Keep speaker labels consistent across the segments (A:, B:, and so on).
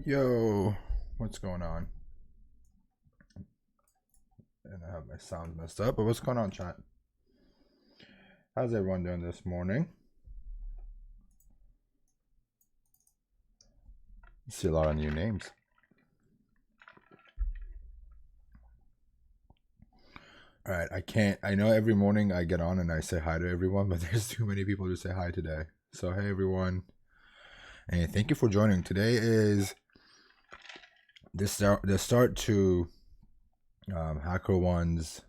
A: Yo, what's going on? And I have my sound messed up, but what's going on, chat? How's everyone doing this morning? I see a lot of new names. All right, I know every morning I get on and I say hi to everyone, but there's too many people to say hi today. So, hey everyone, and thank you for joining. Today is the start to HackerOne's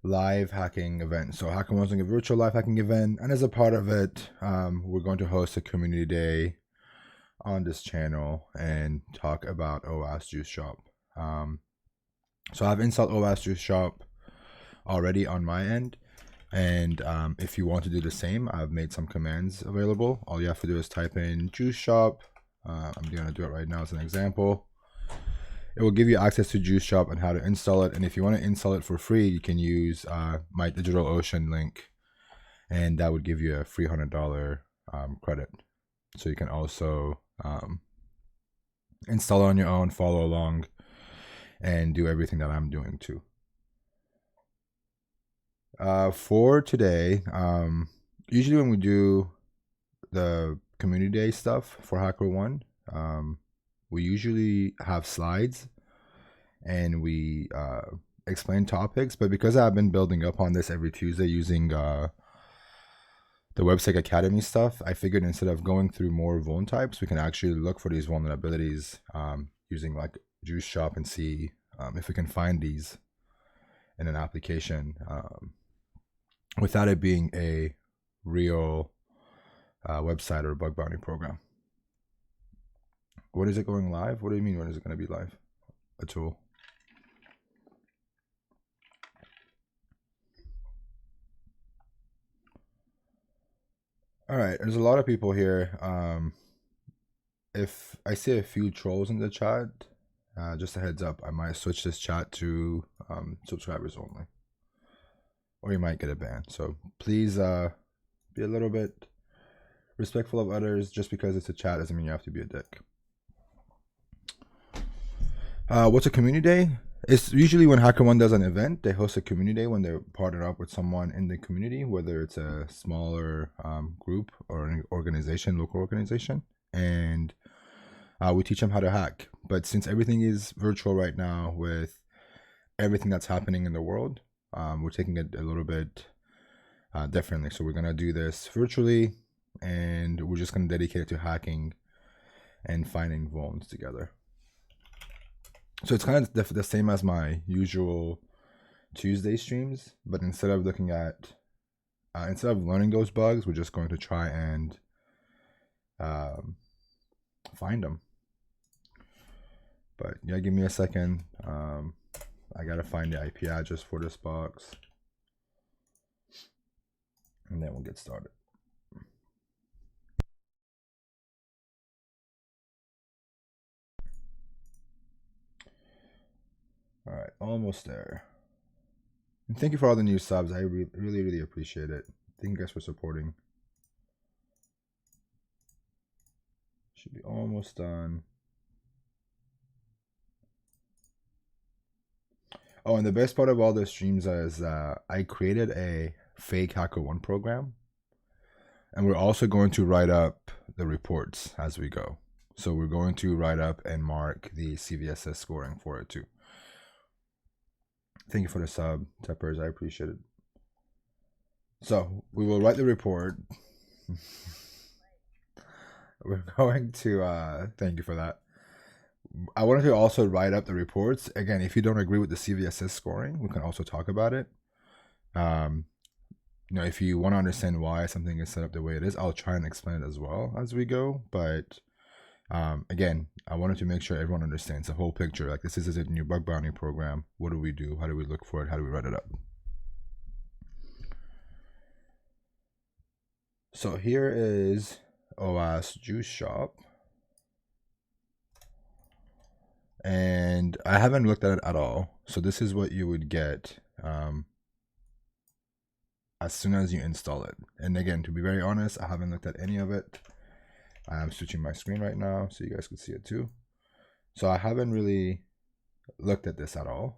A: live hacking event. So HackerOne's doing a virtual live hacking event, and as a part of it, we're going to host a community day on this channel and talk about OWASP Juice Shop. So I've installed OWASP Juice Shop already on my end, and if you want to do the same, I've made some commands available. All you have to do is type in Juice Shop. I'm going to do it right now as an example. It will give you access to Juice Shop and how to install it. And if you want to install it for free, you can use my DigitalOcean link, and that would give you a free $100 credit. So you can also install it on your own, follow along, and do everything that I'm doing too. For today, usually when we do the community day stuff for HackerOne, we usually have slides and we explain topics, but because I've been building up on this every Tuesday using the Website Academy stuff, I figured instead of going through more vuln types, we can actually look for these vulnerabilities using like Juice Shop and see if we can find these in an application without it being a real website or bug bounty program. What is it going live? What do you mean, when is it going to be live? A tool. All right, there's a lot of people here. If I see a few trolls in the chat, just a heads up, I might switch this chat to subscribers only, or you might get a ban. So please be a little bit respectful of others. Just because it's a chat doesn't mean you have to be a dick. What's a community day? It's usually when HackerOne does an event, they host a community day when they're partnered up with someone in the community, whether it's a smaller group or an organization, local organization, and we teach them how to hack. But since everything is virtual right now with everything that's happening in the world, we're taking it a little bit differently. So we're going to do this virtually, and we're just going to dedicate it to hacking and finding vulns together. So it's kind of the same as my usual Tuesday streams, but instead of looking at, instead of learning those bugs, we're just going to try and find them. But yeah, give me a second. I gotta find the IP address for this box, and then we'll get started. All right, almost there. And thank you for all the new subs. I really appreciate it. Thank you guys for supporting. Should be almost done. Oh, and the best part of all the streams is I created a fake HackerOne program, and we're also going to write up the reports as we go. So we're going to write up and mark the CVSS scoring for it too. Thank you for the sub, Teppers. I appreciate it. So we will write the report. We're going to thank you for that. I wanted to also write up the reports. Again, if you don't agree with the CVSS scoring, we can also talk about it. You know, if you want to understand why something is set up the way it is, I'll try and explain it as well as we go. But again, I wanted to make sure everyone understands the whole picture. Like, this is a new bug bounty program. What do we do? How do we look for it? How do we write it up? So here is OWASP Juice Shop. And I haven't looked at it at all. So this is what you would get as soon as you install it. And again, to be very honest, I haven't looked at any of it. I'm switching my screen right now so you guys can see it too. So I haven't really looked at this at all,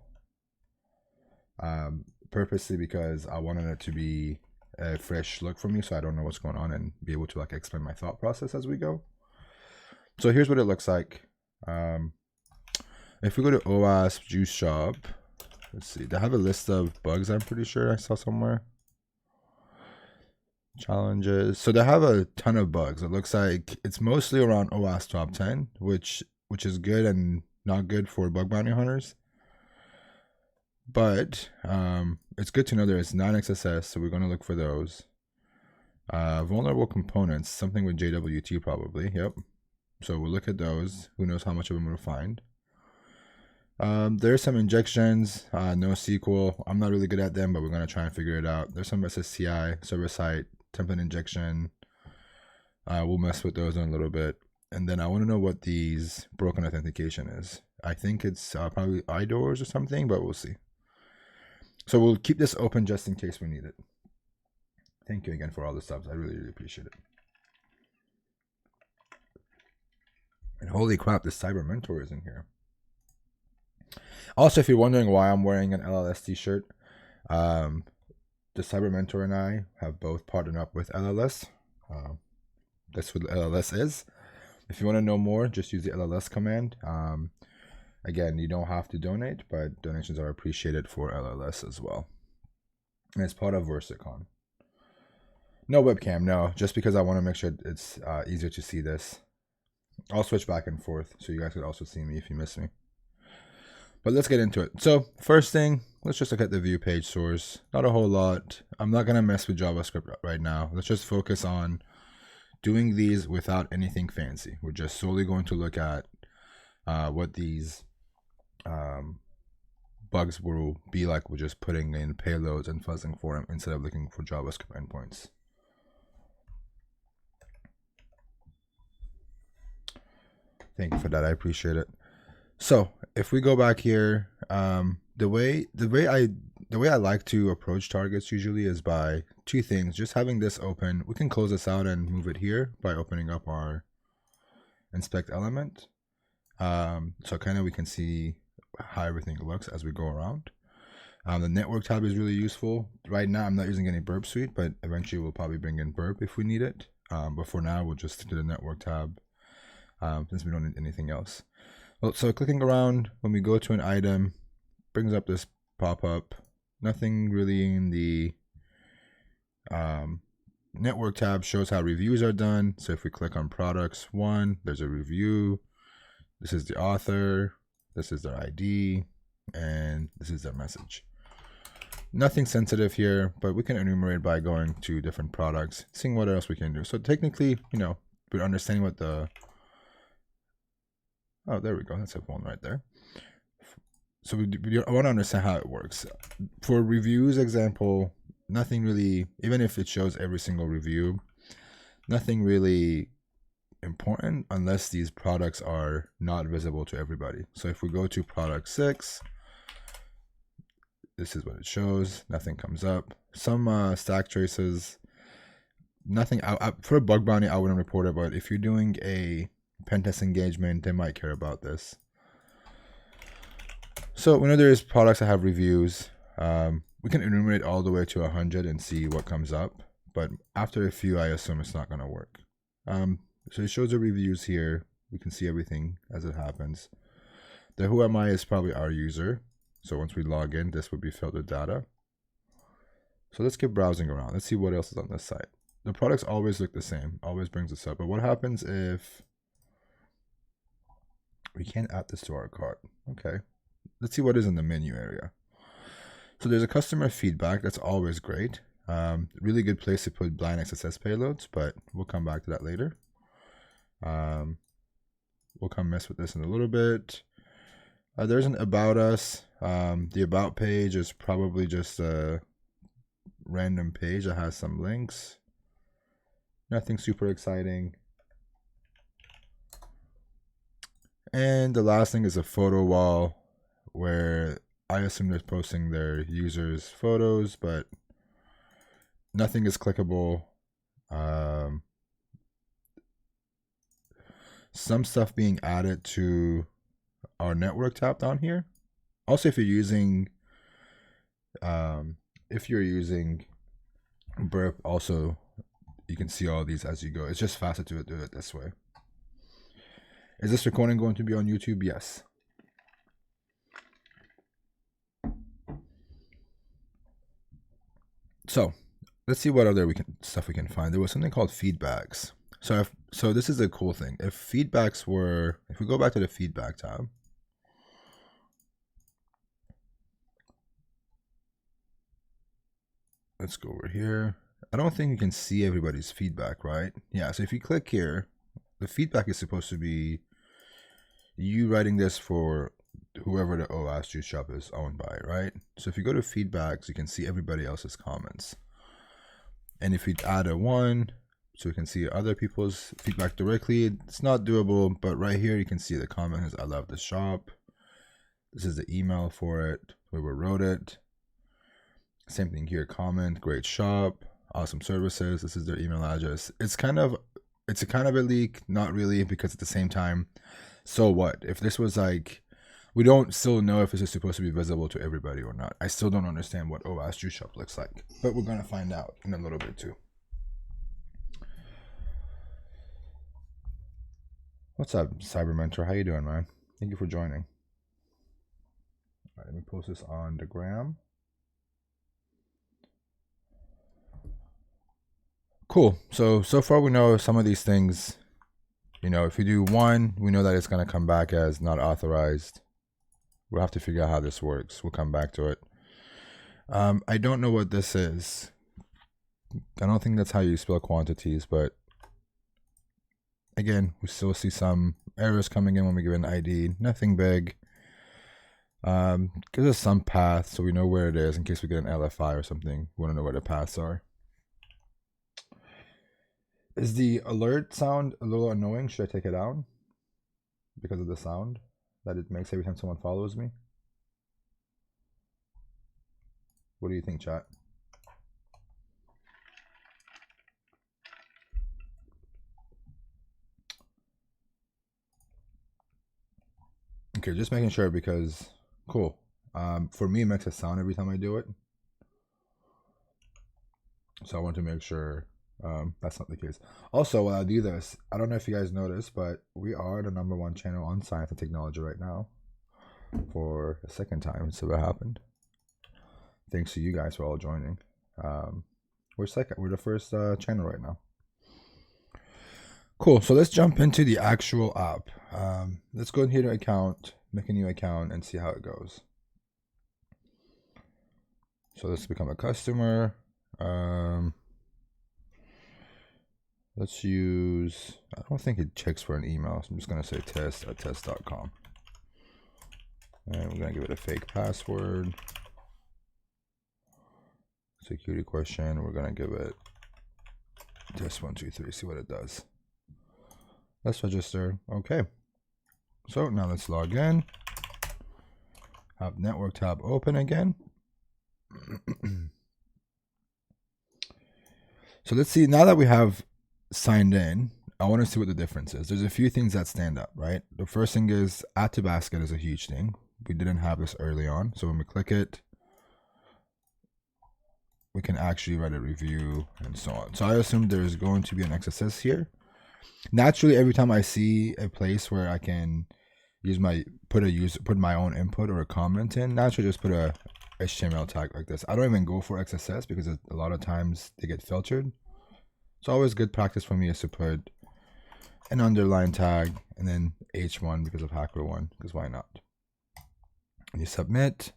A: purposely because I wanted it to be a fresh look for me, so I don't know what's going on and be able to like explain my thought process as we go. So here's what it looks like. If we go to OWASP Juice Shop, let's see, they have a list of bugs. I'm pretty sure I saw somewhere. Challenges. So they have a ton of bugs. It looks like it's mostly around OWASP top 10, which is good and not good for bug bounty hunters. But it's good to know there is 9 XSS, so we're going to look for those. Vulnerable components, something with JWT probably. Yep. So we'll look at those. Who knows how much of them we'll find. There's some injections, NoSQL. I'm not really good at them, but we're going to try and figure it out. There's some SSCI, server-side, template injection. We'll mess with those in a little bit. And then I want to know what these broken authentication is. I think it's probably IDORs or something, but we'll see. So we'll keep this open just in case we need it. Thank you again for all the subs. I really, really appreciate it. And holy crap, this Cyber Mentor is in here. Also, if you're wondering why I'm wearing an LLS t-shirt, the Cyber Mentor and I have both partnered up with LLS. That's what LLS is. If you want to know more, just use the LLS command. Again, you don't have to donate, but donations are appreciated for LLS as well. And it's part of VersaCon. No webcam, no, just because I want to make sure it's easier to see this. I'll switch back and forth so you guys could also see me if you miss me. But let's get into it. So first thing, let's just look at the view page source. Not a whole lot. I'm not going to mess with JavaScript right now. Let's just focus on doing these without anything fancy. We're just solely going to look at what these bugs will be like. We're just putting in payloads and fuzzing for them instead of looking for JavaScript endpoints. Thank you for that. I appreciate it. So if we go back here, the way I like to approach targets usually is by two things. Just having this open, we can close this out and move it here by opening up our inspect element. So kind of we can see how everything looks as we go around. The network tab is really useful. Right now I'm not using any burp suite, but eventually we'll probably bring in burp if we need it. But for now we'll just stick to the network tab since we don't need anything else. Well, so clicking around, when we go to an item, brings up this pop-up. Nothing really in the network tab shows how reviews are done. So if we click on products 1, there's a review. This is the author, this is their ID, and this is their message. Nothing sensitive here, but we can enumerate by going to different products, seeing what else we can do. So technically, you know, we're understanding what the... Oh, there we go. That's a phone right there. So I want to understand how it works. For reviews example, nothing really, even if it shows every single review, nothing really important unless these products are not visible to everybody. So if we go to product 6, this is what it shows. Nothing comes up. Some stack traces, nothing. For a bug bounty, I wouldn't report it, but if you're doing a pen test engagement, they might care about this. So when there's products that have reviews, we can enumerate all the way to 100 and see what comes up. But after a few, I assume it's not going to work. So it shows the reviews here. We can see everything as it happens. The who am I is probably our user. So once we log in, this would be filtered data. So let's keep browsing around. Let's see what else is on this site. The products always look the same, always brings us up. But what happens if we can't add this to our cart? Okay. Let's see what is in the menu area. So there's a customer feedback. That's always great. Really good place to put blind XSS payloads, but we'll come back to that later. We'll come mess with this in a little bit. There's an about us. The about page is probably just a random page that has some links. Nothing super exciting. And the last thing is a photo wall where I assume they're posting their users' photos, but nothing is clickable. some stuff being added to our network tab down here. Also, if you're using burp, also you can see all these as you go. It's just faster to do it this way. Is this recording going to be on YouTube? Yes. So let's see what other stuff we can find. There was something called feedbacks. So this is a cool thing. If we go back to the feedback tab, let's go over here. I don't think you can see everybody's feedback, right? Yeah, so if you click here, the feedback is supposed to be you writing this for whoever the OWASP juice shop is owned by, right? So if you go to feedbacks, you can see everybody else's comments. And if we add a 1, so we can see other people's feedback directly, it's not doable, but right here you can see the comment is, I love the shop. This is the email for it, whoever wrote it. Same thing here, comment, great shop, awesome services. This is their email address. It's a kind of a leak, not really, because at the same time, so what? If this was like, we don't still know if this is supposed to be visible to everybody or not. I still don't understand what OWASP juice shop looks like, but we're gonna find out in a little bit too. What's up, Cyber Mentor? How you doing, man? Thank you for joining. All right, let me post this on the gram. Cool. So far we know some of these things. You know, if we do 1, we know that it's going to come back as not authorized. We'll have to figure out how this works. We'll come back to it. I don't know what this is. I don't think that's how you spell quantities, but again, we still see some errors coming in when we give an ID. Nothing big. Gives us some path so we know where it is in case we get an LFI or something. We want to know where the paths are. Is the alert sound a little annoying? Should I take it down? Because of the sound that it makes every time someone follows me? What do you think, chat? Okay, just making sure because, cool. For me, it makes a sound every time I do it. So I want to make sure that's not the case. Also, while I do this, I don't know if you guys noticed, but we are the #1 channel on science and technology right now for a second time. It's ever happened. Thanks to you guys for all joining. We're the first channel right now. Cool. So let's jump into the actual app. Let's go in here to account, make a new account, and see how it goes. So let's become a customer. Let's use, I don't think it checks for an email, so I'm just going to say test@test.com. And we're going to give it a fake password. Security question, we're going to give it test123, see what it does. Let's register. Okay. So now let's log in. Have network tab open again. So let's see, now that we have signed in, I want to see what the difference is. There's a few things that stand up, right? The first thing is add to basket is a huge thing. We didn't have this early on. So when we click it, we can actually write a review and so on. So I assume there's going to be an XSS here. Naturally, every time I see a place where I can use put my own input or a comment in, naturally just put a HTML tag like this. I don't even go for XSS because a lot of times they get filtered. It's always good practice for me is to put an underline tag and then H1 because of HackerOne, because why not? And you submit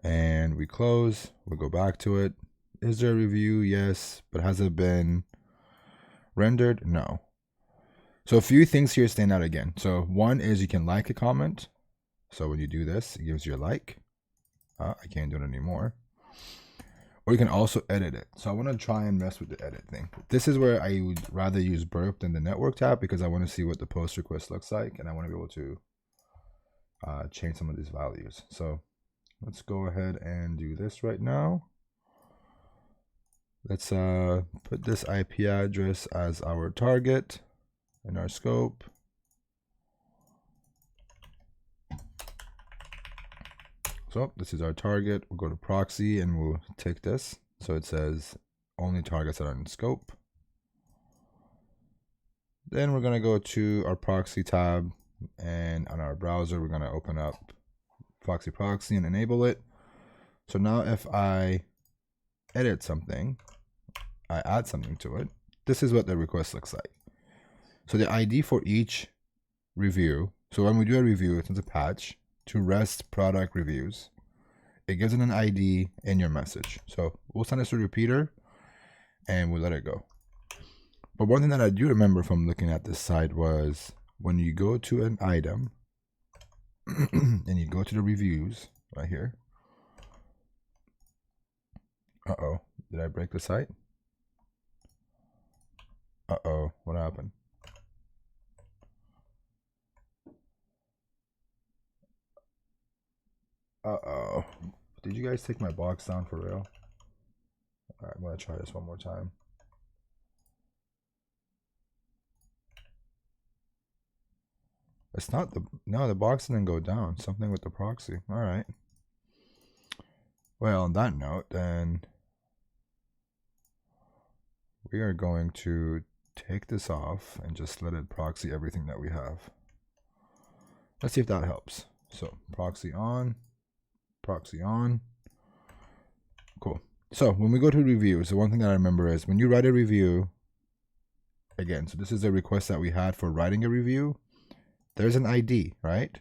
A: and we close. We'll go back to it. Is there a review? Yes, but has it been rendered? No. So a few things here stand out again. So one is you can like a comment. So when you do this, it gives you a like. I can't do it anymore. Or you can also edit it. So I want to try and mess with the edit thing. This is where I would rather use burp than the network tab because I want to see what the post request looks like and I want to be able to change some of these values. So let's go ahead and do this right now. Let's put this IP address as our target. in our scope. So this is our target. We'll go to proxy and we'll take this. So it says only targets that are in scope. Then we're going to go to our proxy tab, and on our browser, we're going to open up Foxy Proxy and enable it. So now if I edit something, I add something to it, this is what the request looks like. So the ID for each review, so when we do a review, it's a patch to REST product reviews. It gives it an ID in your message. So we'll send this to a repeater and we'll let it go. But one thing that I do remember from looking at this site was when you go to an item and you go to the reviews right here. Uh-oh, did I break the site? Uh-oh, what happened? Uh-oh, did you guys take my box down for real? All right, I'm gonna try this one more time. It's not the, no, the box didn't go down. Something with the proxy. All right. Well, on that note, then we are going to take this off and just let it proxy everything that we have. Let's see if that helps. So proxy on, proxy on. Cool. So when we go to reviews, the one thing that I remember is when you write a review, again, so this is a request that we had for writing a review. There's an ID, right?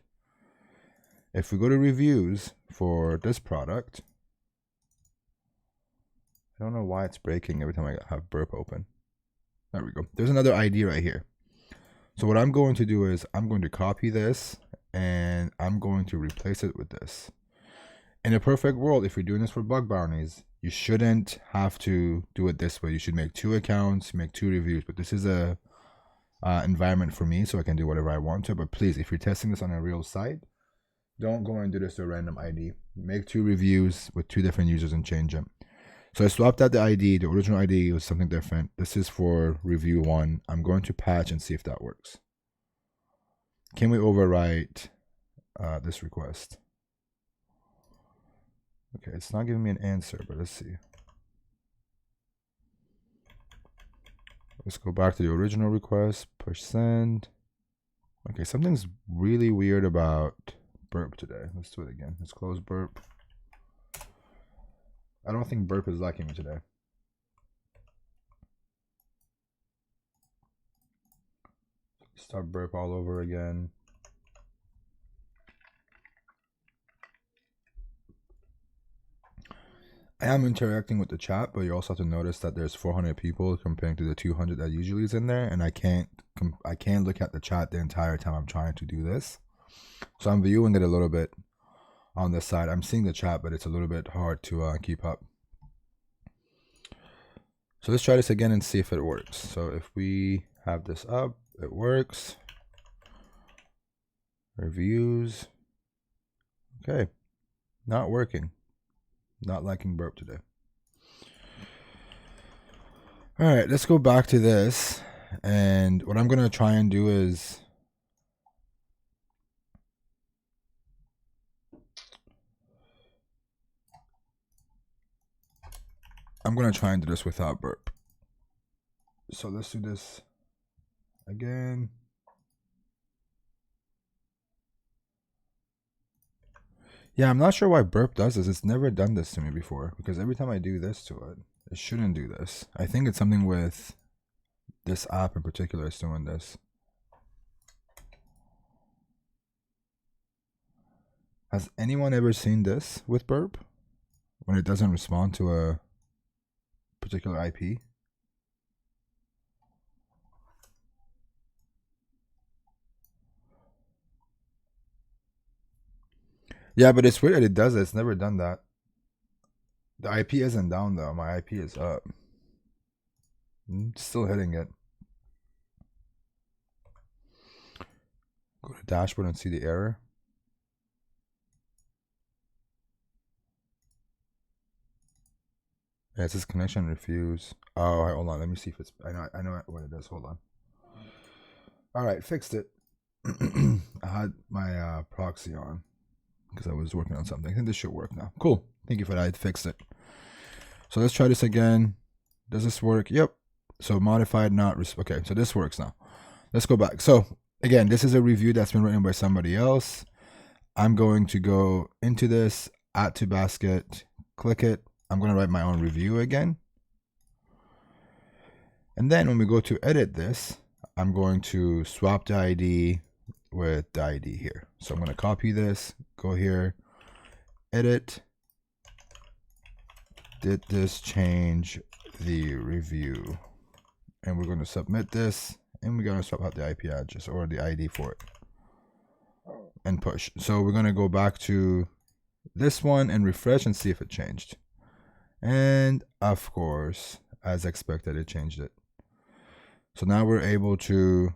A: If we go to reviews for this product, I don't know why it's breaking every time I have burp open. There we go. There's another ID right here. So what I'm going to do is I'm going to copy this and I'm going to replace it with this. In a perfect world, if you're doing this for bug bounties, you shouldn't have to do it this way. You should make 2 accounts, make 2 reviews, but this is a environment for me, so I can do whatever I want to. But please, if you're testing this on a real site, don't go and do this to a random ID. Make 2 reviews with 2 different users and change them. So I swapped out the ID. The original ID was something different. This is for review 1. I'm going to patch and see if that works. Can we overwrite this request? Okay, it's not giving me an answer, but let's see. Let's go back to the original request, push send. Okay, something's really weird about burp today. Let's do it again. Let's close burp. I don't think burp is liking me today. Start burp all over again. I am interacting with the chat, but you also have to notice that there's 400 people comparing to the 200 that usually is in there, and I can't look at the chat the entire time I'm trying to do this. So I'm viewing it a little bit on this side. I'm seeing the chat, but it's a little bit hard to keep up. So let's try this again and see if it works. So if we have this up, it works. Reviews. Okay, not working. Not liking burp today. All right, let's go back to this. And what I'm going to try and do is I'm going to try and do this without burp. So let's do this again. Yeah, I'm not sure why burp does this. It's never done this to me before, because every time I do this to it, it shouldn't do this. I think it's something with this app in particular is doing this. Has anyone ever seen this with burp? When it doesn't respond to a particular IP? Yeah, but it's weird that it does it. It's never done that. The IP isn't down though. My IP is up. I'm still hitting it. Go to dashboard and see the error. Yeah, it says connection refuse. Oh, hold on. Let me see if it's. I know what it is. Hold on. All right, fixed it. I had my proxy on because I was working on something. I think this should work now. Cool. Thank you for that. I fixed it. So let's try this again. Does this work? Yep. So modified, not okay. So this works now. Let's go back. So again, this is a review that's been written by somebody else. I'm going to go into this, add to basket, click it. I'm going to write my own review again. And then when we go to edit this, I'm going to swap the ID with the ID here. So I'm going to copy this, go here, edit. Did this change the review? And we're going to submit this, and we're going to swap out the IP address or the ID for it and push. So we're going to go back to this one and refresh and see if it changed. And of course, as expected, it changed it. So now we're able to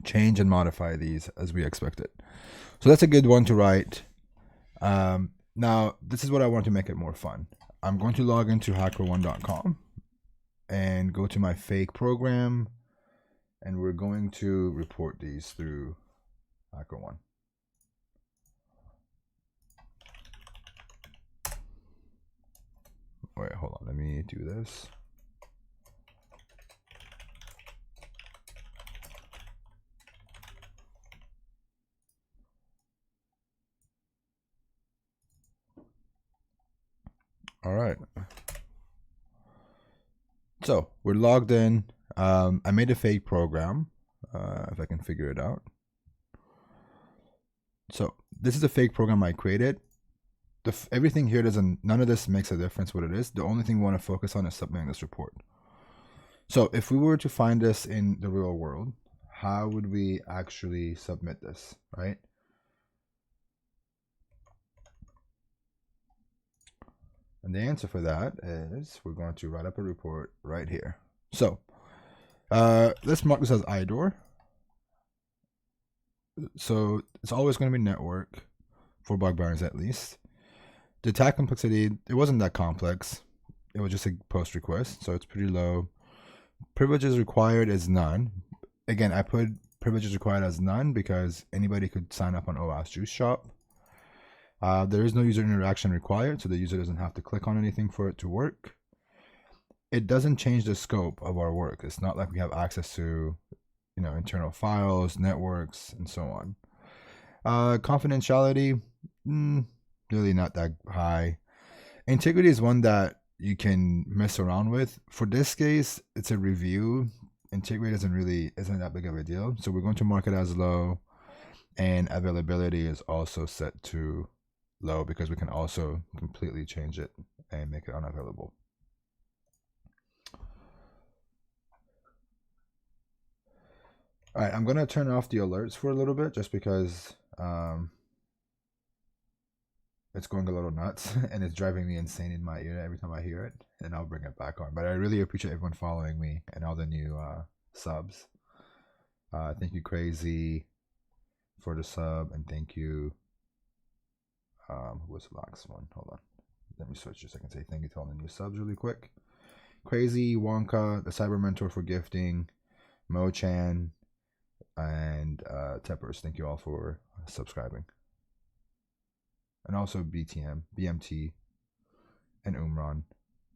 A: change and modify these as we expected. So that's a good one to write. Now, this is what I want to make it more fun. I'm going to log into HackerOne.com and go to my fake program, and we're going to report these through HackerOne. Wait, hold on. Let me do this. All right. So we're logged in. I made a fake program, if I can figure it out. So this is a fake program I created. Everything here none of this makes a difference what it is. The only thing we want to focus on is submitting this report. So if we were to find this in the real world, how would we actually submit this, right? And the answer for that is we're going to write up a report right here. So let's mark this as IDOR. So it's always going to be network for bug bounties at least. The attack complexity, it wasn't that complex. It was just a post request, so it's pretty low. Privileges required is none. Again, I put privileges required as none because anybody could sign up on OWASP Juice Shop. There is no user interaction required, so the user doesn't have to click on anything for it to work. It doesn't change the scope of our work. It's not like we have access to, internal files, networks, and so on. Confidentiality, really not that high. Integrity is one that you can mess around with. For this case, it's a review. Integrity isn't that big of a deal. So we're going to mark it as low, and availability is also set to low because we can also completely change it and make it unavailable. All right, I'm going to turn off the alerts for a little bit just because it's going a little nuts and it's driving me insane in my ear every time I hear it, and I'll bring it back on. But I really appreciate everyone following me and all the new subs. Thank you, Crazy, for the sub, and thank you. Who was the last one? Hold on. Let me switch just so I can say thank you to all the new subs really quick. Crazy, Wonka, the Cyber Mentor for gifting, Mo-chan, and Teppers. Thank you all for subscribing. And also BTM, BMT, and Umran.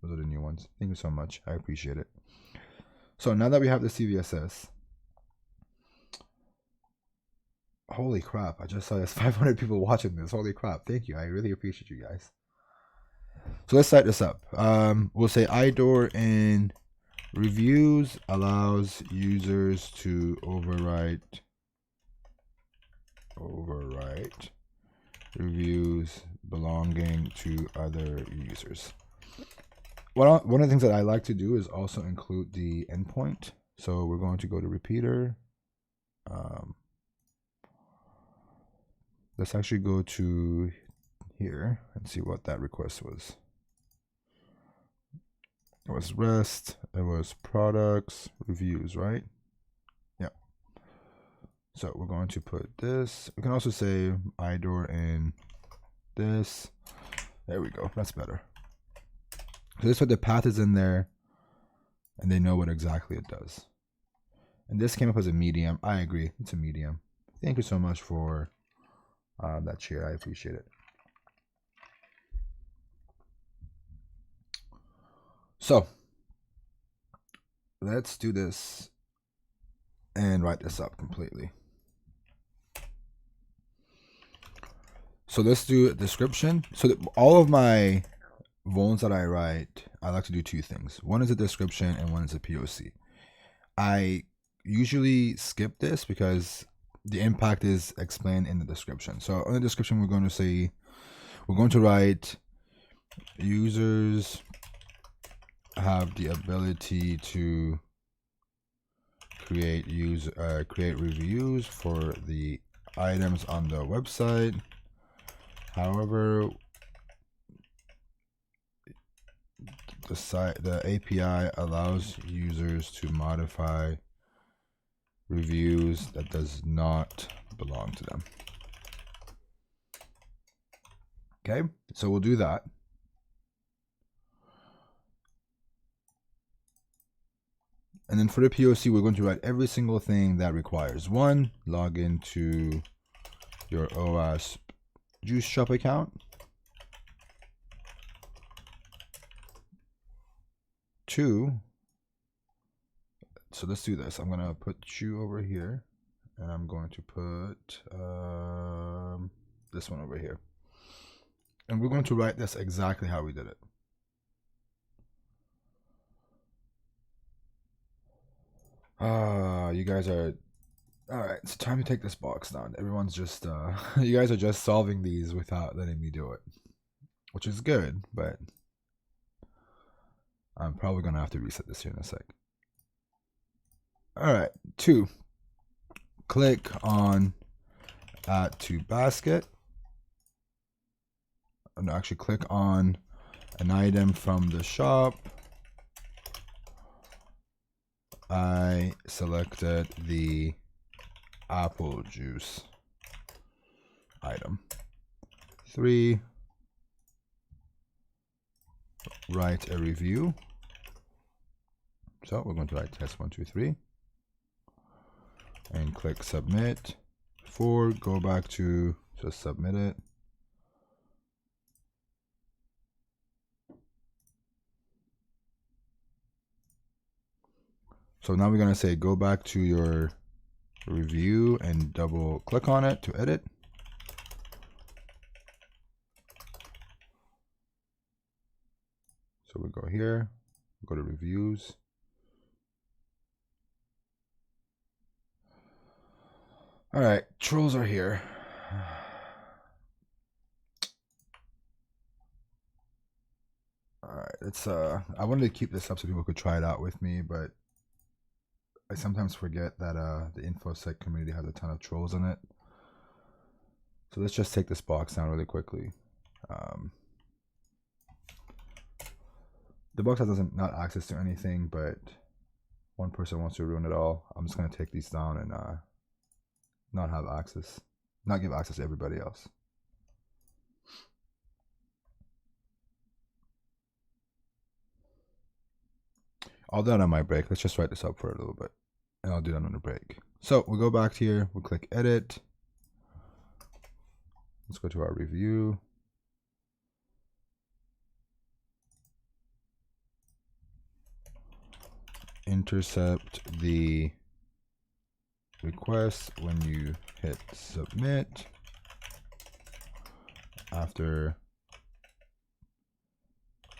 A: Those are the new ones. Thank you so much. I appreciate it. So now that we have the CVSS, holy crap, I just saw there's 500 people watching this. Holy crap. Thank you. I really appreciate you guys. So let's set this up. We'll say IDOR in reviews allows users to overwrite reviews belonging to other users. One of the things that I like to do is also include the endpoint. So we're going to go to repeater. Let's actually go to here and see what that request was. It was REST, it was products, reviews, right? Yeah. So we're going to put this. We can also say IDOR in this. There we go. That's better. So this way the path is in there and they know what exactly it does. And this came up as a medium. I agree. It's a medium. Thank you so much for that share. I appreciate it. So let's do this and write this up completely. So let's do a description. So all of my vulns that I write, I like to do two things. One is a description and one is a POC. I usually skip this because the impact is explained in the description. So in the description, we're going to write users have the ability to create reviews for the items on the website. However, the API allows users to modify reviews that does not belong to them. Okay, so we'll do that. And then for the POC, we're going to write every single thing that requires: 1, log into your OWASP Juice Shop account. 2, so let's do this. I'm gonna put you over here, and I'm going to put this one over here. And we're going to write this exactly how we did it. You guys are all right. It's time to take this box down. Everyone's just you guys are just solving these without letting me do it, which is good, but I'm probably gonna have to reset this here in a sec. All right, 2, click on add to basket. No, actually click on an item from the shop. I selected the apple juice item. 3, write a review. So we're going to write test 1, 2, 3 and click submit. 4, go back to just submit it. So now we're going to say go back to your review and double click on it to edit. So we go here, go to reviews. All right, trolls are here. All right, it's I wanted to keep this up so people could try it out with me, but I sometimes forget that the InfoSec community has a ton of trolls in it. So let's just take this box down really quickly. The box has not access to anything, but one person wants to ruin it all. I'm just going to take these down and not have access, not give access to everybody else. I'll do that on my break. Let's just write this up for a little bit, and I'll do that on the break. So we'll go back here, we'll click edit. Let's go to our review. Intercept the request when you hit submit after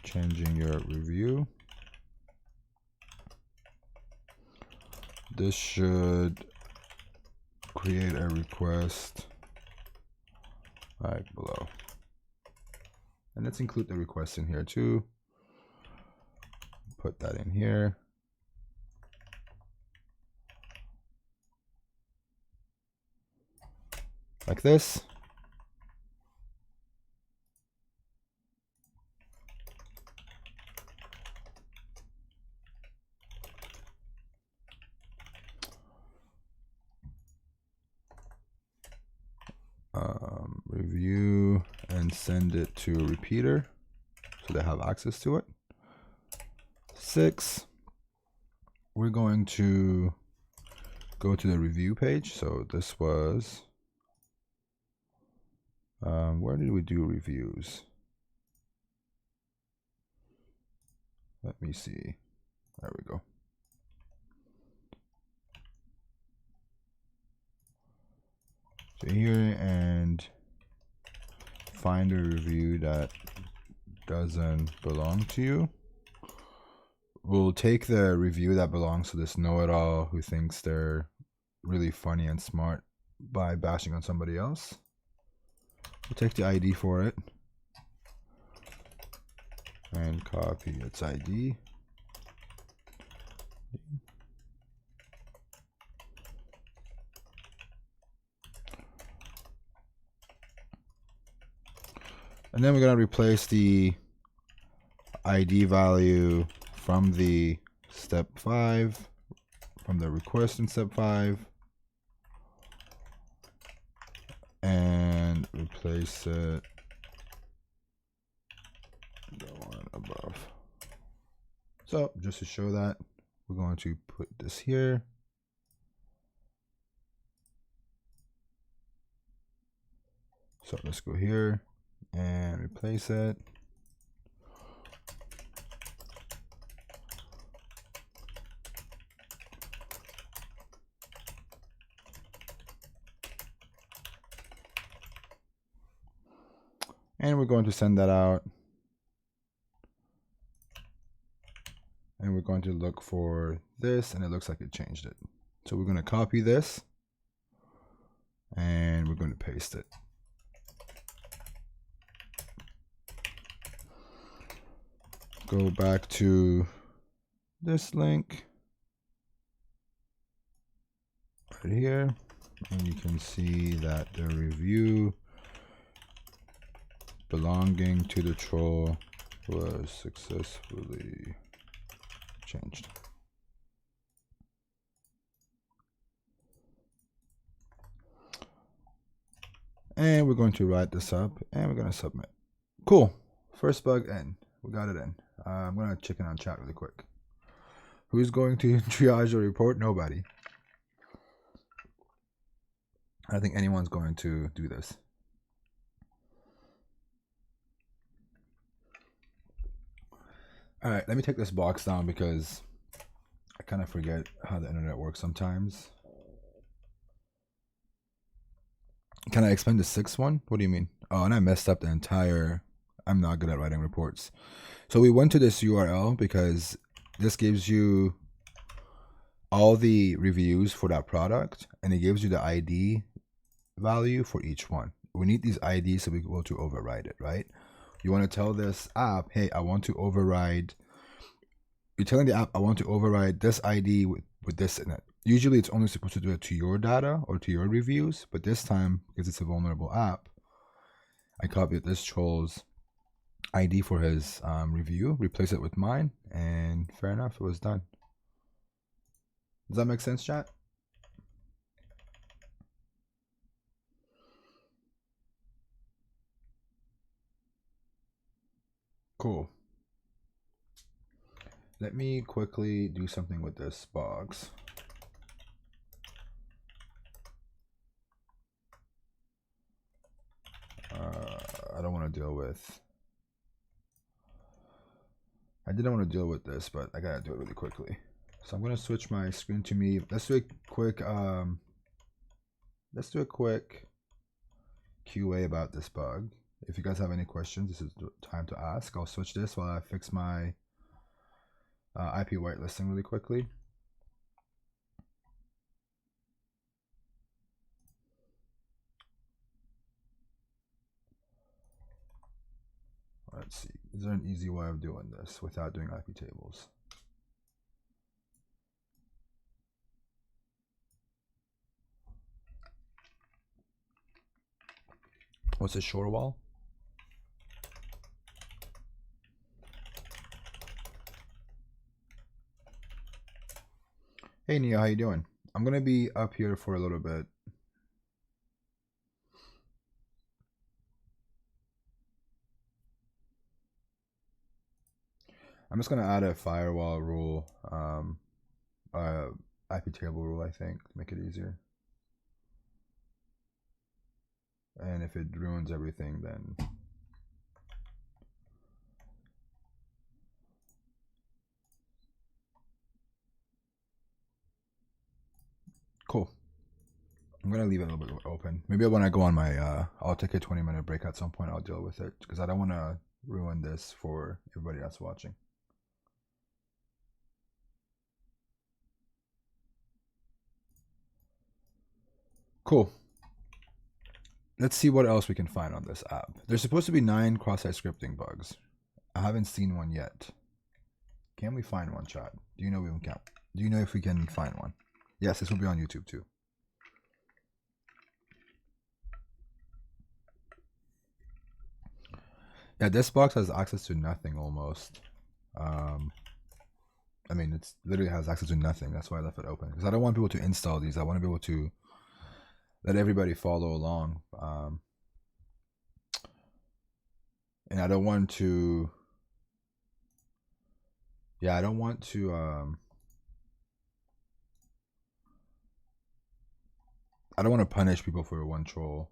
A: changing your review. This should create a request like below. And let's include the request in here too. Put that in here. Like this. Review and send it to a repeater so they have access to it. 6, we're going to go to the review page. So this was, where did we do reviews? Let me see. There we go. So here, and find a review that doesn't belong to you. We'll take the review that belongs to this know-it-all who thinks they're really funny and smart by bashing on somebody else. We'll take the ID for it and copy its ID. And then we're going to replace the ID value from the step 5, from the request in step 5, and replace it the one above. So just to show that, we're going to put this here. So let's go here and replace it. And we're going to send that out. And we're going to look for this, and it looks like it changed it. So we're going to copy this, and we're going to paste it. Go back to this link right here, and you can see that the review belonging to the troll was successfully changed. And we're going to write this up, and we're going to submit. Cool. First bug in. We got it in. I'm going to check in on chat really quick. Who's going to triage the report? Nobody. I don't think anyone's going to do this. All right, let me take this box down because I kind of forget how the internet works sometimes. Can I explain the sixth one? What do you mean? Oh, and I messed up the entire... I'm not good at writing reports. So we went to this URL because this gives you all the reviews for that product, and it gives you the ID value for each one. We need these IDs so we can go to override it, right? You want to tell this app, hey, I want to override. You're telling the app, I want to override this ID with this in it. Usually it's only supposed to do it to your data or to your reviews, but this time, because it's a vulnerable app, I copied this troll's ID for his review, replace it with mine, and fair enough, it was done. Does that make sense, chat? Cool. Let me quickly do something with this box. I don't want to deal with... I didn't want to deal with this, but I gotta do it really quickly. So I'm gonna switch my screen to me. Let's do a quick QA about this bug. If you guys have any questions, this is the time to ask. I'll switch this while I fix my IP whitelisting really quickly. Let's see. Is there an easy way of doing this without doing IP tables? What's a shore wall? Hey Nia, how you doing? I'm gonna be up here for a little bit. I'm just gonna add a firewall rule, IP table rule, I think, to make it easier. And if it ruins everything, then cool. I'm gonna leave it a little bit open. Maybe when I go on my, I'll take a 20-minute break at some point. I'll deal with it because I don't want to ruin this for everybody that's watching. Cool. Let's see what else we can find on this app. There's supposed to be 9 cross-site scripting bugs. I haven't seen one yet. Can we find one, chat? Do you know we can? Do you know if we can find one? Yes, this will be on YouTube too. Yeah, this box has access to nothing almost. I mean, it's literally has access to nothing. That's why I left it open because I don't want people to install these. I want to be able to let everybody follow along. And I don't want to. Yeah, I don't want to. I don't want to punish people for one troll.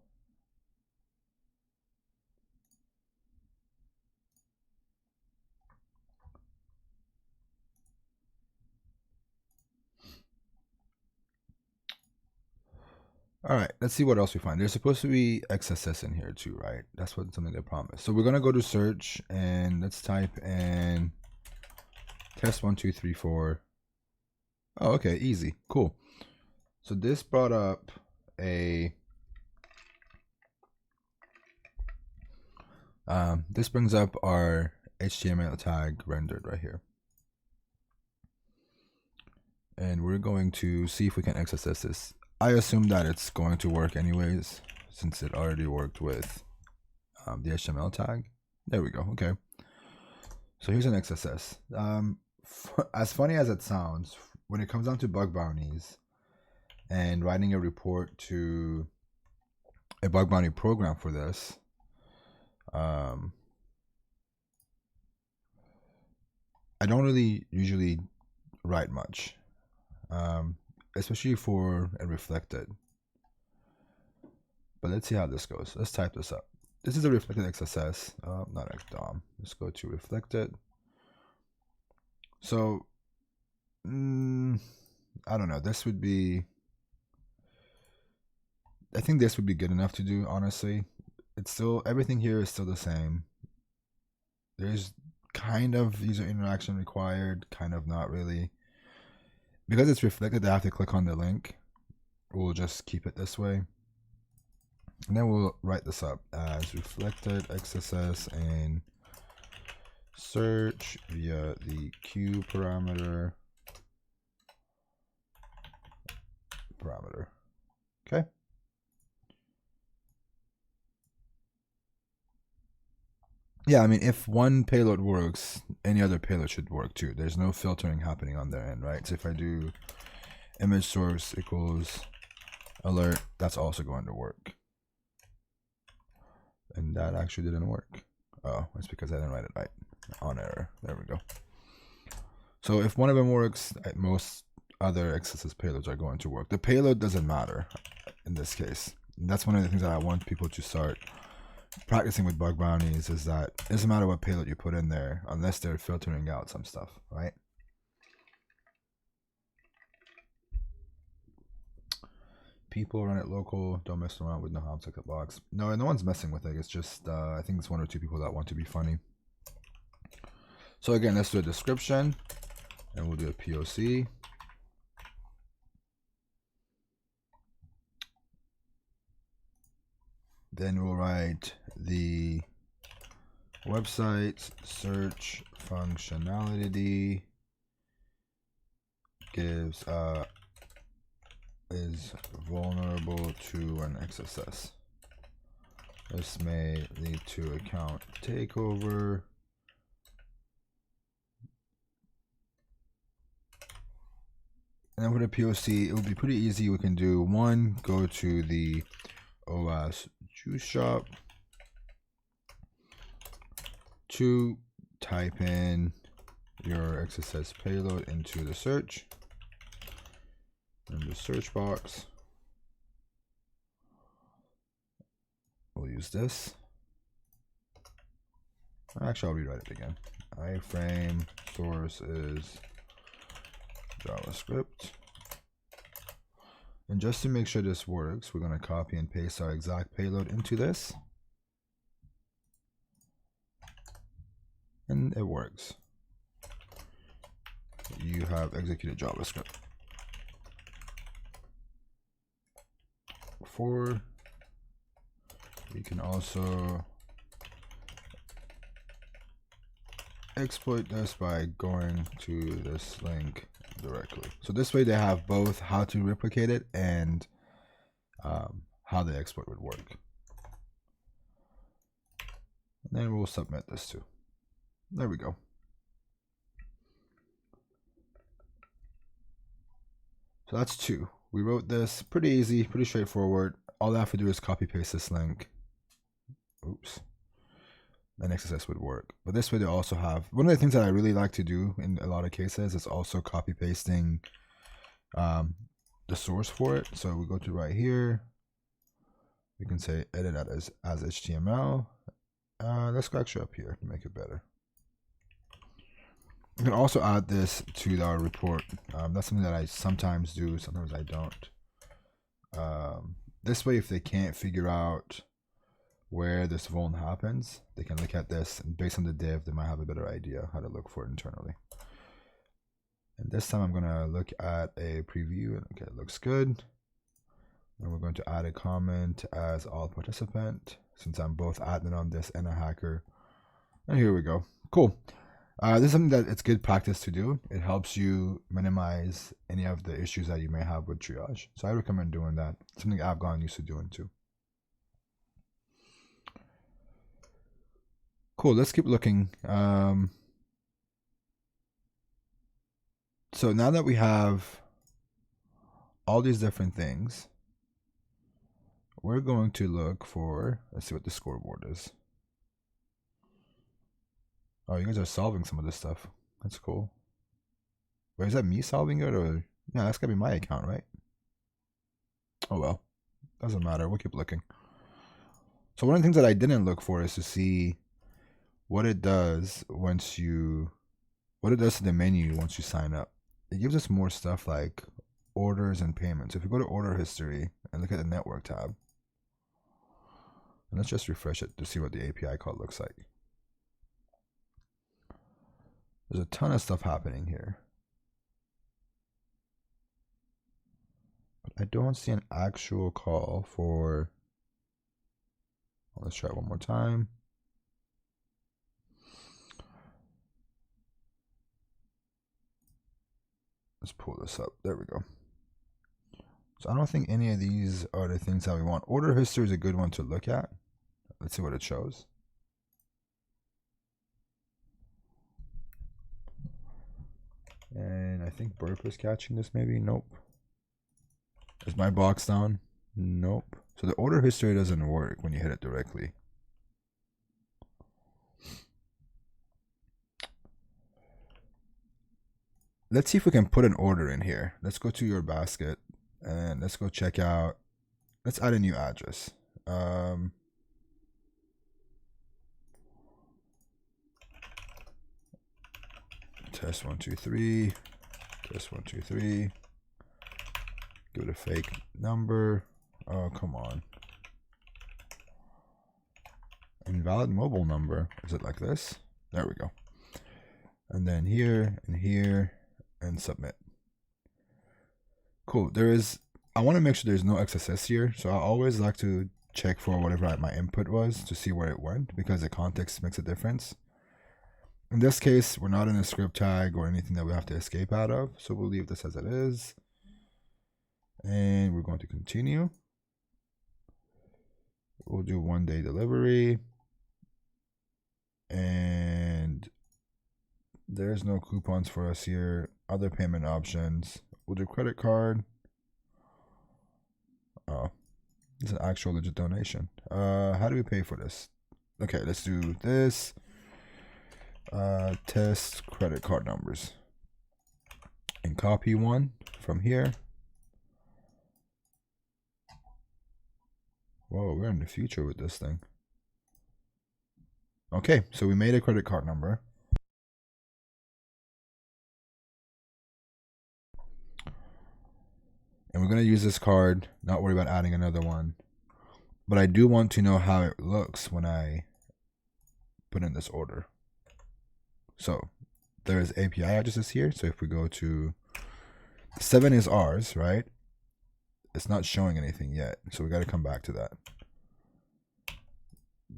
A: All right, let's see what else we find. There's supposed to be XSS in here too, right? That's what something they promised. So we're gonna go to search and let's type in test 1 2 3 4. Oh, okay, easy, cool. So this brought up a. This brings up our HTML tag rendered right here. And we're going to see if we can XSS this. I assume that it's going to work anyways, since it already worked with the HTML tag. There we go, okay. So here's an XSS. As funny as it sounds, when it comes down to bug bounties and writing a report to a bug bounty program for this, I don't really usually write much. Especially for a reflected. But let's see how this goes. Let's type this up. This is a reflected XSS, not XDOM. Let's go to reflected. So, I don't know. This would be. I think this would be good enough to do. Honestly, it's still everything here is still the same. There's kind of user interaction required, kind of not really. Because it's reflected, I have to click on the link. We'll just keep it this way. And then we'll write this up as reflected XSS and search via the Q parameter. Okay. Yeah, I mean, if one payload works, any other payload should work too. There's no filtering happening on their end, right? So if I do image source equals alert, that's also going to work. And that actually didn't work. Oh, it's because I didn't write it right. On error. There we go. So if one of them works, most other XSS payloads are going to work. The payload doesn't matter in this case. And that's one of the things that I want people to start practicing with bug bounties, is that it doesn't matter what payload you put in there unless they're filtering out some stuff, right? People run it local, don't mess around with no harm ticket box. No, no one's messing with it. It's just I think it's 1 or 2 people that want to be funny. So again, let's do a description and we'll do a POC. Then we'll write the website search functionality gives is vulnerable to an XSS. This may lead to account takeover. And then with a POC, it will be pretty easy. We can do 1, go to the OWASP juice shop. 2, type in your XSS payload into the search. in the search box. We'll use this. Actually, I'll rewrite it again. iframe source is JavaScript. And just to make sure this works, we're going to copy and paste our exact payload into this. And it works. You have executed JavaScript. You can also exploit this by going to this link directly. So this way they have both how to replicate it and how the exploit would work. And then we'll submit this too. There we go. So that's 2. We wrote this pretty easy, pretty straightforward. All I have to do is copy paste this link. Oops. And XSS would work. But this way they also have, one of the things that I really like to do in a lot of cases is also copy pasting the source for it. So we go to right here. We can say edit that as HTML. Let's go actually up here to make it better. You can also add this to our report. That's something that I sometimes do, sometimes I don't. This way, if they can't figure out where this vuln happens, they can look at this, and based on the div, they might have a better idea how to look for it internally. And this time I'm going to look at a preview. Okay, it looks good. And we're going to add a comment as all participant, since I'm both admin on this and a hacker. And here we go. Cool. This is something that it's good practice to do. It helps you minimize any of the issues that you may have with triage. So I recommend doing that. It's something I've gotten used to doing too. Cool, let's keep looking. So now that we have all these different things, we're going to look for, let's see what the scoreboard is. Oh, you guys are solving some of this stuff. That's cool. Wait, is that me solving it, or? Yeah, that's gotta be my account, right? Oh well, doesn't matter. We'll keep looking. So one of the things that I didn't look for is to see what it does once you, what it does to the menu once you sign up. It gives us more stuff like orders and payments. If you go to order history and look at the network tab, and let's just refresh it to see what the API call looks like. There's a ton of stuff happening here. But I don't see an actual call for, let's try it one more time. Let's pull this up. There we go. So I don't think any of these are the things that we want. Order history is a good one to look at. Let's see what it shows. And I think Burp is catching this maybe. Nope. Is my box down? Nope. So the order history doesn't work when you hit it directly. Let's see if we can put an order in here. Let's go to your basket and let's go check out. Let's add a new address. Test 1 2 3. Test 1 2 3. Give it a fake number. Oh, come on. Invalid mobile number. Is it like this? There we go. And then here and here and submit. Cool. There is, I want to make sure there's no XSS here. So I always like to check for whatever my input was to see where it went, because the context makes a difference. In this case, we're not in a script tag or anything that we have to escape out of. So we'll leave this as it is. And we're going to continue. We'll do 1 day delivery. And there's no coupons for us here. Other payment options. We'll do credit card. Oh, it's an actual legit donation. How do we pay for this? Okay, let's do this. Test credit card numbers. And copy one from here. Whoa, we're in the future with this thing. Okay, so we made a credit card number. And we're going to use this card, not worry about adding another one. But I do want to know how it looks when I put in this order. So there's API addresses here. So if we go to 7 is ours, right? It's not showing anything yet. So we got to come back to that.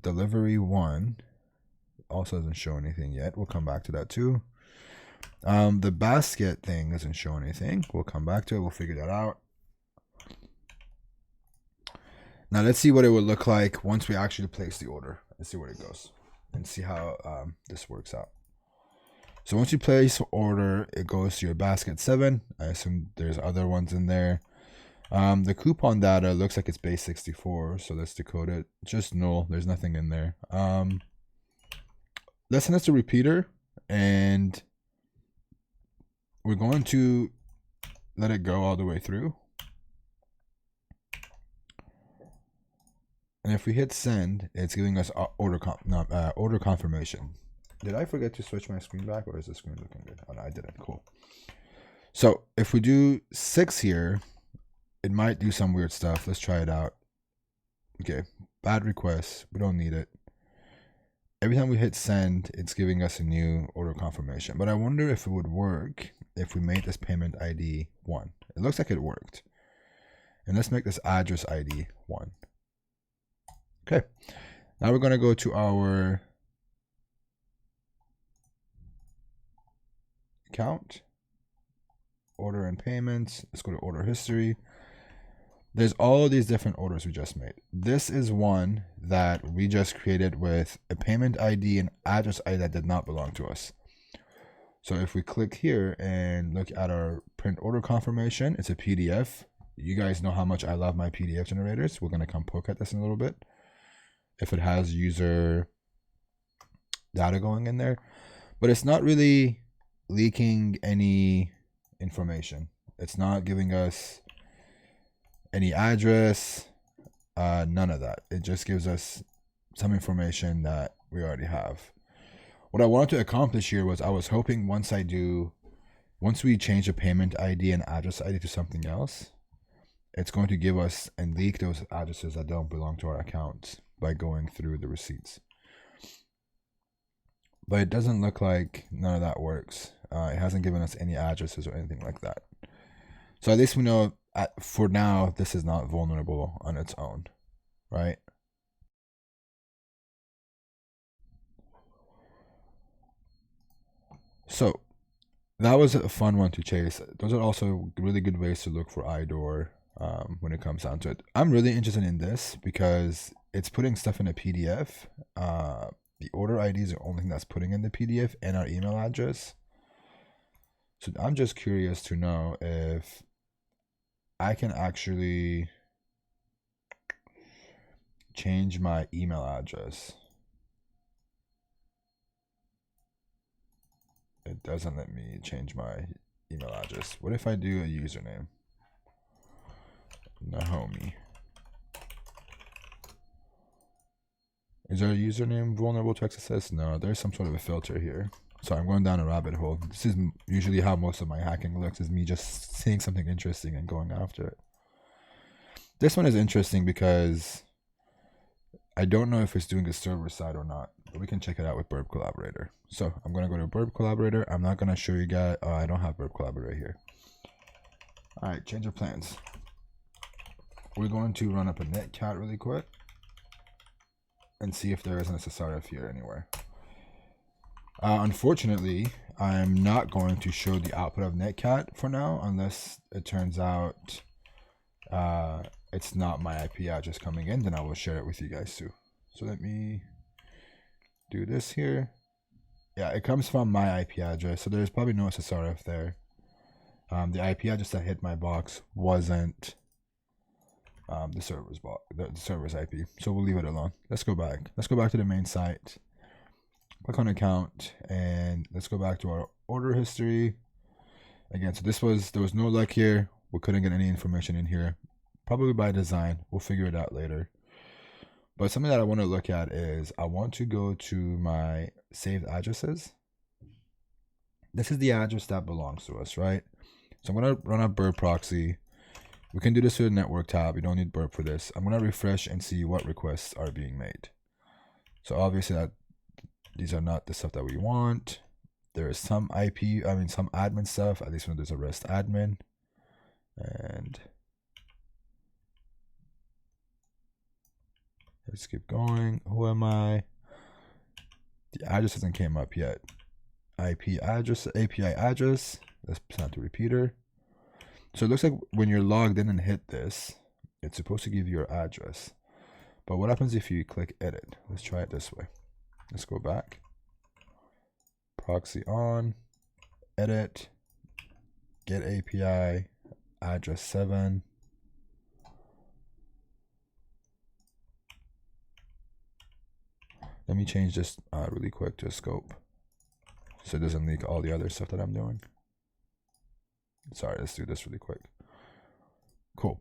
A: Delivery 1 also doesn't show anything yet. We'll come back to that too. The basket thing doesn't show anything. We'll come back to it. We'll figure that out. Now let's see what it would look like once we actually place the order. Let's see where it goes and see how this works out. So once you place order, it goes to your basket 7. I assume there's other ones in there. The coupon data looks like it's base 64, so let's decode it. Just null. There's nothing in there. Let's send us a repeater, and we're going to let it go all the way through. And if we hit send, it's giving us order confirmation. Did I forget to switch my screen back, or is the screen looking good? Oh no, I didn't. Cool. So if we do 6 here, it might do some weird stuff. Let's try it out. Okay, bad request. We don't need it. Every time we hit send, it's giving us a new order confirmation. But I wonder if it would work if we made this payment ID 1. It looks like it worked. And let's make this address ID 1. Okay, now we're going to go to our account, order and payments. Let's go to order history. There's all of these different orders we just made. This is one that we just created with a payment ID and address ID that did not belong to us. So if we click here and look at our print order confirmation, it's a PDF. You guys know how much I love my PDF generators. We're going to come poke at this in a little bit. If it has user data going in there, but it's not really leaking any information. It's not giving us any address, none of that. It just gives us some information that we already have. What I wanted to accomplish here was I was hoping once we change the payment ID and address ID to something else, it's going to give us and leak those addresses that don't belong to our accounts by going through the receipts. But it doesn't look like none of that works. It hasn't given us any addresses or anything like that. So at least we know for now this is not vulnerable on its own, right? So that was a fun one to chase. Those are also really good ways to look for IDOR when it comes down to it. I'm really interested in this because it's putting stuff in a PDF. The order ID is the only thing that's putting in the PDF and our email address. So I'm just curious to know if I can actually change my email address. It doesn't let me change my email address. What if I do a username? Nahomi. Is there a username vulnerable to XSS? No, there's some sort of a filter here. So I'm going down a rabbit hole. This is usually how most of my hacking looks, is me just seeing something interesting and going after it. This one is interesting because I don't know if it's doing a server side or not, but we can check it out with Burp Collaborator. So I'm going to go to Burp Collaborator. I'm not going to show you guys. Oh, I don't have Burp Collaborator here. All right, change of plans. We're going to run up a netcat really quick and see if there is an SSRF here anywhere. Unfortunately, I'm not going to show the output of netcat for now unless it turns out it's not my IP address coming in. Then I will share it with you guys too. So let me do this here. Yeah, it comes from my IP address, so there's probably no SSRF there. The IP address that hit my box wasn't the server's IP, so we'll leave it alone. Let's go back. Let's go back to the main site. Click on account and let's go back to our order history. Again, so there was no luck here. We couldn't get any information in here, probably by design. We'll figure it out later. But something that I want to look at is I want to go to my saved addresses. This is the address that belongs to us, right? So I'm going to run a burp proxy. We can do this with a network tab. We don't need burp for this. I'm going to refresh and see what requests are being made. So obviously that these are not the stuff that we want. There is some some admin stuff, at least when there's a REST admin. And let's keep going. Who am I? The address hasn't came up yet. IP address, API address. Let's set to repeater. So it looks like when you're logged in and hit this, it's supposed to give you your address. But what happens if you click edit? Let's try it this way. Let's go back. Proxy on, edit, get API, address 7. Let me change this really quick to a scope so it doesn't leak all the other stuff that I'm doing. Sorry, let's do this really quick. Cool.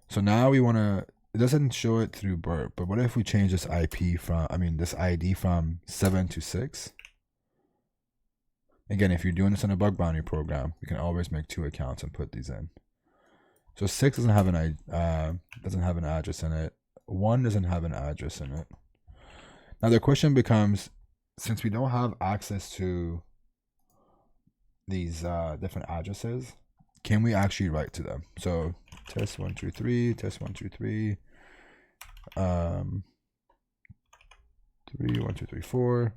A: So now we want to, it doesn't show it through burp, but what if we change this IP from, this ID from 7 to 6? Again, if you're doing this in a bug bounty program, you can always make 2 accounts and put these in. So 6 doesn't have an address in it. 1 doesn't have an address in it. Now the question becomes, since we don't have access to these different addresses, can we actually write to them? So test 1 2 3, test 1 2 3, 3 1 2 3 4,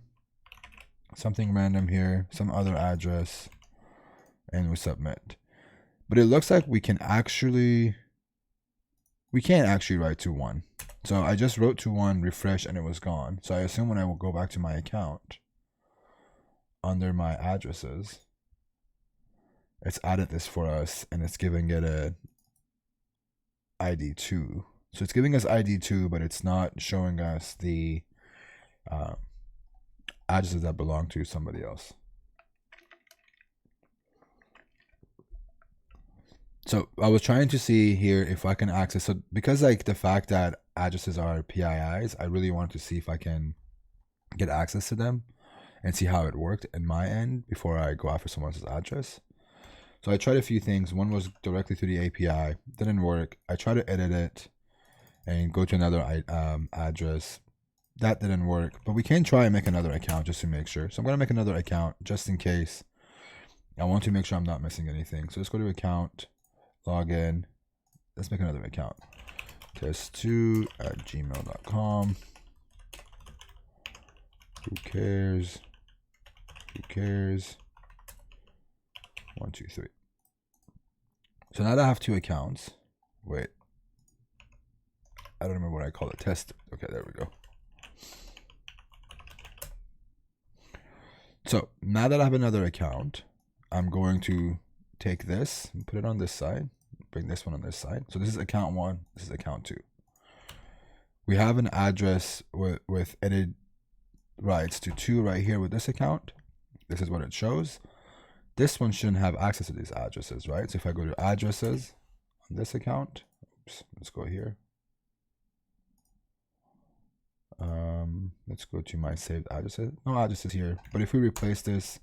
A: something random here, some other address, and we submit. But it looks like we can't actually write to 1. So I just wrote to 1, refresh, and it was gone. So I assume when I will go back to my account, under my addresses, it's added this for us, and it's giving it a ID 2. So it's giving us ID 2, but it's not showing us the addresses that belong to somebody else. So I was trying to see here if I can access, so because like the fact that addresses are PIIs, I really wanted to see if I can get access to them and see how it worked in my end before I go after someone else's address. So I tried a few things. One was directly through the API, didn't work. I tried to edit it and go to another address. That didn't work, but we can try and make another account just to make sure. So I'm gonna make another account just in case. I want to make sure I'm not missing anything. So let's go to account, log in. Let's make another account. test2@gmail.com. Who cares? Who cares? 1 2 3. So now that I have 2 accounts, wait, I don't remember what I call it. Test. Okay, there we go. So now that I have another account, I'm going to take this and put it on this side, bring this one on this side. So this is account 1, this is account 2. We have an address with edit rights to 2 right here with this account. This is what it shows. This one shouldn't have access to these addresses, right? So if I go to addresses on this account, oops, let's go here. Let's go to my saved addresses. No addresses here, but if we replace this,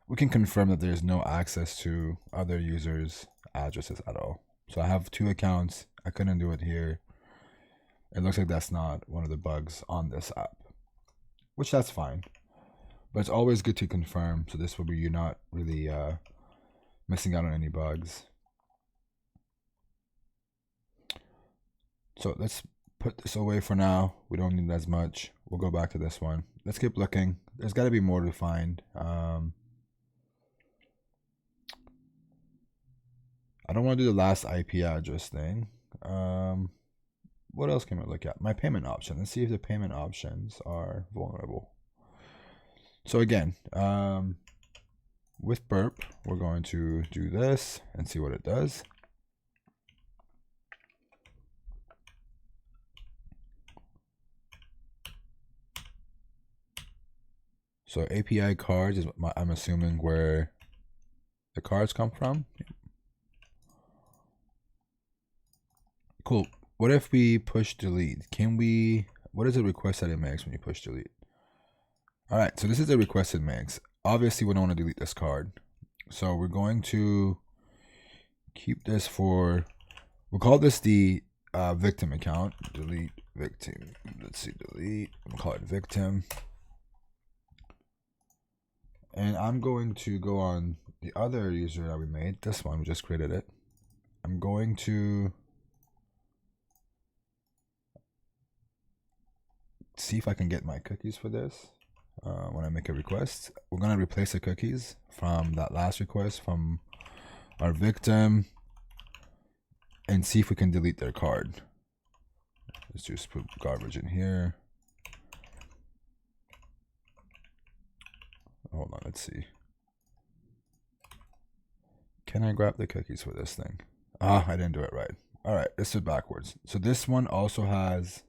A: we can confirm that there's no access to other users' addresses at all. So I have 2 accounts. I couldn't do it here. It looks like that's not one of the bugs on this app, which that's fine. But it's always good to confirm. So this will be you're not really missing out on any bugs. So let's put this away for now. We don't need as much. We'll go back to this one. Let's keep looking. There's got to be more to find. I don't want to do the last IP address thing. What else can we look at? My payment option. Let's see if the payment options are vulnerable. So again, with burp, we're going to do this and see what it does. So API cards is I'm assuming where the cards come from. Cool. what if we push delete? Can we, what is the request that it makes when you push delete? All right, so this is the request it makes. Obviously, we don't want to delete this card. So we're going to keep this for, we'll call this the victim account. Delete victim. Let's see, delete. We'll call it victim. And I'm going to go on the other user that we made. This one, we just created it. I'm going to see if I can get my cookies for this. When I make a request, we're going to replace the cookies from that last request from our victim and see if we can delete their card. Let's just put garbage in here. Hold on, let's see. Can I grab the cookies for this thing? Ah, I didn't do it right. All right, let's do it backwards. So this one also has,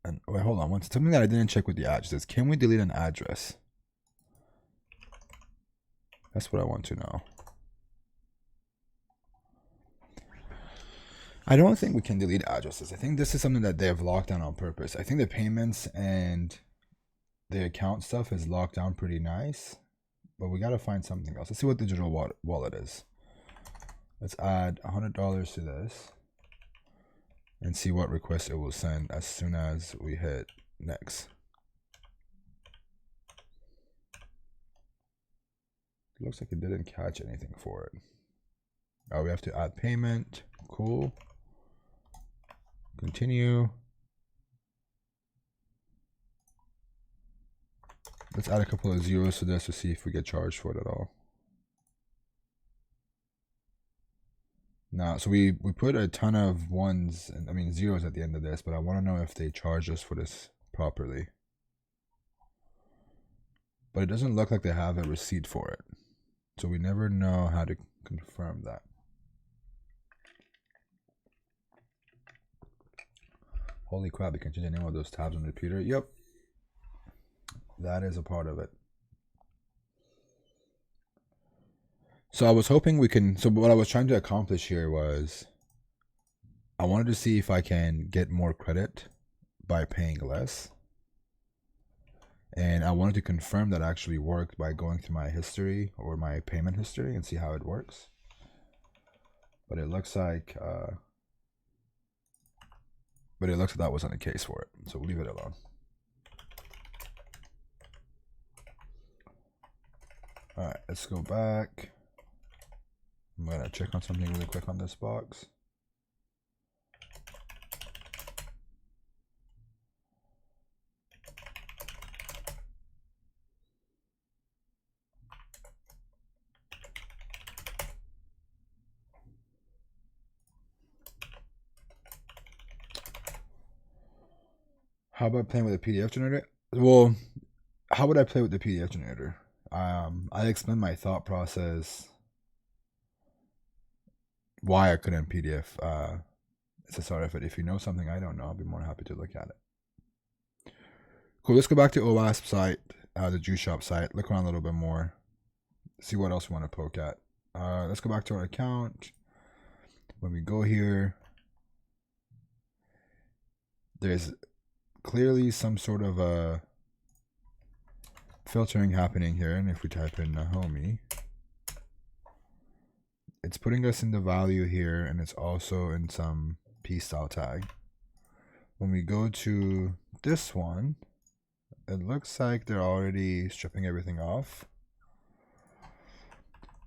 A: and wait, hold on. Something that I didn't check with the address. Can we delete an address? That's what I want to know. I don't think we can delete addresses. I think this is something that they have locked down on purpose. I think the payments and the account stuff is locked down pretty nice, but we got to find something else. Let's see what digital wallet is. Let's add $100 to this and see what request it will send as soon as we hit next. It looks like it didn't catch anything for it. Oh, we have to add payment. Cool. Continue. Let's add a couple of zeros to this to see if we get charged for it at all. Now, so we put a ton of ones, and I mean zeros at the end of this, but I want to know if they charge us for this properly. But it doesn't look like they have a receipt for it. So we never know how to confirm that. Holy crap, you can change the name of those tabs on the computer. Yep. That is a part of it. So I was hoping we can, so what I was trying to accomplish here was, I wanted to see if I can get more credit by paying less. And I wanted to confirm that actually worked by going through my history or my payment history and see how it works. But it looks like, that wasn't the case for it. So we'll leave it alone. All right, let's go back. I'm gonna check on something really quick on this box. How about playing with a PDF generator? Well, how would I play with the PDF generator? I explained my thought process, why I couldn't PDF SSRF it. If you know something I don't know, I'll be more happy to look at it. Cool, let's go back to OWASP site, the Juice Shop site, look around a little bit more, see what else we want to poke at. Let's go back to our account. When we go here, there's clearly some sort of a filtering happening here, and if we type in Nahomi, it's putting us in the value here, and it's also in some p style tag. When we go to this one, it looks like they're already stripping everything off,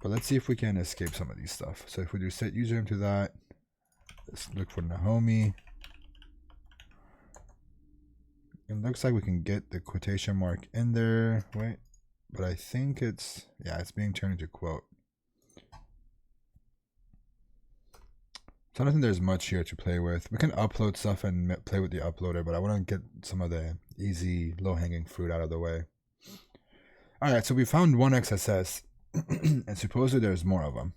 A: but let's see if we can escape some of these stuff. So if we do set username to that, let's look for Nahomi. It looks like we can get the quotation mark in there. Wait, but I think it's, yeah, it's being turned into quote. So I don't think there's much here to play with. We can upload stuff and play with the uploader, but I want to get some of the easy low-hanging fruit out of the way. All right, so we found one XSS, and supposedly there's more of them.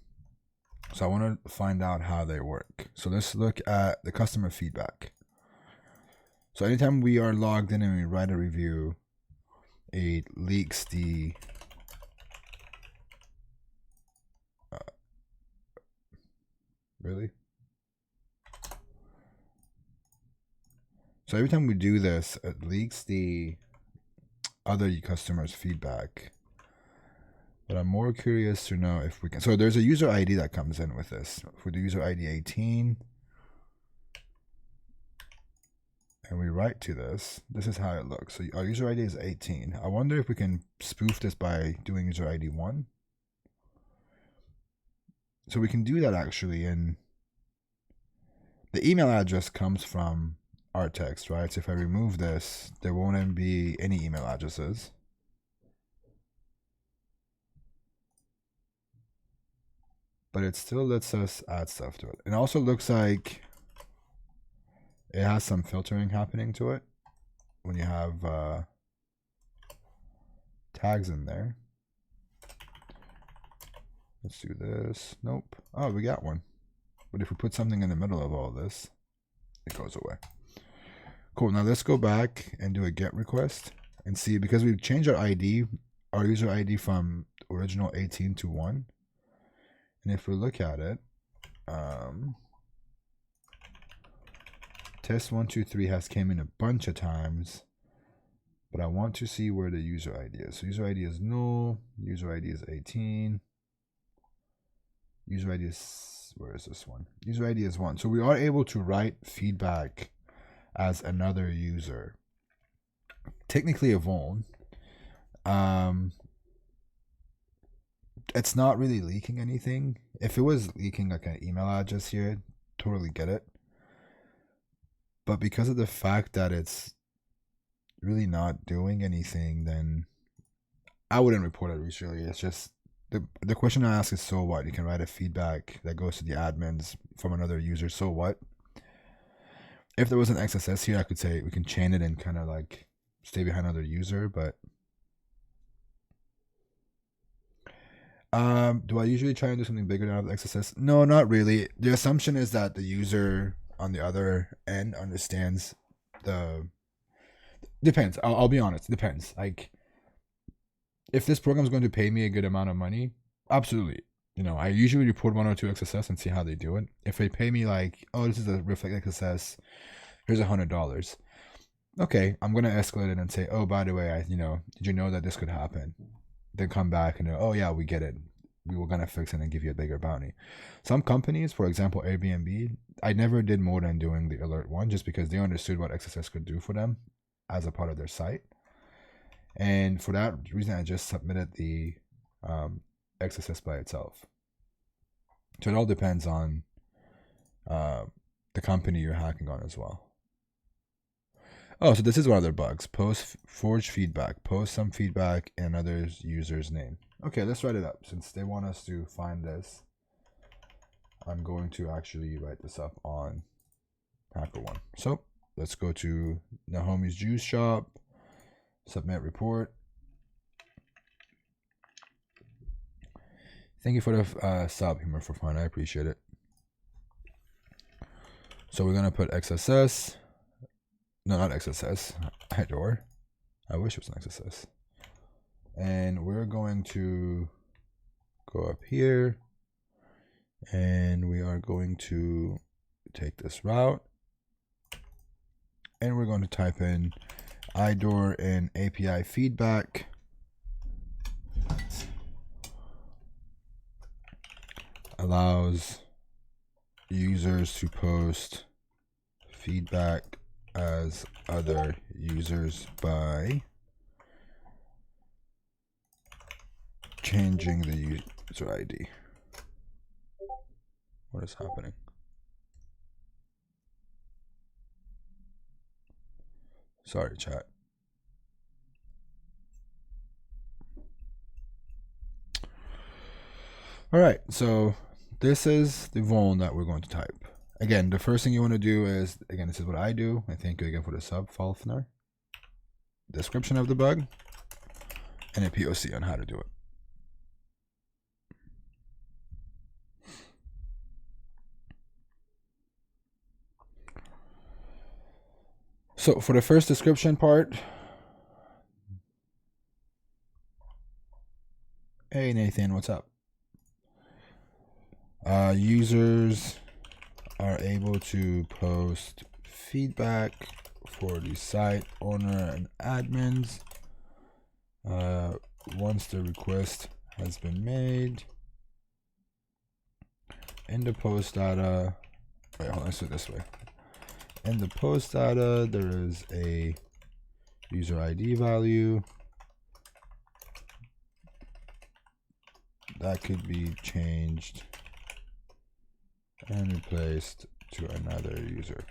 A: So I want to find out how they work. So let's look at the customer feedback. So anytime we are logged in and we write a review, it leaks the Really? So every time we do this, it leaks the other customers' feedback. But I'm more curious to know if we can. So there's a user ID that comes in with this. For the user ID 18, and we write to this, this is how it looks. So our user ID is 18. I wonder if we can spoof this by doing user ID 1. So we can do that actually, and the email address comes from our text, right? So if I remove this, there won't be any email addresses. But it still lets us add stuff to it. It also looks like it has some filtering happening to it when you have tags in there. Let's do this. Nope. Oh, we got one. But if we put something in the middle of all this, it goes away. Cool. Now let's go back and do a GET request and see, because we've changed our ID, our user ID from original 18 to 1. And if we look at it, test 1, 2, 3 has came in a bunch of times, but I want to see where the user ID is. So user ID is null, user ID is 18, user ID is, where is this one? User ID is 1. So we are able to write feedback as another user. Technically a vuln. It's not really leaking anything. If it was leaking like an email address here, totally get it. But because of the fact that it's really not doing anything, then I wouldn't report it recently. It's just the question I ask is, so what? You can write a feedback that goes to the admins from another user, so what? If there was an XSS here, I could say we can chain it and kind of like stay behind another user, but do I usually try and do something bigger than have XSS? No, not really. The assumption is that the user on the other end understands the... Depends. I'll be honest. Depends. Like, if this program is going to pay me a good amount of money, absolutely. You know, I usually report 1 or 2 XSS and see how they do it. If they pay me like, oh, this is a Reflect XSS, here's $100. Okay, I'm gonna escalate it and say, oh, by the way, did you know that this could happen? Then come back and oh yeah, we get it. We were gonna fix it and give you a bigger bounty. Some companies, for example Airbnb, I never did more than doing the alert one, just because they understood what XSS could do for them as a part of their site. And for that reason, I just submitted the XSS by itself. So it all depends on the company you're hacking on as well. Oh, so this is one of their bugs. Post forged feedback. Post some feedback in another user's name. Okay, let's write it up. Since they want us to find this, I'm going to actually write this up on HackerOne. So let's go to Naomi's Juice Shop, submit report. Thank you for the sub, Humor for Fun. I appreciate it. So we're going to put XSS. No, not XSS. IDOR. I wish it was an XSS. And we're going to go up here. And we are going to take this route. And we're going to type in IDOR and API feedback. Allows users to post feedback as other users by changing the user ID. What is happening? Sorry, chat. All right, so this is the vuln that we're going to type. Again, the first thing you want to do is, again, this is what I do. I thank you again for the sub, Falfner. Description of the bug and a POC on how to do it. So for the first description part, hey Nathan, what's up? Users are able to post feedback for the site owner and admins once the request has been made. In the post data, wait, hold on, let's do it this way. In the post data, there is a user ID value that could be changed and replaced to another user.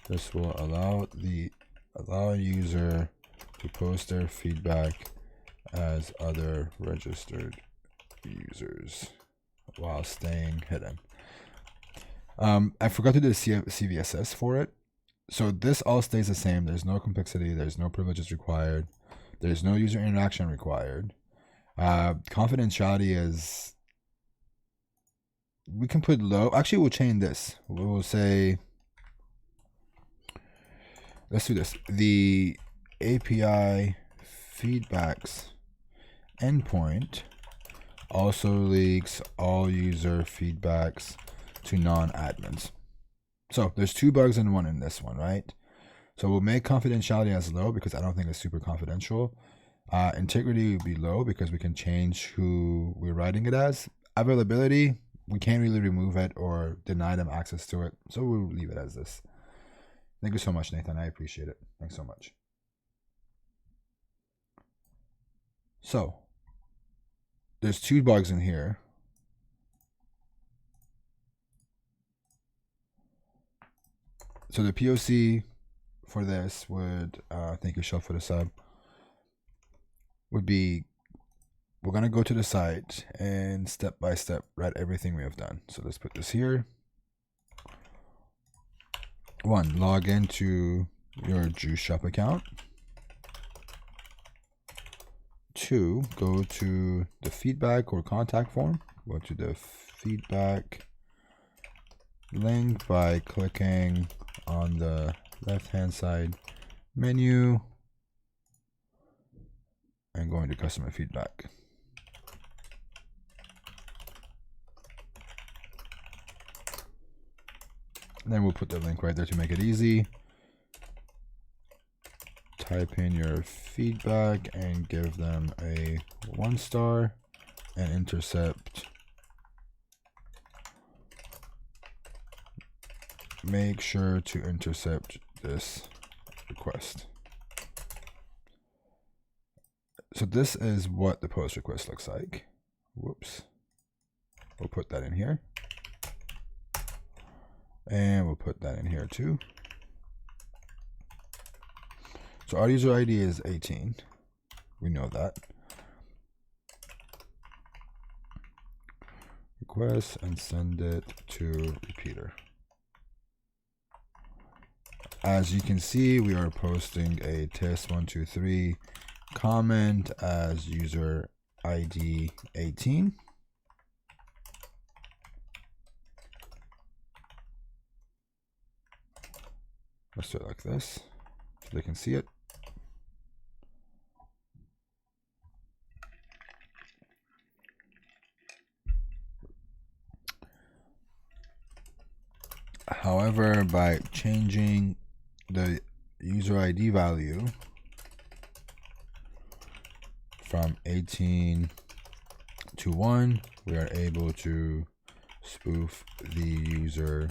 A: This will allow a user to post their feedback as other registered users while staying hidden. I forgot to do the CVSS for it. So this all stays the same. There's no complexity. There's no privileges required. There's no user interaction required. Confidentiality is, we can put low. Actually, we'll change this. We will say, let's do this. The API feedbacks endpoint also leaks all user feedbacks to non-admins. So there's 2 bugs in one in this one, right? So we'll make confidentiality as low because I don't think it's super confidential. Integrity will be low because we can change who we're writing it as. Availability, we can't really remove it or deny them access to it. So we'll leave it as this. Thank you so much, Nathan. I appreciate it. Thanks so much. So there's 2 bugs in here. So the POC for this would, thank you, Shell, for the sub, would be, we're going to go to the site and step by step write everything we have done. So let's put this here. 1, log into your Juice Shop account. 2, go to the feedback or contact form. Go to the feedback link by clicking on the left-hand side menu and going to customer feedback. Then we'll put the link right there to make it easy. Type in your feedback and give them a 1 star and intercept. Make sure to intercept this request. So this is what the post request looks like. Whoops. We'll put that in here. And we'll put that in here too. So our user ID is 18. We know that. Request and send it to repeater. As you can see, we are posting a test123 comment as user ID 18. Let's do it like this so they can see it. However, by changing the user ID value from 18 to 1, we are able to spoof the user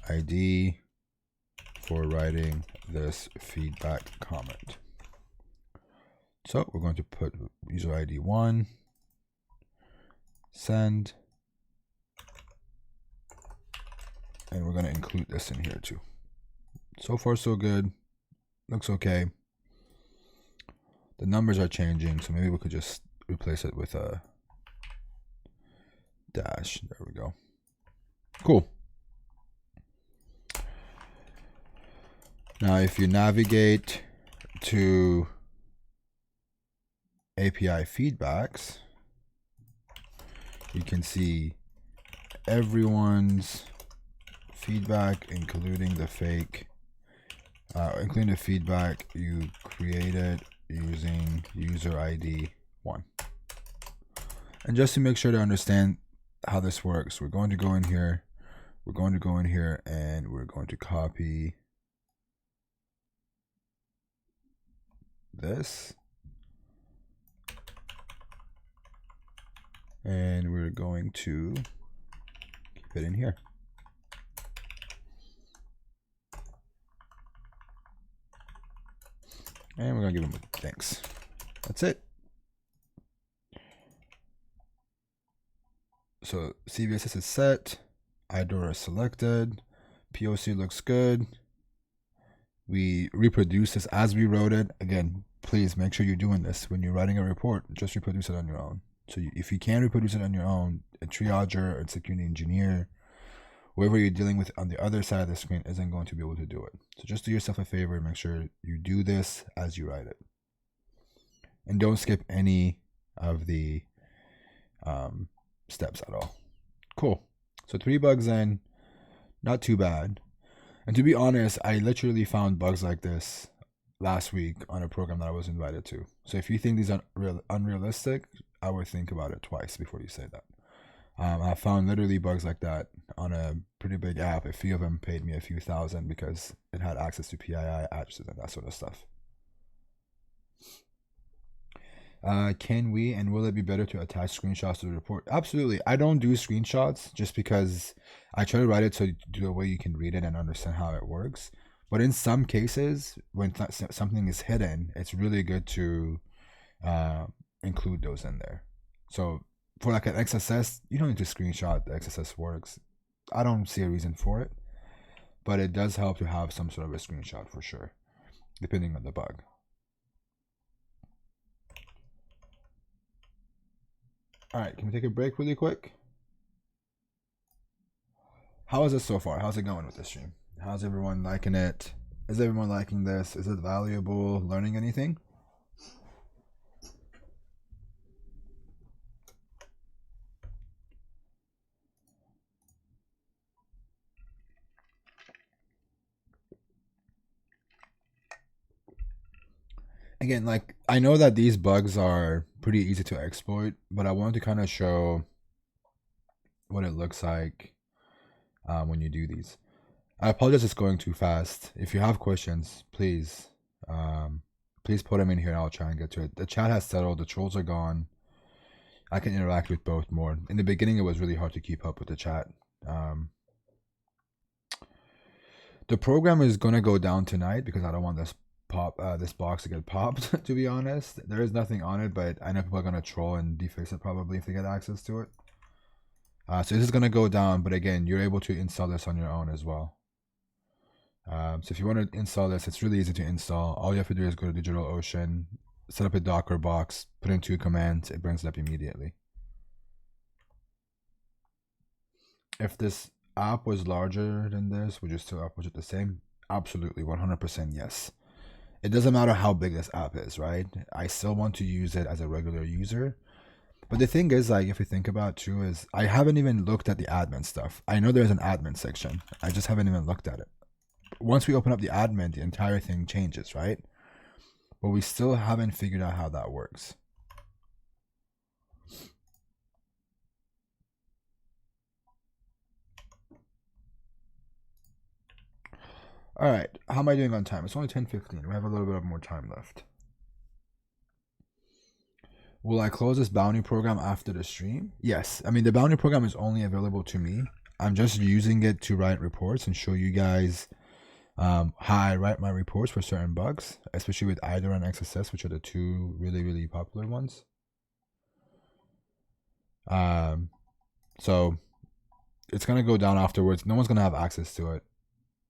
A: ID for writing this feedback comment. So we're going to put user ID 1, send, and we're going to include this in here too. So far so good. Looks okay. The numbers are changing, so maybe we could just replace it with a dash. There we go. Cool. Now if you navigate to API feedbacks, you can see everyone's feedback, including the fake, including the feedback you created using user ID 1. And just to make sure to understand, how this works. We're going to go in here. We're going to go in here and we're going to copy this. And we're going to keep it in here. And we're going to give them a thanks. That's it. So CVSS is set. IDOR is selected. POC looks good. We reproduce this as we wrote it. Again, please make sure you're doing this. When you're writing a report, just reproduce it on your own. So if you can reproduce it on your own, a triager, a security engineer, whoever you're dealing with on the other side of the screen isn't going to be able to do it. So just do yourself a favor and make sure you do this as you write it. And don't skip any of the steps at all. Cool. So 3 bugs in, not too bad. And to be honest, I literally found bugs like this last week on a program that I was invited to. So if you think these are unrealistic, I would think about it twice before you say that. I found literally bugs like that on a pretty big app. A few of them paid me a few thousand because it had access to PII addresses and that sort of stuff. Can we and will it be better to attach screenshots to the report? Absolutely. I don't do screenshots just because I try to write it so the way you can read it and understand how it works. But in some cases, when something is hidden, it's really good to include those in there. So for like an XSS, you don't need to screenshot the XSS works. I don't see a reason for it, but it does help to have some sort of a screenshot for sure, depending on the bug. All right, can we take a break really quick? How is it so far? How's it going with this stream? How's everyone liking it? Is everyone liking this? Is it valuable? Learning anything? Again, like, I know that these bugs are pretty easy to exploit, but I wanted to kind of show what it looks like when you do these. I apologize it's going too fast. If you have questions, please put them in here and I'll try and get to it. The chat has settled. The trolls are gone. I can interact with both more. In the beginning, it was really hard to keep up with the chat. The program is going to go down tonight because I don't want this box to get popped, to be honest. There is nothing on it, but I know people are going to troll and defix it probably if they get access to it. So this is going to go down, but again, you're able to install this on your own as well. So if you want to install this, it's really easy to install. All you have to do is go to DigitalOcean, set up a Docker box, put in 2 commands, it brings it up immediately. If this app was larger than this, would you still upload it the same? Absolutely, 100% yes. It doesn't matter how big this app is, right? I still want to use it as a regular user. But the thing is, like, if you think about it too, is I haven't even looked at the admin stuff. I know there's an admin section. I just haven't even looked at it. Once we open up the admin, the entire thing changes, right? But we still haven't figured out how that works. All right, how am I doing on time? It's only 10:15. We have a little bit of more time left. Will I close this bounty program after the stream? Yes. I mean, the bounty program is only available to me. I'm just using it to write reports and show you guys how I write my reports for certain bugs, especially with IDOR and XSS, which are the 2 really, really popular ones. So it's going to go down afterwards. No one's going to have access to it.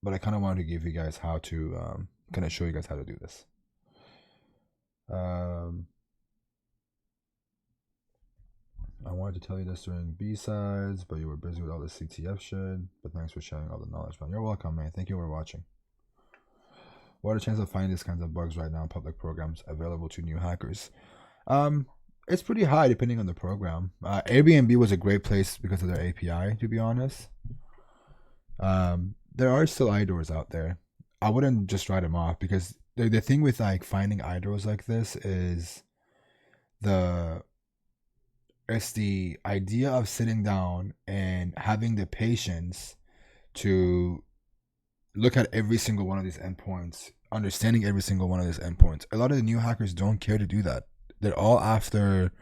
A: But I kind of wanted to give you guys how to kind of show you guys how to do this. I wanted to tell you this during B-sides, but you were busy with all the CTF shit. But thanks for sharing all the knowledge, man. You're welcome, man. Thank you for watching. What are the chances of finding these kinds of bugs right now in public programs available to new hackers? It's pretty high depending on the program. Airbnb was a great place because of their API, to be honest. There are still IDORs out there. I wouldn't just write them off because the thing with like finding IDORs like this is It's the idea of sitting down and having the patience to look at every single one of these endpoints, understanding every single one of these endpoints. A lot of the new hackers don't care to do that. They're all after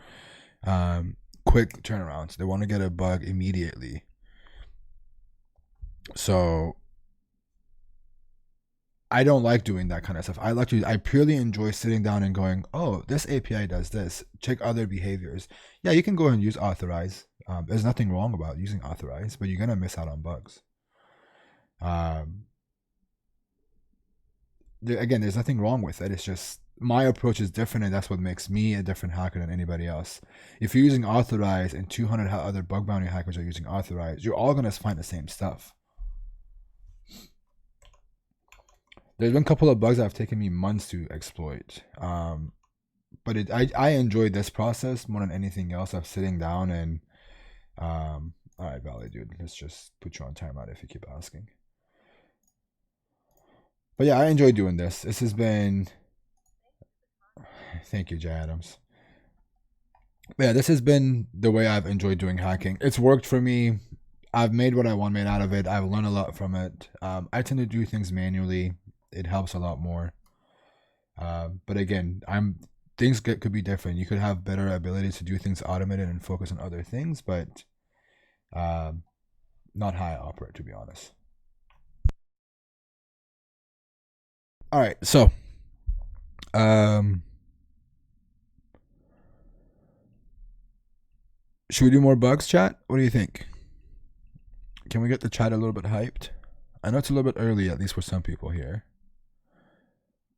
A: quick turnarounds. They want to get a bug immediately. So I don't like doing that kind of stuff. I purely enjoy sitting down and going, oh, this API does this. Check other behaviors. Yeah, you can go and use authorize. There's nothing wrong about using authorize, but you're going to miss out on bugs. Again, there's nothing wrong with it. It's just my approach is different, and that's what makes me a different hacker than anybody else. If you're using authorize and 200 other bug bounty hackers are using authorize, you're all going to find the same stuff. There's been a couple of bugs that have taken me months to exploit. But I enjoy this process more than anything else of sitting down and all right, Valley dude, let's just put you on timeout if you keep asking. But yeah, I enjoy doing this. This has been, thank you, Jay Adams. But yeah, this has been the way I've enjoyed doing hacking. It's worked for me. I've made what I want made out of it. I've learned a lot from it. I tend to do things manually. It helps a lot more. But again, things could be different. You could have better ability to do things automated and focus on other things, but not how I operate, to be honest. All right, so should we do more bugs, chat? What do you think? Can we get the chat a little bit hyped? I know it's a little bit early, at least for some people here,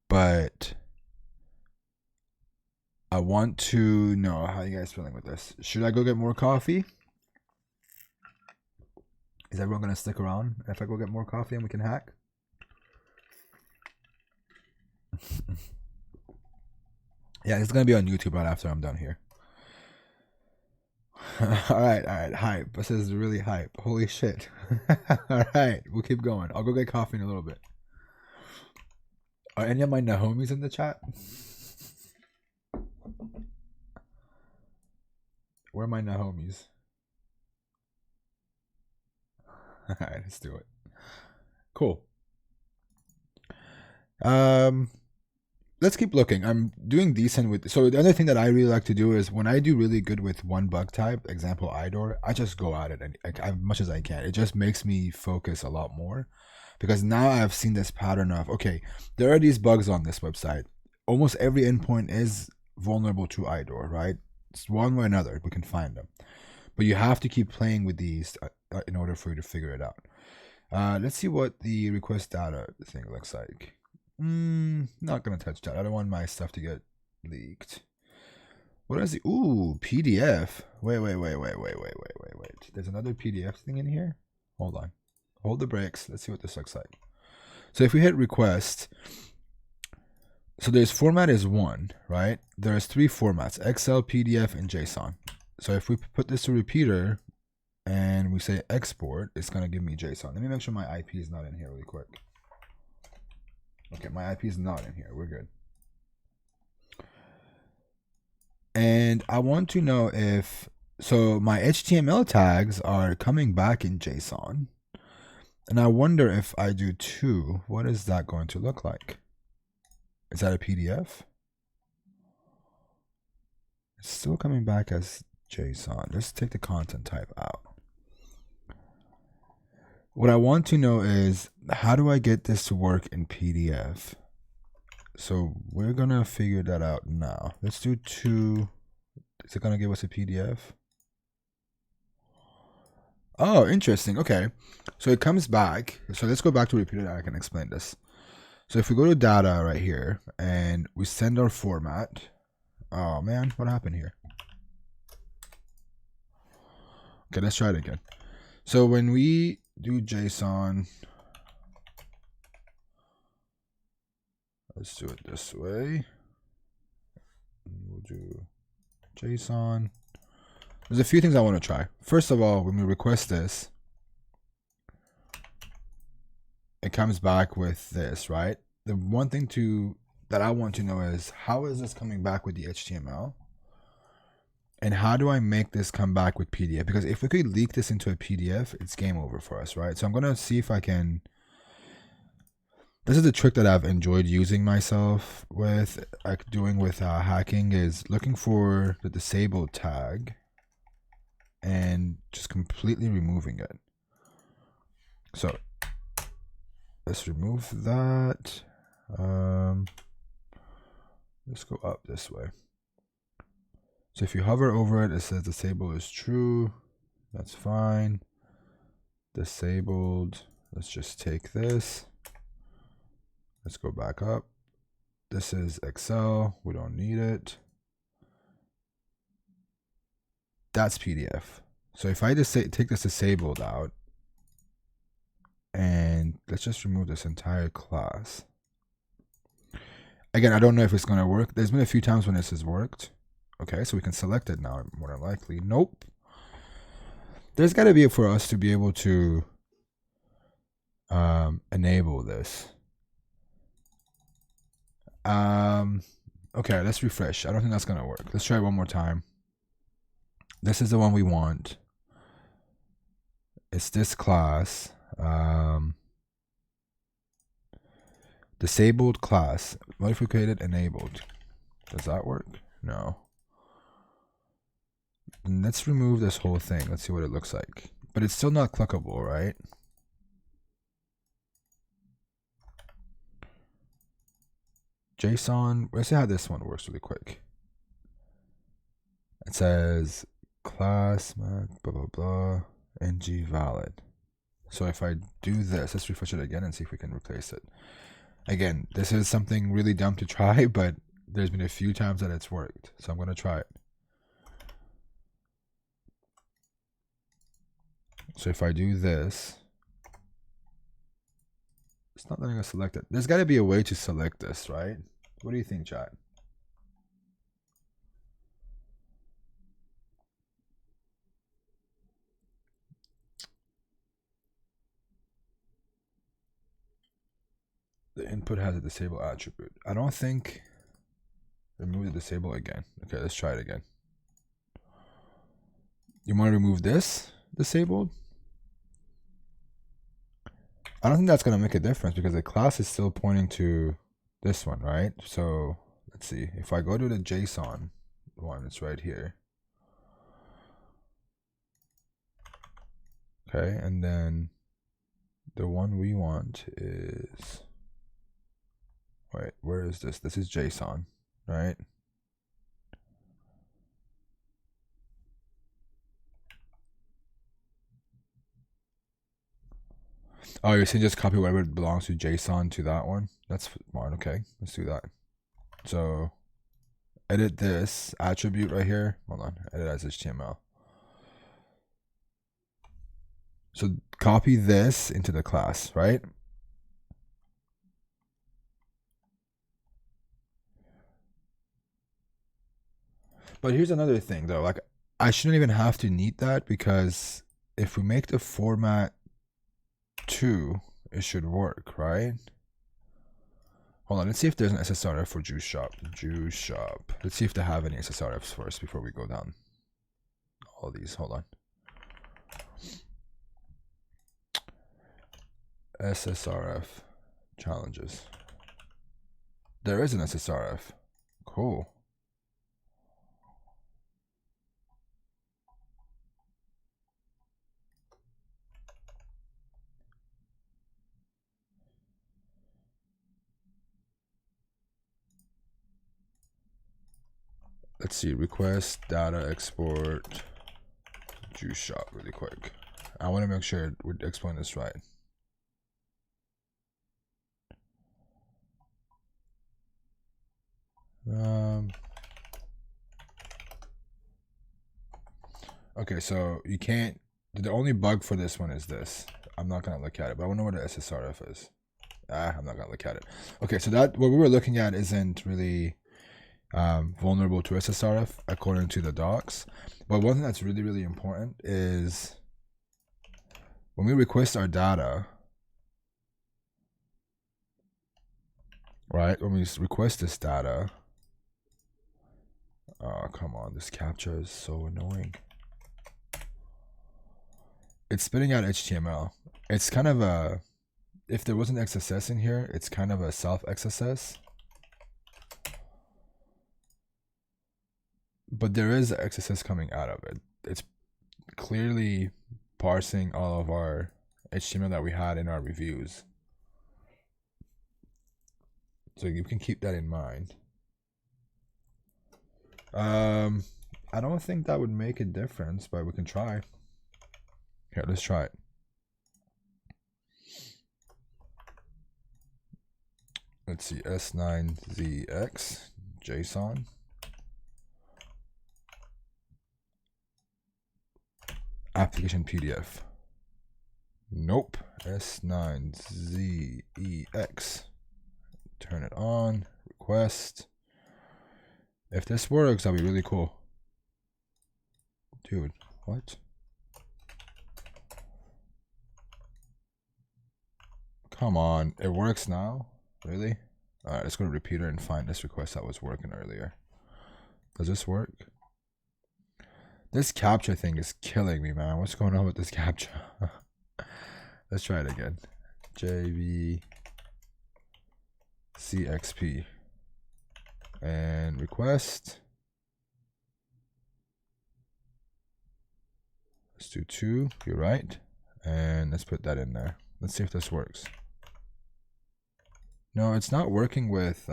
A: but I want to know how you guys feeling with this. Should I go get more coffee? Is everyone gonna stick around if I go get more coffee and we can hack? Yeah, it's gonna be on YouTube right after I'm done here. all right, hype. This is really hype. Holy shit. All right, we'll keep going. I'll go get coffee in a little bit. Are any of my Nahomis in the chat? Where are my Nahomis? All right, let's do it. Cool. Let's keep looking. I'm doing decent with. So the other thing that I really like to do is when I do really good with one bug type, example IDOR, I just go at it and as much as I can. It just makes me focus a lot more, because now I've seen this pattern of, okay, there are these bugs on this website. Almost every endpoint is vulnerable to IDOR, right? It's one way or another, we can find them. But you have to keep playing with these in order for you to figure it out. Let's see what the request data thing looks like. Not gonna touch that. I don't want my stuff to get leaked. What is the PDF? Wait. There's another PDF thing in here. Hold on. Hold the brakes. Let's see what this looks like. So if we hit request, so there's format is 1, right? There's 3 formats: Excel, PDF, and JSON. So if we put this to repeater and we say export, it's gonna give me JSON. Let me make sure my IP is not in here really quick. Okay, my IP is not in here. We're good. And I want to know if, so my HTML tags are coming back in JSON. And I wonder if I do 2, what is that going to look like? Is that a PDF? It's still coming back as JSON. Let's take the content type out. What I want to know is, how do I get this to work in PDF? So we're gonna figure that out now. Let's do 2. Is it gonna give us a PDF? Oh, interesting. Okay, so it comes back. So let's go back to repeater data. I can explain this. So if we go to data right here and we send our format. Oh man, what happened here? Okay, let's try it again. So when we do JSON, let's do it this way. We'll do JSON. There's a few things I want to try. First of all, when we request this, it comes back with this, right? The one thing that I want to know is, how is this coming back with the HTML? And how do I make this come back with PDF? Because if we could leak this into a PDF, it's game over for us, right? So I'm going to see if I can. This is a trick that I've enjoyed using myself with, like doing with hacking, is looking for the disabled tag and just completely removing it. So let's remove that. Let's go up this way. So if you hover over it, it says disable is true. That's fine. Disabled. Let's just take this. Let's go back up. This is Excel. We don't need it. That's PDF. So if I just take this disabled out, and let's just remove this entire class. Again, I don't know if it's going to work. There's been a few times when this has worked. Okay, so we can select it now, more than likely. Nope. There's got to be for us to be able to enable this. Okay, let's refresh. I don't think that's going to work. Let's try it one more time. This is the one we want. It's this class. Disabled class. What if we created enabled? Does that work? No. And let's remove this whole thing. Let's see what it looks like. But it's still not clickable, right? JSON. Let's see how this one works really quick. It says class blah blah blah ng valid. So if I do this, let's refresh it again and see if we can replace it. Again, this is something really dumb to try, but there's been a few times that it's worked. So I'm going to try it. So if I do this, it's not letting us select it. There's got to be a way to select this, right? What do you think, chat? The input has a disable attribute. I don't think. Remove the disable again. Okay, let's try it again. You want to remove this disabled? I don't think that's going to make a difference because the class is still pointing to this one, right? So let's see. If I go to the JSON one, it's right here. Okay, and then the one we want is, wait, where is this? This is JSON, right? Oh, you're saying just copy whatever belongs to JSON to that one? That's smart. Okay, let's do that. So edit this attribute right here. Hold on, edit as HTML. So copy this into the class, right? But here's another thing though, like I shouldn't even have to need that because if we make the format 2, it should work, right? Hold on, let's see if there's an SSRF for Juice Shop. Juice Shop. Let's see if they have any SSRFs first before we go down all these. Hold on. SSRF challenges. There is an SSRF. Cool. Let's see, request data export Juice Shop really quick. I want to make sure we explain this right. Okay, so you can't, the only bug for this one is this. I'm not going to look at it, but I want to know what the SSRF is. I'm not going to look at it. Okay, so that what we were looking at isn't really vulnerable to SSRF according to the docs. But one thing that's really, really important is when we request our data, right? When we request this data, Oh, come on. This CAPTCHA is so annoying. It's spitting out HTML. It's kind of a, if there was an XSS in here, it's kind of a self XSS. But there is XSS coming out of it. It's clearly parsing all of our HTML that we had in our reviews. So you can keep that in mind. I don't think that would make a difference, but we can try. Here, let's try it. Let's see, S9ZX, JSON. Application PDF. Nope. S9ZEX. Turn it on. Request. If this works, that'd be really cool. Dude, what? Come on. It works now? Really? Alright, let's go to repeater and find this request that was working earlier. Does this work? This CAPTCHA thing is killing me, man. What's going on with this CAPTCHA? Let's try it again. JVCXP. And request. Let's do 2. You're right. And let's put that in there. Let's see if this works. No, it's not working with...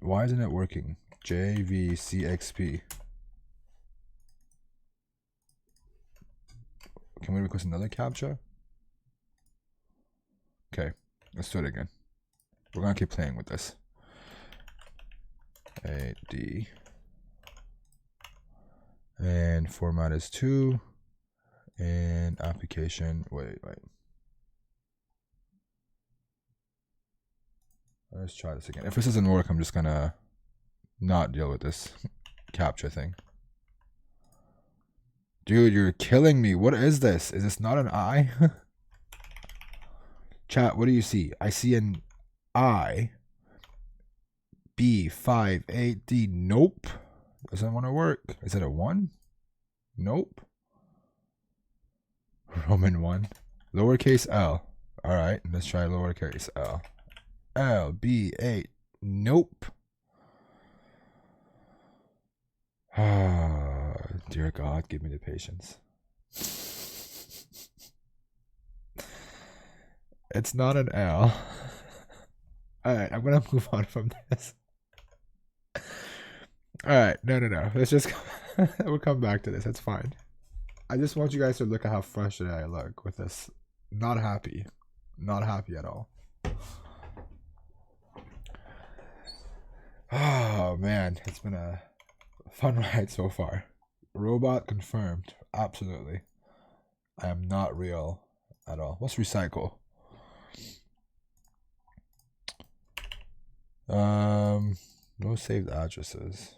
A: Why isn't it working? JVCXP. Can we request another CAPTCHA? Okay, let's do it again. We're gonna keep playing with this. AD. And format is 2. And application, wait. Let's try this again. If this doesn't work, I'm just gonna not deal with this CAPTCHA thing. Dude, you're killing me. What is this? Is this not an I? Chat, what do you see? I see an I. B58D. Nope. Doesn't want to work. Is it a 1? Nope. Roman 1. Lowercase l. Alright, let's try lowercase l. LB8. Nope. Ah, dear God, give me the patience. It's not an L. Alright, I'm gonna move on from this. Alright, no. Let's just we'll come back to this. That's fine. I just want you guys to look at how frustrated I look with this. Not happy. Not happy at all. Oh man, it's been a fun ride so far. Robot confirmed. Absolutely. I am not real at all. What's recycle? No saved addresses.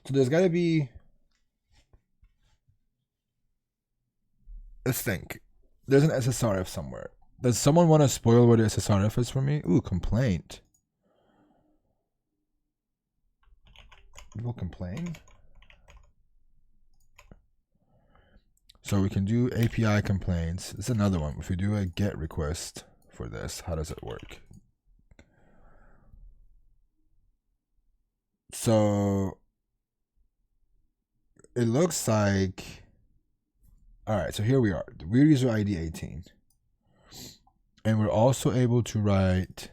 A: So there's gotta be, let's think. There's an SSRF somewhere. Does someone want to spoil what the SSRF is for me? Ooh, complaint. People complain. So we can do API complaints. This is another one. If we do a GET request for this, how does it work? So it looks like, all right, so here we are. The weird user ID 18. And we're also able to write,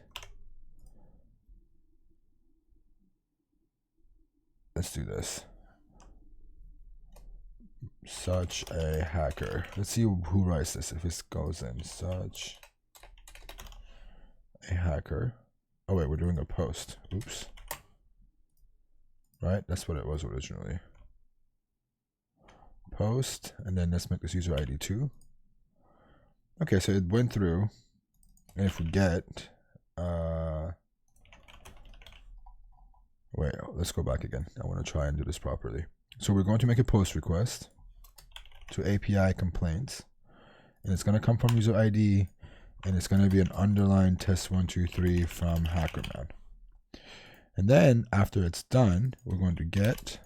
A: let's do this. Such a hacker. Let's see who writes this. If this goes in, such a hacker. Oh wait, we're doing a post. Oops. Right, that's what it was originally. Post, and then let's make this user ID 2. Okay, so it went through. And if we get, wait, let's go back again. I want to try and do this properly. So we're going to make a post request to API complaints, and it's going to come from user ID, and it's going to be an underline test123 from HackerOne. And then after it's done, we're going to get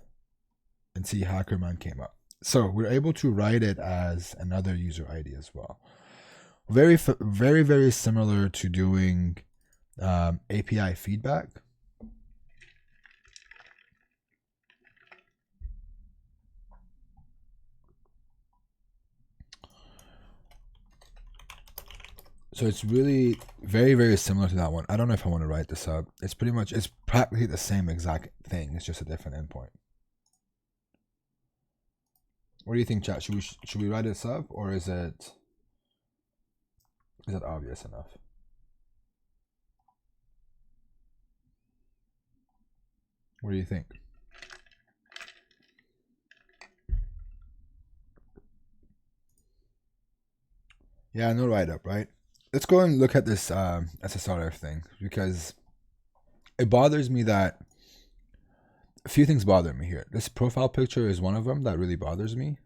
A: and see HackerOne came up. So we're able to write it as another user ID as well. Very, very similar to doing API feedback. So it's really very similar to that one. I don't know if I want to write this up. It's practically the same exact thing. It's just a different endpoint. What do you think, chat? Should we write this up, or is it obvious enough? What do you think? Yeah, no write up, right? Let's go and look at this SSRF thing, because it bothers me that a few things bother me here. This profile picture is one of them that really bothers me,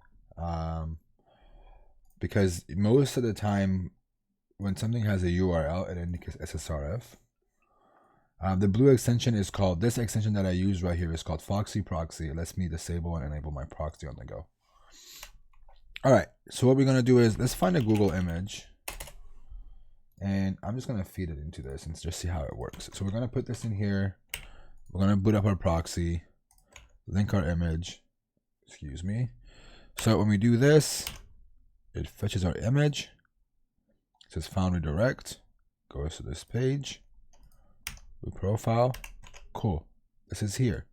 A: because most of the time when something has a URL, it indicates SSRF. The blue extension is called, this extension that I use right here is called Foxy Proxy. It lets me disable and enable my proxy on the go. All right, so what we're going to do is let's find a Google image, and I'm just going to feed it into this and just see how it works. So we're going to put this in here. We're going to boot up our proxy, link our image, excuse me. So when we do this, it fetches our image. It says found redirect, goes to this page, we profile, cool. This is here.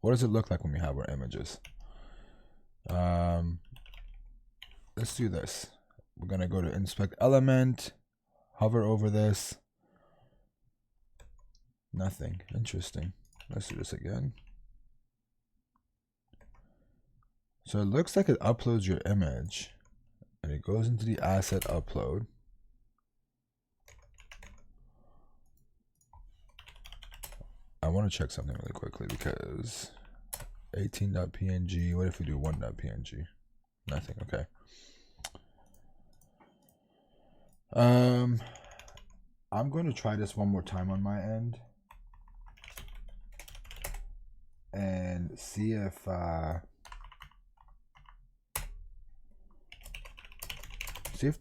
A: What does it look like when we have our images? Let's do this. We're gonna go to inspect element, hover over this. Nothing. Interesting. Let's do this again. So it looks like it uploads your image and it goes into the asset upload. I want to check something really quickly, because 18.png, what if we do 1.png? Nothing. Okay. I'm going to try this one more time on my end and see if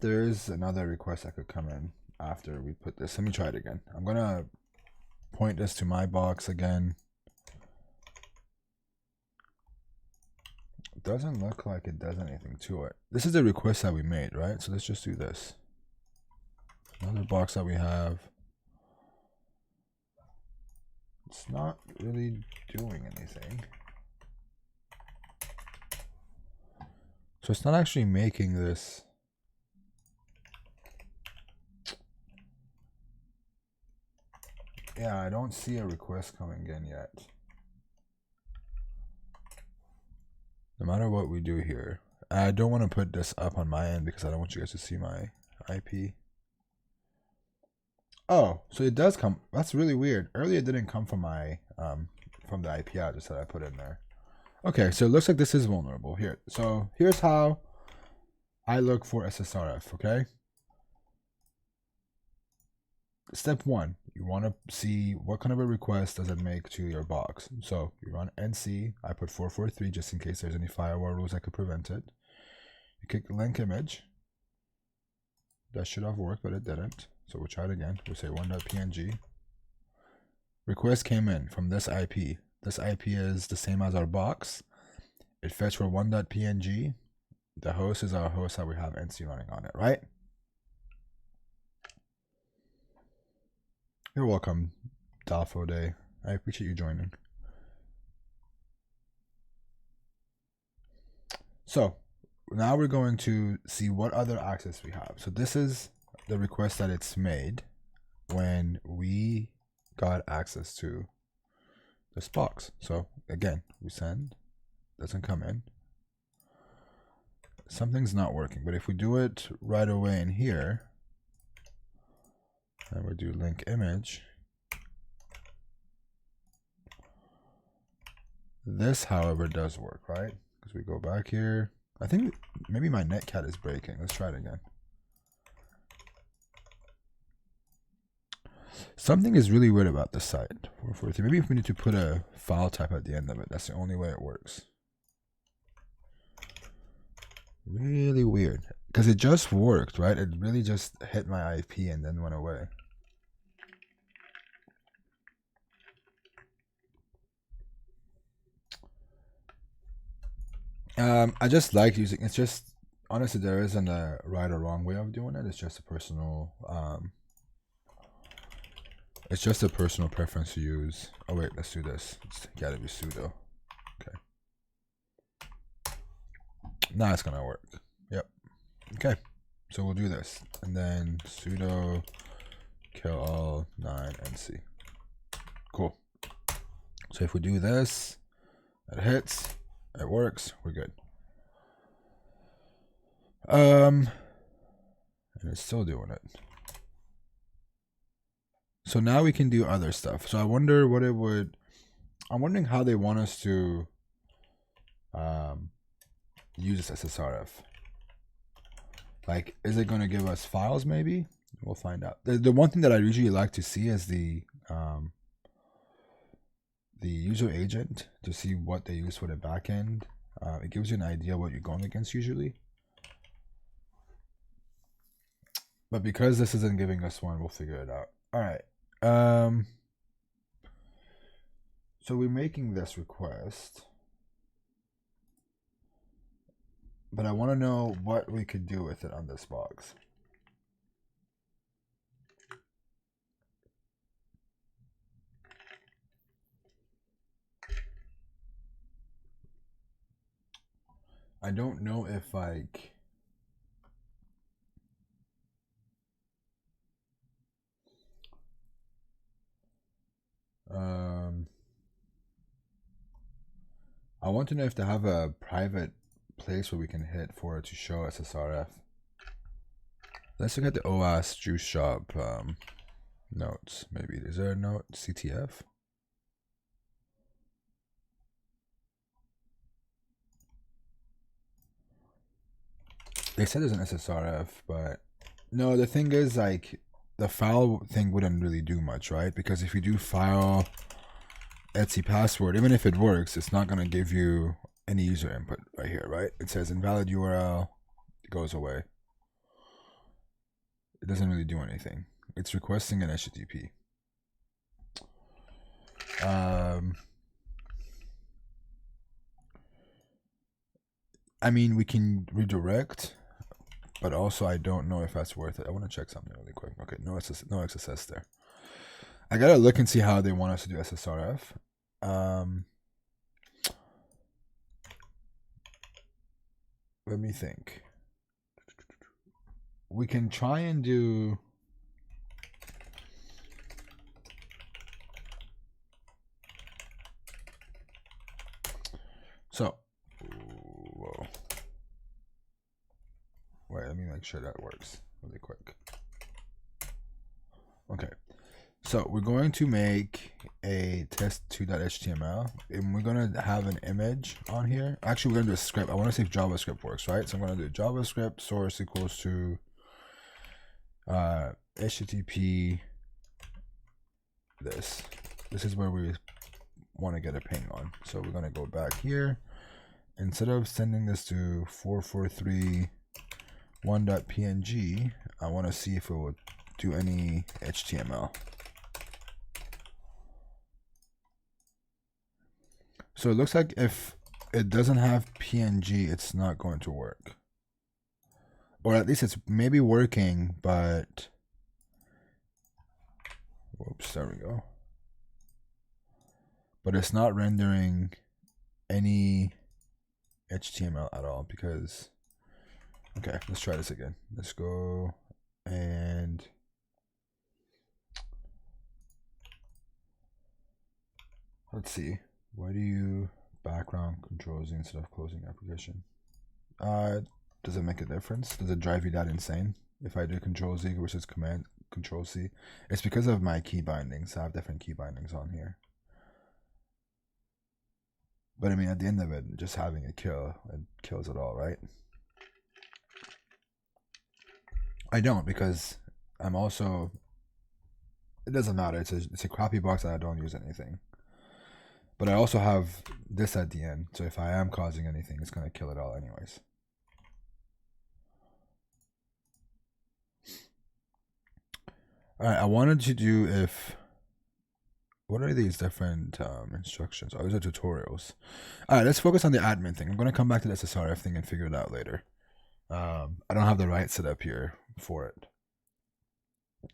A: there is another request that could come in after we put this. Let me try it again. I'm going to point this to my box again. It doesn't look like it does anything to it. This is the request that we made, right? So let's just do this. Another box that we have. It's not really doing anything. So it's not actually making this. Yeah, I don't see a request coming in yet. No matter what we do here. I don't want to put this up on my end because I don't want you guys to see my IP. Oh, so it does come. That's really weird. Earlier it didn't come from my from the IP address that I put in there. Okay, so it looks like this is vulnerable here. So here's how I look for SSRF, okay? Step 1, you want to see what kind of a request does it make to your box. So you run nc, I put 443 just in case there's any firewall rules that could prevent it. You click link image. That should have worked, but it didn't. So we'll try it again. We'll say 1.png. Request came in from this IP. This IP is the same as our box. It fetched for 1.png. The host is our host that we have nc running on it, right? You're welcome, Dalfo Day. I appreciate you joining. So now we're going to see what other access we have. So this is the request that it's made when we got access to this box. So again, we send, doesn't come in. Something's not working, but if we do it right away in here, and we do link image, this, however, does work, right? Because we go back here. I think maybe my netcat is breaking. Let's try it again. Something is really weird about this site. 443. Maybe if we need to put a file type at the end of it. That's the only way it works. Really weird. Because it just worked, right? It really just hit my IP and then went away. I just like using, it's just, honestly, there isn't a right or wrong way of doing it. It's just a personal, preference to use. Oh wait, let's do this. It's gotta be sudo. Okay. Now it's gonna work. Yep. Okay. So we'll do this. And then sudo kill all 9nc. Cool. So if we do this, it hits, it works, we're good. And it's still doing it. So now we can do other stuff. So I wonder what it would, I'm wondering how they want us to use this SSRF. Like, is it going to give us files maybe? We'll find out. The one thing that I usually like to see is the user agent, to see what they use for the backend. It gives you an idea what you're going against usually. But because this isn't giving us one, we'll figure it out. All right. So we're making this request, but I want to know what we could do with it on this box. I don't know if like I want to know if they have a private place where we can hit for it to show SSRF. Let's look at the OWASP juice shop notes. Maybe is there a note CTF? They said there's an SSRF, but no. The thing is, like, the file thing wouldn't really do much, right? Because if you do file Etsy password, even if it works, it's not going to give you any user input right here, right? It says invalid URL, it goes away. It doesn't really do anything. It's requesting an HTTP. I mean, we can redirect, but also I don't know if that's worth it. I want to check something really quick. Okay, no XSS there. I gotta look and see how they want us to do SSRF. Let me think. We can try and do so. Whoa. Wait, let me make sure that works really quick. Okay. So we're going to make a test2.html, and we're going to have an image on here. Actually, we're going to do a script. I want to see if JavaScript works, right? So I'm going to do JavaScript source equals to HTTP this. This is where we want to get a ping on. So we're going to go back here. Instead of sending this to 443.1.png, I want to see if it will do any HTML. So it looks like if it doesn't have PNG, it's not going to work. Or at least it's maybe working, but whoops, there we go. But it's not rendering any HTML at all because, okay, let's try this again. Let's go and let's see. Why do you background Control Z instead of closing application? Does it make a difference? Does it drive you that insane if I do Control Z versus Command Control C? It's because of my key bindings. I have different key bindings on here. But I mean, at the end of it, just having it kills it all, right? I don't, because I'm also it doesn't matter. It's a crappy box that I don't use anything. But I also have this at the end, so if I am causing anything, it's gonna kill it all anyways. All right, I wanted to do if. What are these different instructions? Oh, these are tutorials. All right, let's focus on the admin thing. I'm gonna come back to the SSRF thing and figure it out later. I don't have the right setup here for it.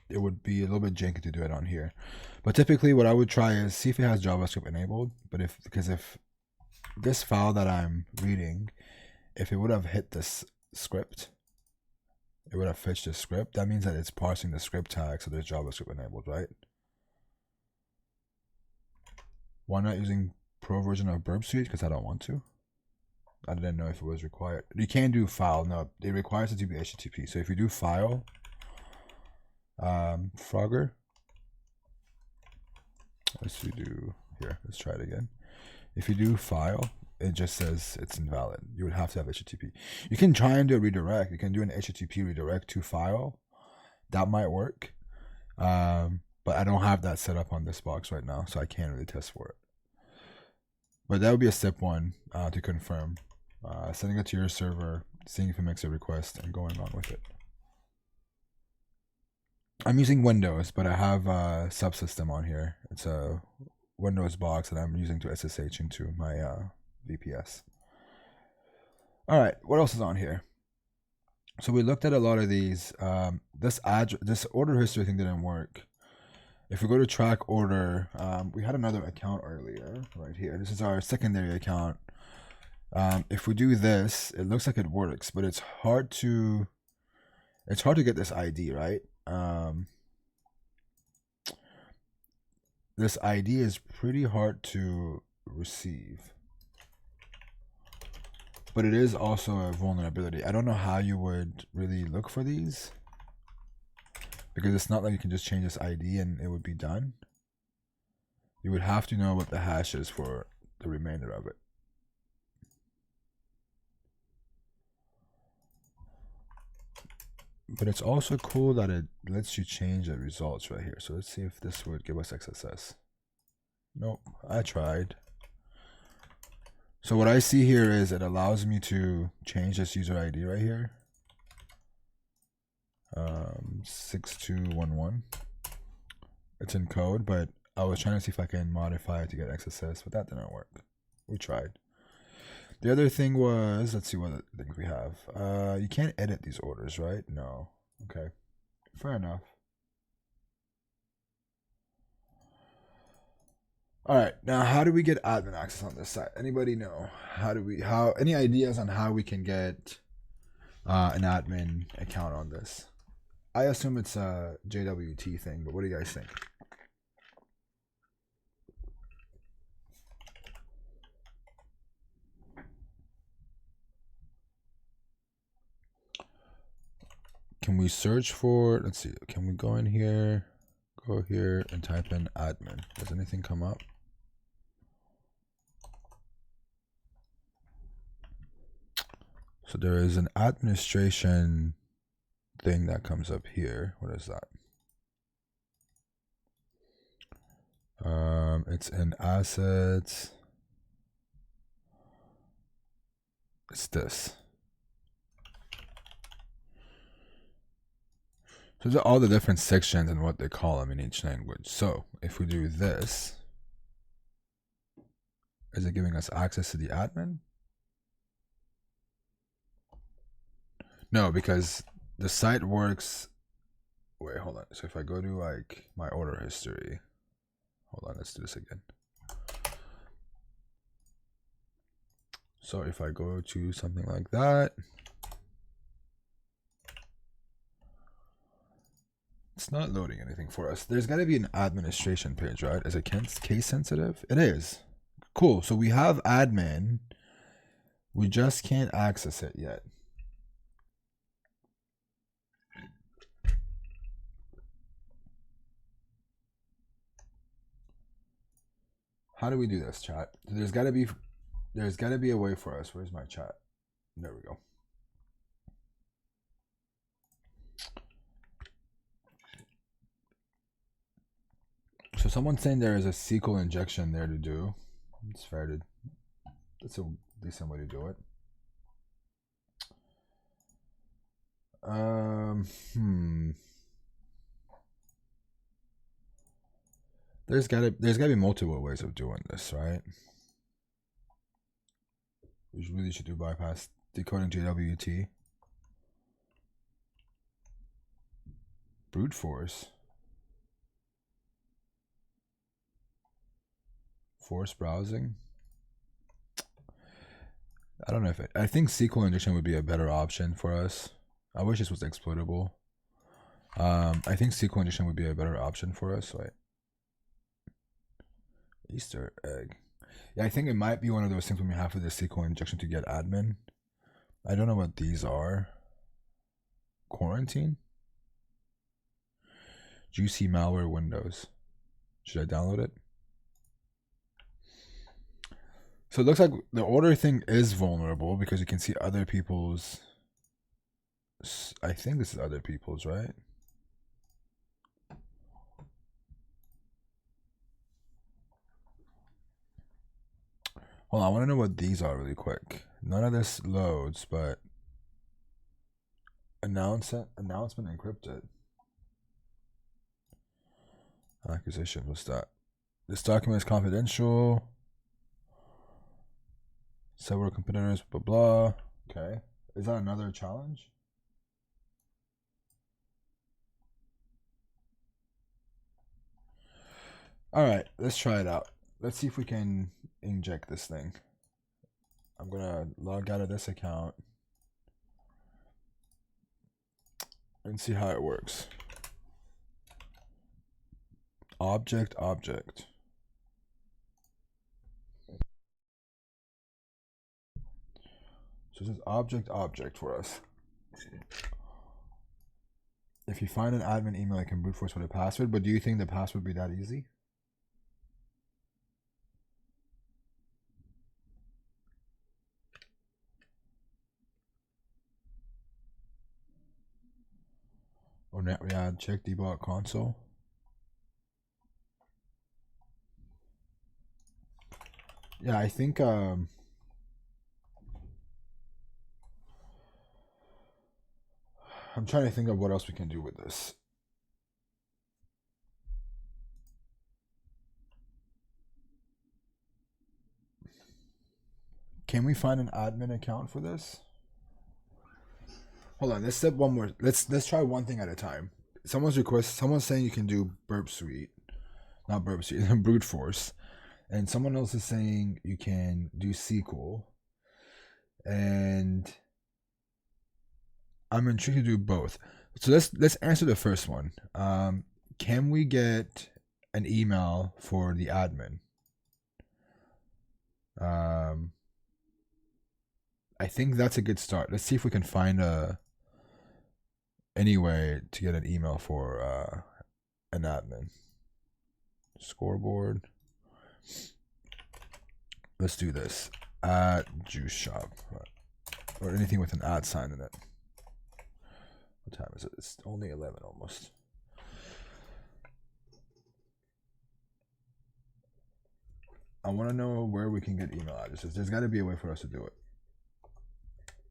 A: It would be a little bit janky to do it on here, but typically what I would try is see if it has JavaScript enabled. But if this file that I'm reading, if it would have hit this script, it would have fetched the script. That means that it's parsing the script tag, so there's JavaScript enabled, right? Why not using pro version of Burp Suite? Because I don't want to. I didn't know if it was required. You can't do file. No, it requires it to be HTTP. So if you do file, Frogger. Let's do here. Let's try it again. If you do file, it just says it's invalid. You would have to have HTTP. You can try and do a redirect. You can do an HTTP redirect to file. That might work. But I don't have that set up on this box right now, so I can't really test for it. But that would be a step one to confirm. Sending it to your server, seeing if it makes a request, and going on with it. I'm using Windows, but I have a subsystem on here. It's a Windows box that I'm using to SSH into my VPS. All right, what else is on here? So we looked at a lot of these. This order history thing didn't work. If we go to track order, we had another account earlier right here. This is our secondary account. If we do this, it looks like it works, but it's hard to get this ID, right? This ID is pretty hard to receive, but it is also a vulnerability. I don't know how you would really look for these, because it's not like you can just change this ID and it would be done. You would have to know what the hash is for the remainder of it. But it's also cool that it lets you change the results right here. So let's see if this would give us XSS. Nope, I tried. So what I see here is it allows me to change this user ID right here. 6211. It's in code, but I was trying to see if I can modify it to get XSS, but that didn't work. We tried. The other thing was, let's see what other things we have. You can't edit these orders, right? No. Okay. Fair enough. All right. Now, how do we get admin access on this site? Anybody know? Any ideas on how we can get an admin account on this? I assume it's a JWT thing, but what do you guys think? Can we search for, let's see, can we go in here, go here and type in admin? Does anything come up? So there is an administration thing that comes up here. What is that? It's in assets. It's this. So these are all the different sections and what they call them in each language. So if we do this, is it giving us access to the admin? No, because the site works. Wait, hold on. So if I go to like my order history, hold on, let's do this again. So if I go to something like that, it's not loading anything for us. There's got to be an administration page, right? Is it case sensitive? It is. Cool. So we have admin. We just can't access it yet. How do we do this, chat? There's got to be a way for us. Where's my chat? There we go. someone's saying there is a SQL injection there to do. It's fair to. That's a decent way to do it. There's gotta be multiple ways of doing this, right? We really should do bypass decoding JWT. Brute force. Force browsing. I don't know if I think SQL injection would be a better option for us. I wish this was exploitable. I think SQL injection would be a better option for us. Wait. Easter egg. Yeah, I think it might be one of those things when we have for the SQL injection to get admin. I don't know what these are. Quarantine? Juicy malware windows. Should I download it? So it looks like the order thing is vulnerable because you can see other people's. I think this is other people's, right? Hold on, I want to know what these are really quick. None of this loads, but announcement encrypted. Acquisition, what's that? This document is confidential. Several competitors, blah blah. Okay, is that another challenge? All right, let's try it out. Let's see if we can inject this thing. I'm gonna log out of this account and see how it works. Object. So this is object for us. If you find an admin email, I can brute force with a password, but do you think the password would be that easy? Or NetRead, check debug console. Yeah, I think I'm trying to think of what else we can do with this. Can we find an admin account for this? Hold on, let's step one more. Let's try one thing at a time. Someone's saying you can do burp suite, not burp suite, brute force, and someone else is saying you can do SQL, and I'm intrigued to do both. So let's answer the first one. Can we get an email for the admin? I think that's a good start. Let's see if we can find any way to get an email for an admin. Scoreboard. Let's do this. At juice shop, or anything with an ad sign in it. What time is it? It's only 11 almost. I want to know where we can get email addresses. There's got to be a way for us to do it,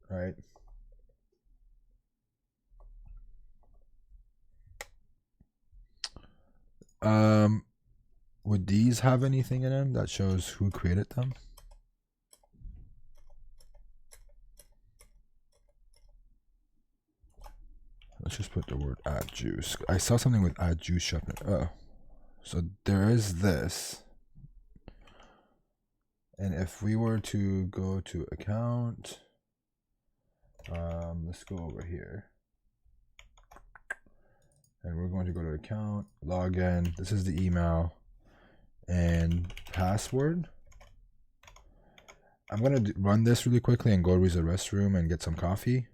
A: right? Would these have anything in them that shows who created them? Let's just put the word add juice. I saw something with add juice shop. Oh, so there is this. And if we were to go to account, let's go over here. And we're going to go to account, login. This is the email and password. I'm going to run this really quickly and go to the restroom and get some coffee.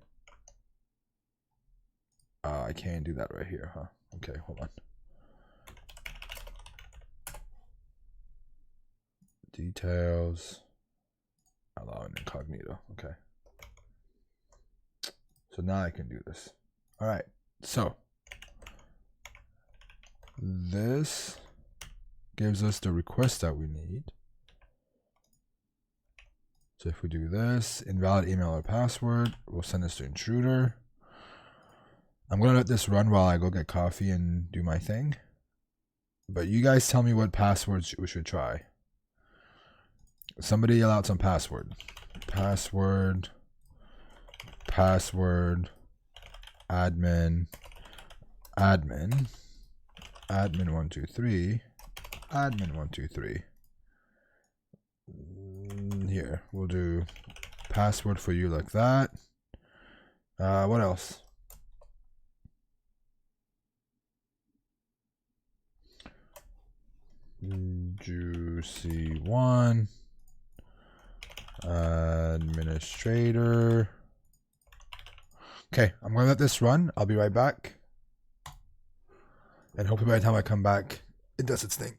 A: I can't do that right here, huh? Okay, hold on. Details. Allow an incognito. Okay. So now I can do this. All right. So this gives us the request that we need. So if we do this, invalid email or password, we'll send this to intruder. I'm going to let this run while I go get coffee and do my thing. But you guys tell me what passwords we should try. Somebody yell out some password. Password. Password. Admin. Admin. Admin123. Admin123. Here, we'll do password for you like that. What else? Juicy1. Administrator. Okay, I'm gonna let this run. I'll be right back. And hopefully by the time I come back, it does its thing.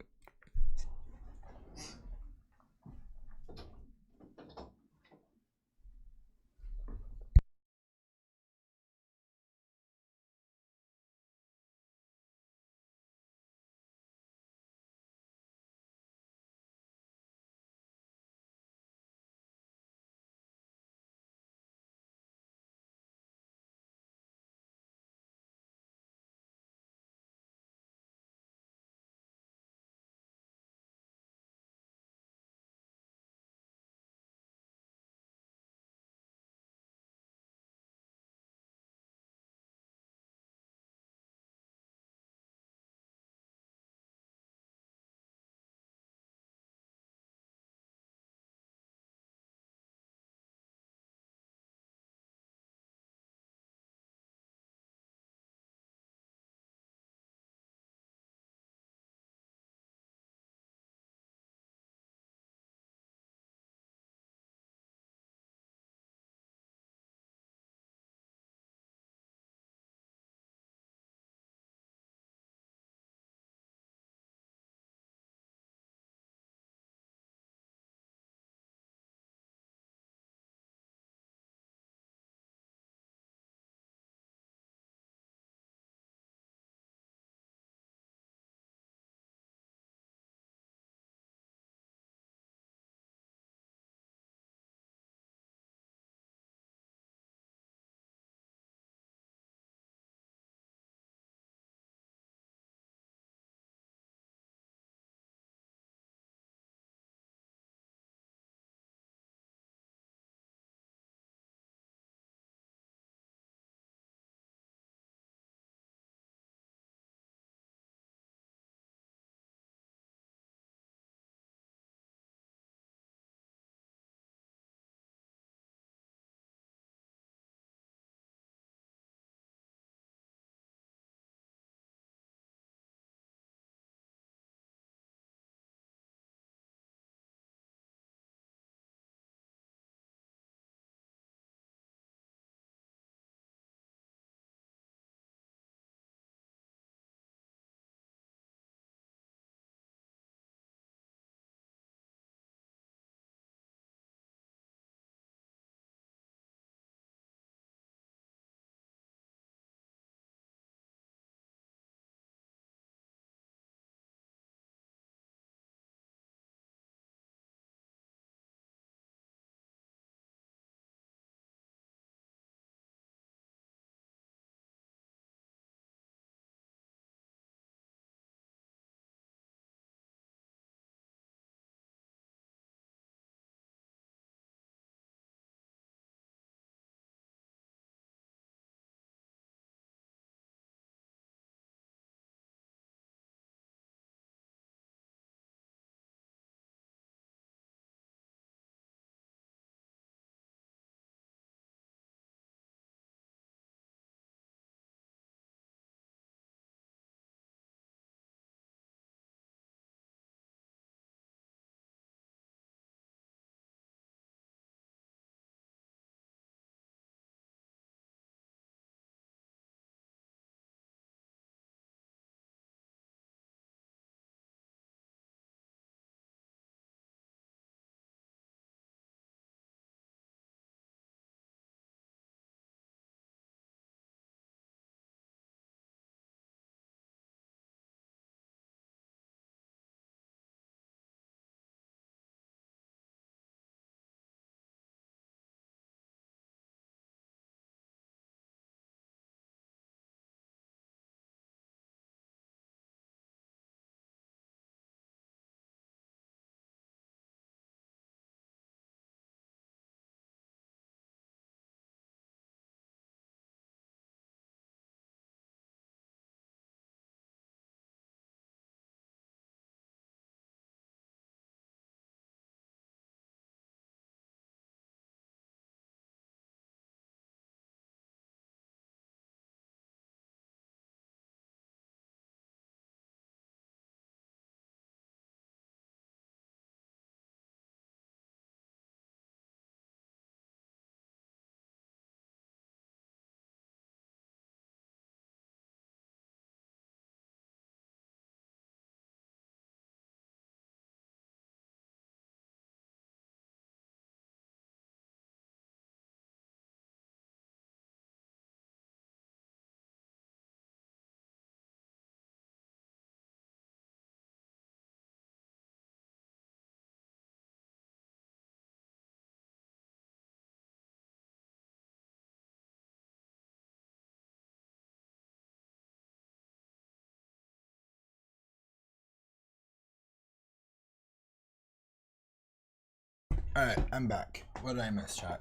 A: All right, I'm back. What did I miss, chat?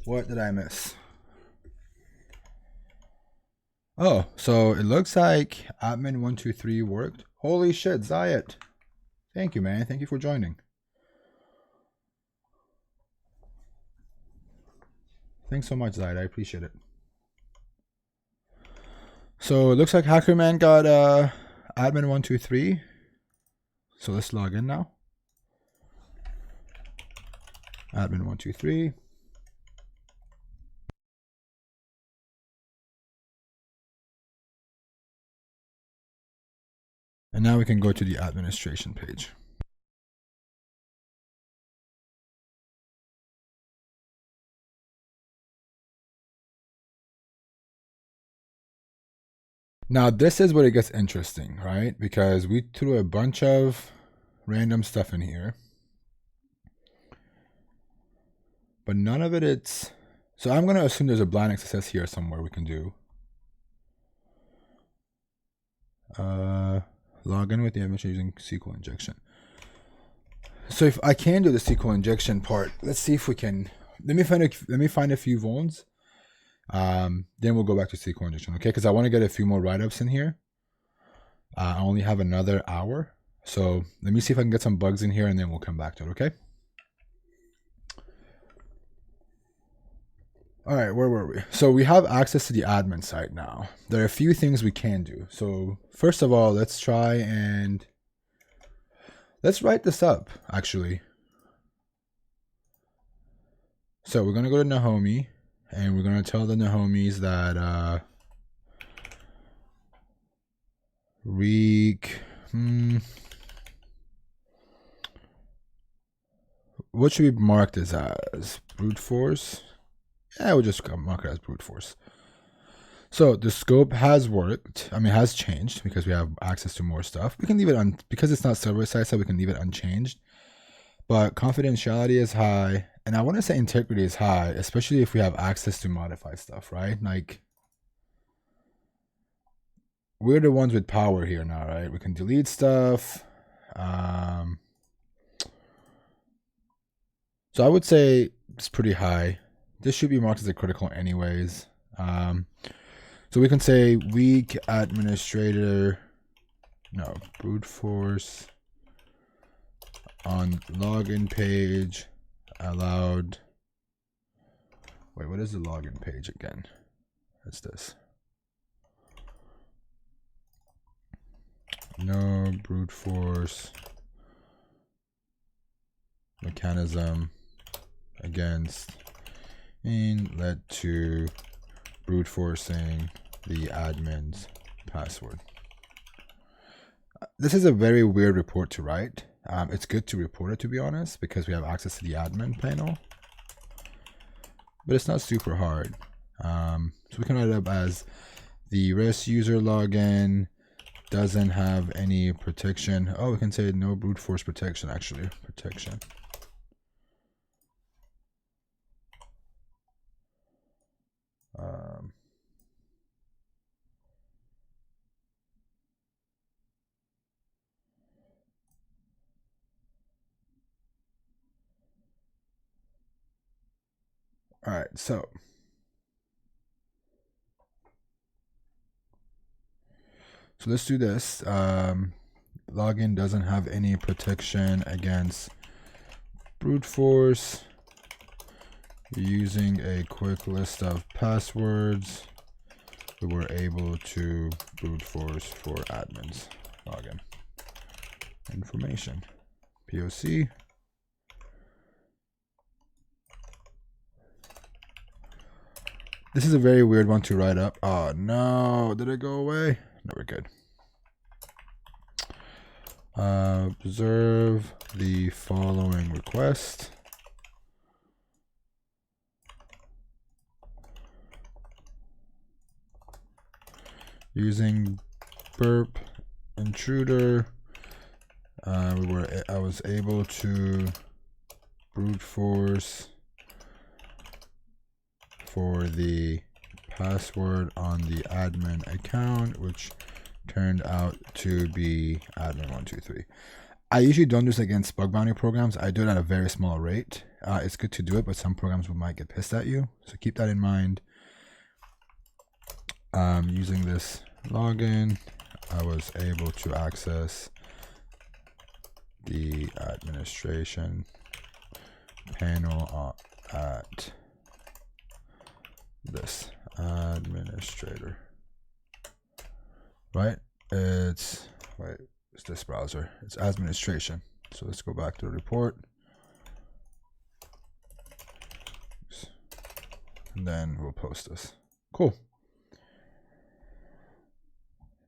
A: What did I miss? Oh, so it looks like admin123 worked. Holy shit, Zayat. Thank you, man. Thank you for joining. Thanks so much, Zayat. I appreciate it. So it looks like HackerMan got admin123. So let's log in now. Admin123. And now we can go to the administration page. Now this is where it gets interesting, right? Because we threw a bunch of random stuff in here, but none of it's, so I'm going to assume there's a blind XSS here somewhere we can do. Log in with the administration using SQL injection. So if I can do the SQL injection part, let's see if we can. Let me find a few vulns. Then we'll go back to SQL injection, okay? Because I want to get a few more write-ups in here. I only have another hour, so let me see if I can get some bugs in here, and then we'll come back to it, okay? All right, where were we? So we have access to the admin site now. There are a few things we can do. So first of all, let's try and let's write this up, actually. So we're going to go to Nahomi, and we're going to tell the Nahomis that what should we mark this as? Brute force? Yeah, we'll just mark it as brute force. So the scope has worked. I mean, has changed because we have access to more stuff. We can leave it because it's not server side, so we can leave it unchanged. But confidentiality is high, and I want to say integrity is high, especially if we have access to modify stuff, right? Like, we're the ones with power here now, right? We can delete stuff. So I would say it's pretty high. This should be marked as a critical anyways. So we can say weak administrator, no, brute force on login page allowed. Wait, what is the login page again? That's this. No brute force mechanism against and led to brute forcing the admin's password. This is a very weird report to write. It's good to report it, to be honest, because we have access to the admin panel, but it's not super hard. So we can write it up as the REST user login doesn't have any protection. Oh, we can say no brute force protection, actually. Protection. All right, so let's do this. Login doesn't have any protection against brute force. Using a quick list of passwords, we were able to brute force for admins. Login information. POC. This is a very weird one to write up. Oh no, did it go away? No, we're good. Observe the following request. Using burp intruder, I was able to brute force for the password on the admin account, which turned out to be admin123. I usually don't do this against bug bounty programs. I do it at a very small rate. It's good to do it, but some programs might get pissed at you. So keep that in mind. Using this login, I was able to access the administration panel at this administrator. Right? It's this browser. It's administration. So let's go back to the report. And then we'll post this. Cool.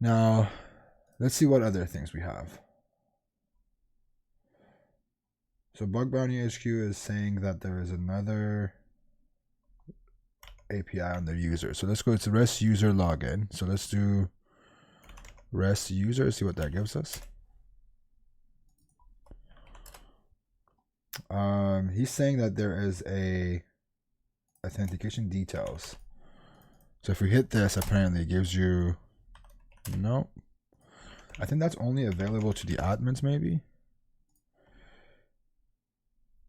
A: Now, let's see what other things we have. So Bug Bounty HQ is saying that there is another API on the user. So let's go to REST user login. So let's do REST user, see what that gives us. He's saying that there is a authentication details. So if we hit this, apparently it gives you, no, I think that's only available to the admins maybe.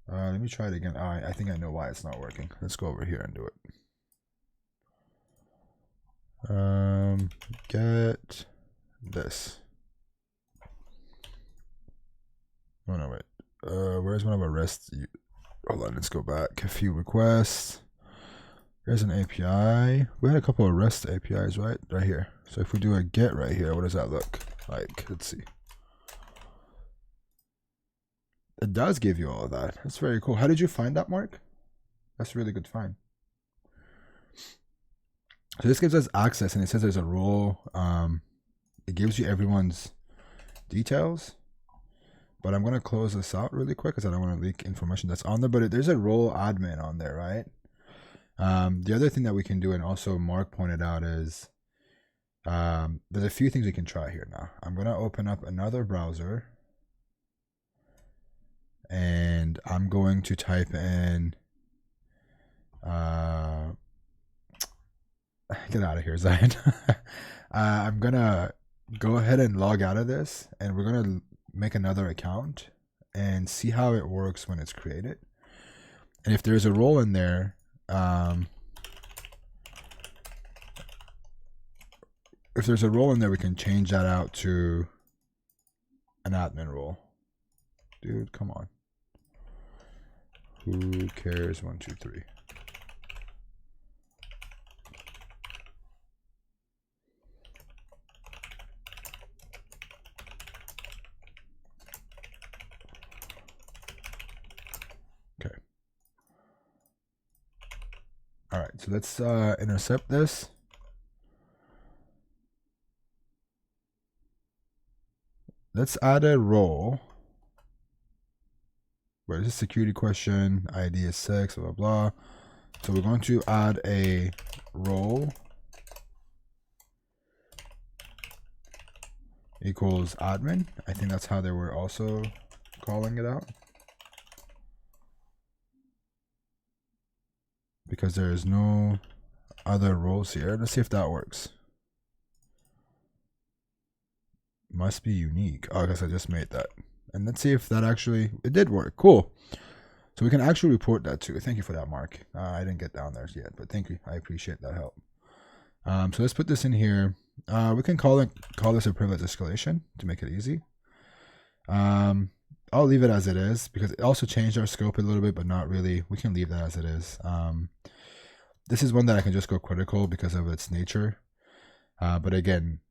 A: Let me try it again. I think I know why it's not working. Let's go over here and do it. Get this. Oh no, wait. Where's one of our REST? Hold on, let's go back. A few requests. There's an API. We had a couple of REST APIs, right? Right here. So if we do a get right here, what does that look like? Let's see. It does give you all of that. That's very cool. How did you find that, Mark? That's a really good find. So this gives us access, and it says there's a role. It gives you everyone's details. But I'm going to close this out really quick because I don't want to leak information that's on there. But there's a role admin on there, right? The other thing that we can do, and also Mark pointed out, is there's a few things we can try here now. I'm going to open up another browser. And I'm going to type in, get out of here, Zion. I'm going to go ahead and log out of this, and we're going to make another account and see how it works when it's created. And if there's a role in there, we can change that out to an admin role. Dude, come on. Who cares? 1, 2, 3. Okay. All right, so let's intercept this. Let's add a role. Where is this security question? ID is 6, blah, blah, blah. So we're going to add a role equals admin. I think that's how they were also calling it out. Because there is no other roles here. Let's see if that works. Must be unique. Oh, I guess I just made that. And let's see if that actually, it did work. Cool. So we can actually report that too. Thank you for that, Mark. I didn't get down there yet, but thank you. I appreciate that help. So let's put this in here. We can call this a privilege escalation to make it easy. I'll leave it as it is because it also changed our scope a little bit, but not really. We can leave that as it is. This is one that I can just go critical because of its nature. But again,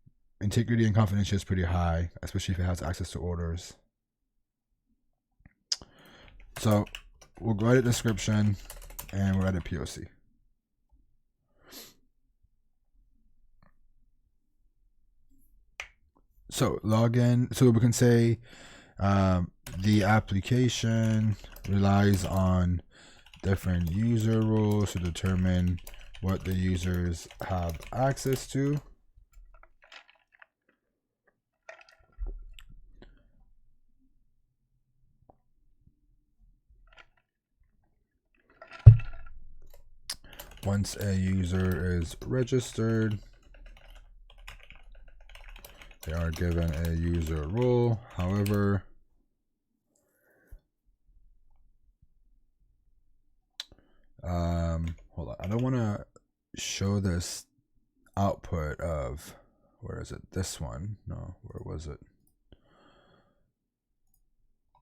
A: integrity and confidentiality is pretty high, especially if it has access to orders. So we'll go to description and we'll add a POC. So login. So we can say the application relies on different user rules to determine what the users have access to. Once a user is registered, they are given a user role. However, Hold on. I don't want to show this output of, where is it? This one. No, where was it?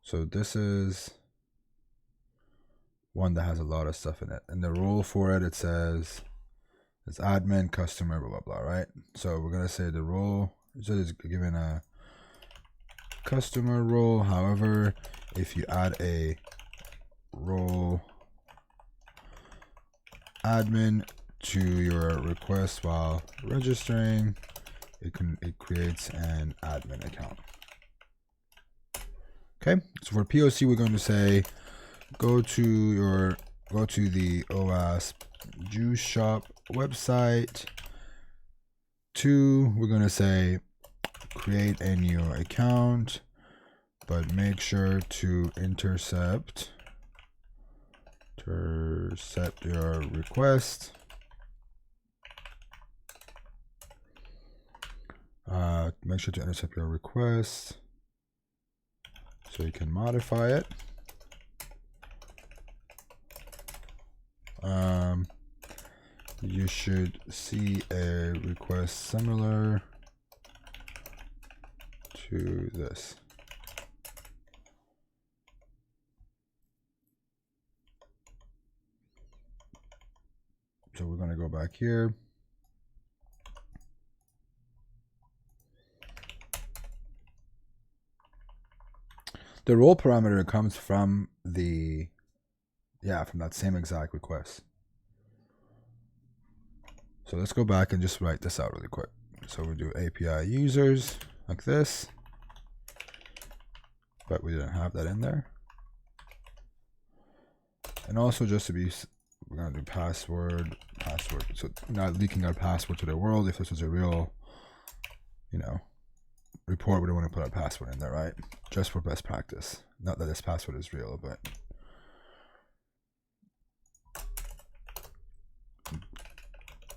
A: So this is one that has a lot of stuff in it. And the role for it, it says it's admin, customer, blah, blah, blah, right? So we're going to say the role, so it's given a customer role. However, if you add a role admin to your request while registering, it creates an admin account. Okay, so for POC, we're going to say go to the OWASP Juice Shop website. 2, we're going to say create a new account, but make sure to intercept your request. Make sure to intercept your request so you can modify it. You should see a request similar to this. So we're going to go back here. The role parameter comes from the, from that same exact request. So let's go back and just write this out really quick. So we do API users like this, but we didn't have that in there. And also just to be, we're going to do password. So not leaking our password to the world. If this was a real, report, we don't want to put our password in there, right? Just for best practice. Not that this password is real, but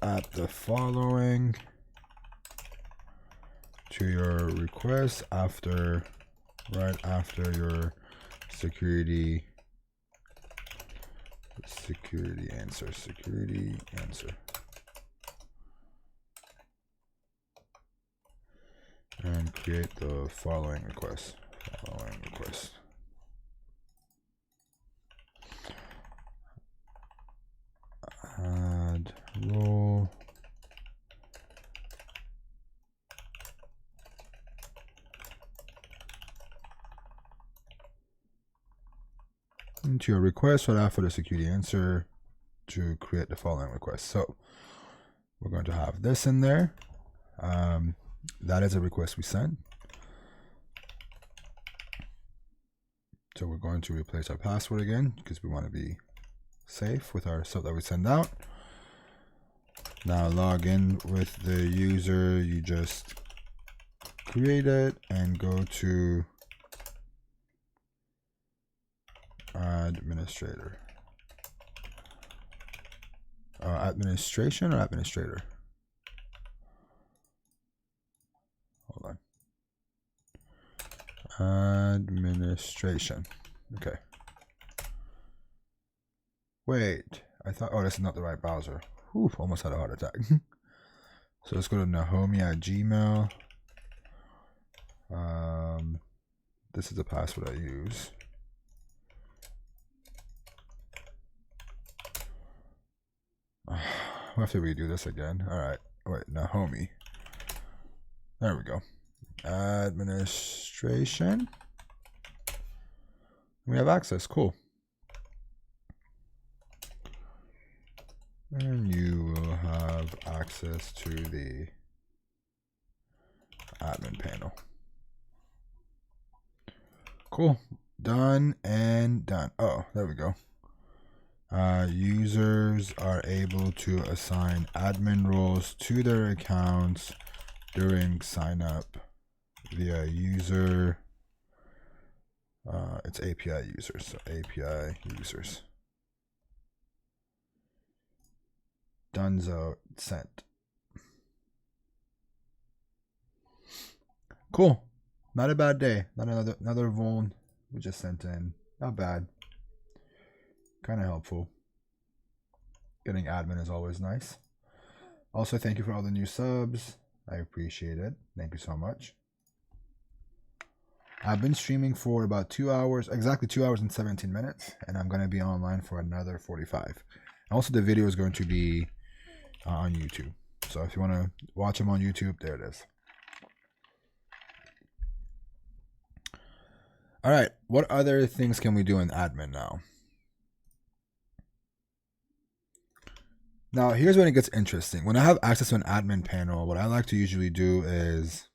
A: add the following to your request right after your security answer. And create the following request. Add role into your request right after the security answer to create the following request. So we're going to have this in there. That is a request we sent. So we're going to replace our password again because we want to be safe with our stuff that we send out. Now log in with the user you just created and go to administrator. Administration or administrator? Hold on. Administration. Okay. Wait, I thought, this is not the right browser. Whew, almost had a heart attack. So let's go to Nahomi@gmail. This is the password I use. We'll have to redo this again. All right. Wait, Nahomi. There we go. Administration. We have access. Cool. And you will have access to the admin panel. Cool. Done and done. Oh, there we go. Users are able to assign admin roles to their accounts during sign up via user. It's API users. So API users. Donezo sent. Cool. Not a bad day. Not another vuln we just sent in. Not bad. Kind of helpful. Getting admin is always nice. Also, thank you for all the new subs. I appreciate it. Thank you so much. I've been streaming for about 2 hours, exactly 2 hours and 17 minutes, and I'm going to be online for another 45. Also, the video is going to be on YouTube. So if you want to watch them on YouTube, there it is. All right, what other things can we do in admin now? Now, here's when it gets interesting. When I have access to an admin panel, what I like to usually do is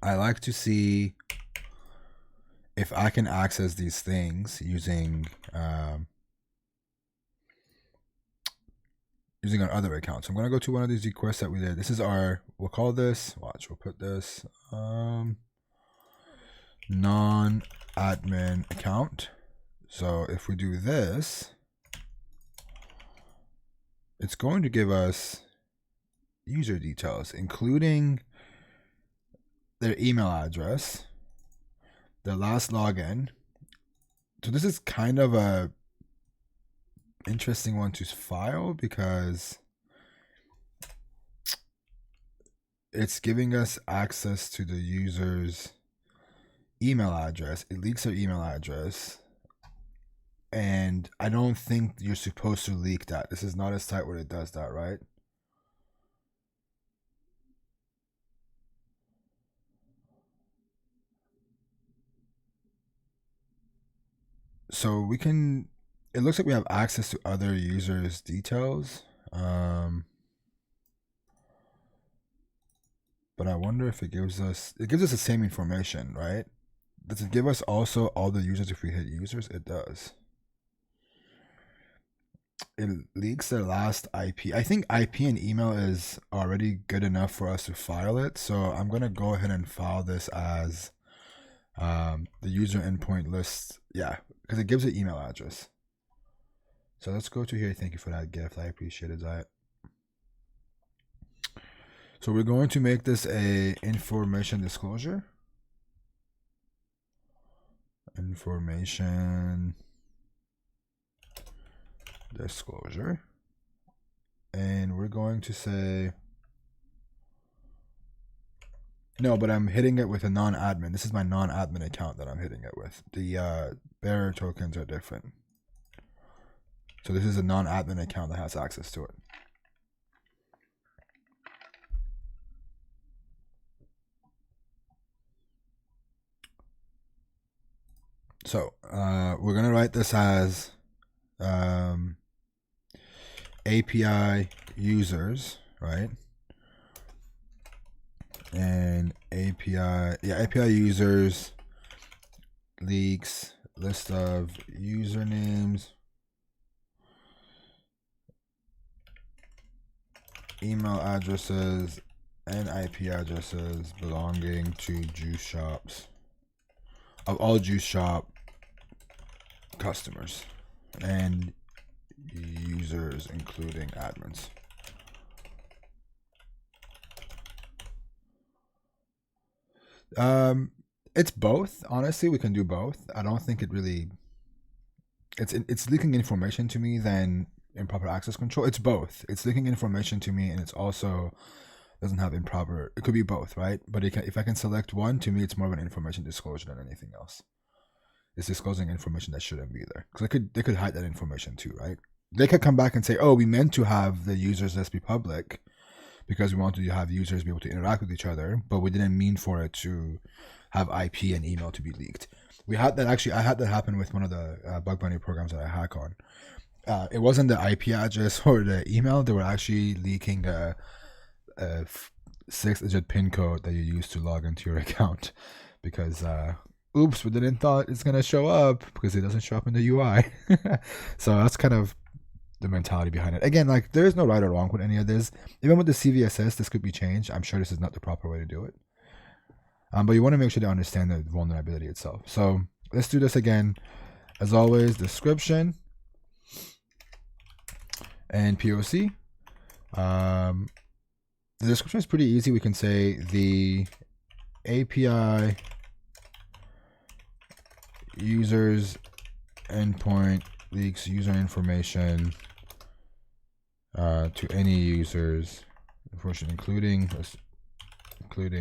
A: I like to see if I can access these things using using our other accounts. I'm going to go to one of these requests that we did. This is our, we'll call this, watch, we'll put this non-admin account. So if we do this, it's going to give us user details, including their email address, their last login. So this is kind of a interesting one to file because it's giving us access to the user's email address. It leaks their email address. And I don't think you're supposed to leak that. This is not a site where it does that, right? So we can, it looks like we have access to other users' details. But I wonder if it gives us the same information, right? Does it give us also all the users if we hit users? It does. It leaks their last IP. I think IP and email is already good enough for us to file it. So I'm going to go ahead and file this as the user endpoint list. Yeah, because it gives an email address. So let's go to here. Thank you for that gift. I appreciate it, Zayat. So we're going to make this a information disclosure. Information disclosure. And we're going to say, no, but I'm hitting it with a non-admin. This is my non-admin account that I'm hitting it with. The bearer tokens are different. So this is a non-admin account that has access to it. So we're going to write this as API users, right? And API users leaks list of usernames, email addresses, and IP addresses belonging to juice shops, of all juice shop customers and users, including admins. It's both. Honestly, we can do both. I don't think it really. It's leaking information to me than improper access control. It's both. It's leaking information to me, and it's also doesn't have improper. It could be both, right? But if I can select one, to me, it's more of an information disclosure than anything else. It's disclosing information that shouldn't be there, because they could hide that information too, right? They could come back and say, oh, we meant to have the users list be public because we wanted to have users be able to interact with each other, but we didn't mean for it to have IP and email to be leaked. We had that I had that happen with one of the bug bounty programs that I hack on. It wasn't the IP address or the email. They were actually leaking a 6-digit PIN code that you use to log into your account because oops, we didn't thought it's gonna show up because it doesn't show up in the UI. So that's kind of the mentality behind it. Again, like there is no right or wrong with any of this. Even with the CVSS, this could be changed. I'm sure this is not the proper way to do it. But you want to make sure to understand the vulnerability itself. So let's do this again. As always, description and POC. The description is pretty easy. We can say the API users endpoint leaks user information to any users, including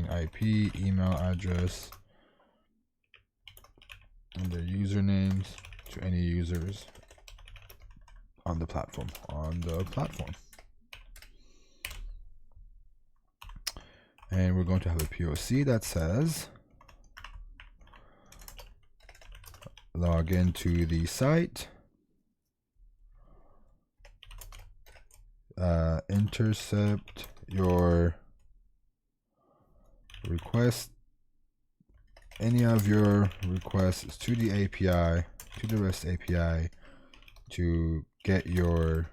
A: IP, email address, and their usernames to any users on the platform. And we're going to have a POC that says log into the site, intercept your request, any of your requests to the API, to the REST API, to get your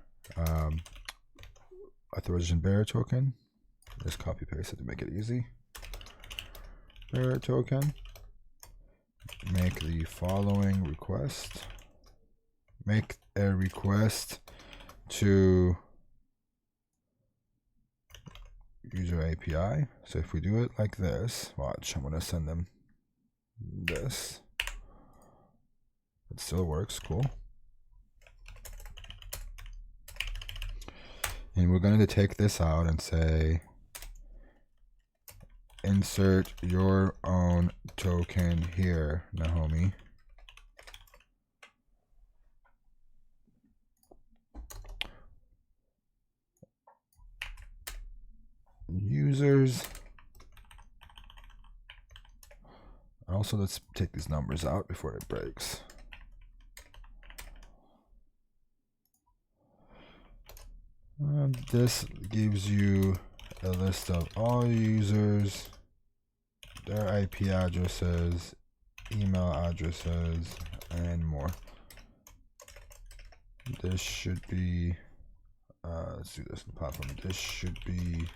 A: authorization bearer token. Just copy paste it to make it easy. Bearer token. Make the following request. Make a request to user API. So if we do it like this, watch, I'm gonna send them this. It still works, cool. And we're going to take this out and say insert your own token here, Naomi. Users. Also, let's take these numbers out before it breaks. This gives you a list of all users, their IP addresses, email addresses, and more. This should be, let's do this in the platform. This should be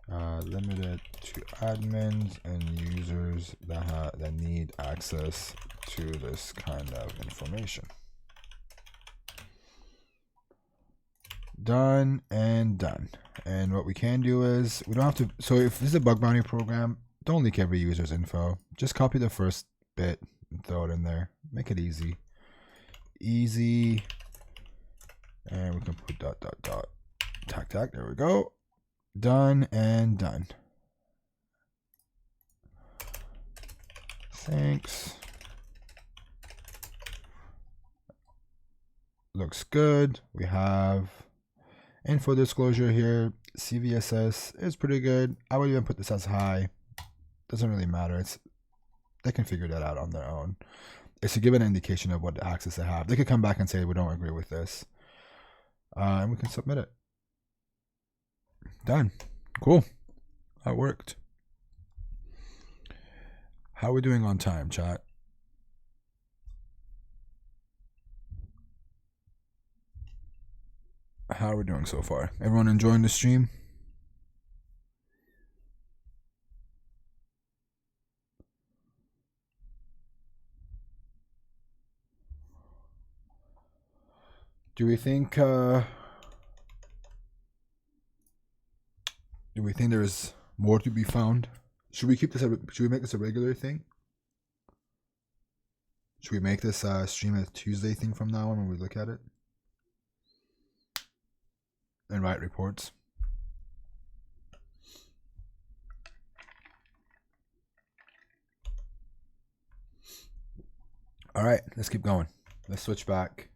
A: limited to admins and users that need access to this kind of information. Done and done. And what we can do is, we don't have to, so if this is a bug bounty program, don't leak every user's info. Just copy the first bit and throw it in there. Make it easy. Easy. And we can put dot, dot, dot. Tac, tac. There we go. Done and done. Thanks. Looks good. We have info disclosure here. CVSS is pretty good. I would even put this as high. Doesn't really matter. They can figure that out on their own. It's to give an indication of what access they have. They could come back and say we don't agree with this, and we can submit it. Done. Cool. That worked. How are we doing on time, chat? How are we doing so far? Everyone enjoying the stream? Do we think there's more to be found? Should we keep this? Should we make this a regular thing? Should we make this stream a Tuesday thing from now on when we look at it and write reports? All right, let's keep going. Let's switch back.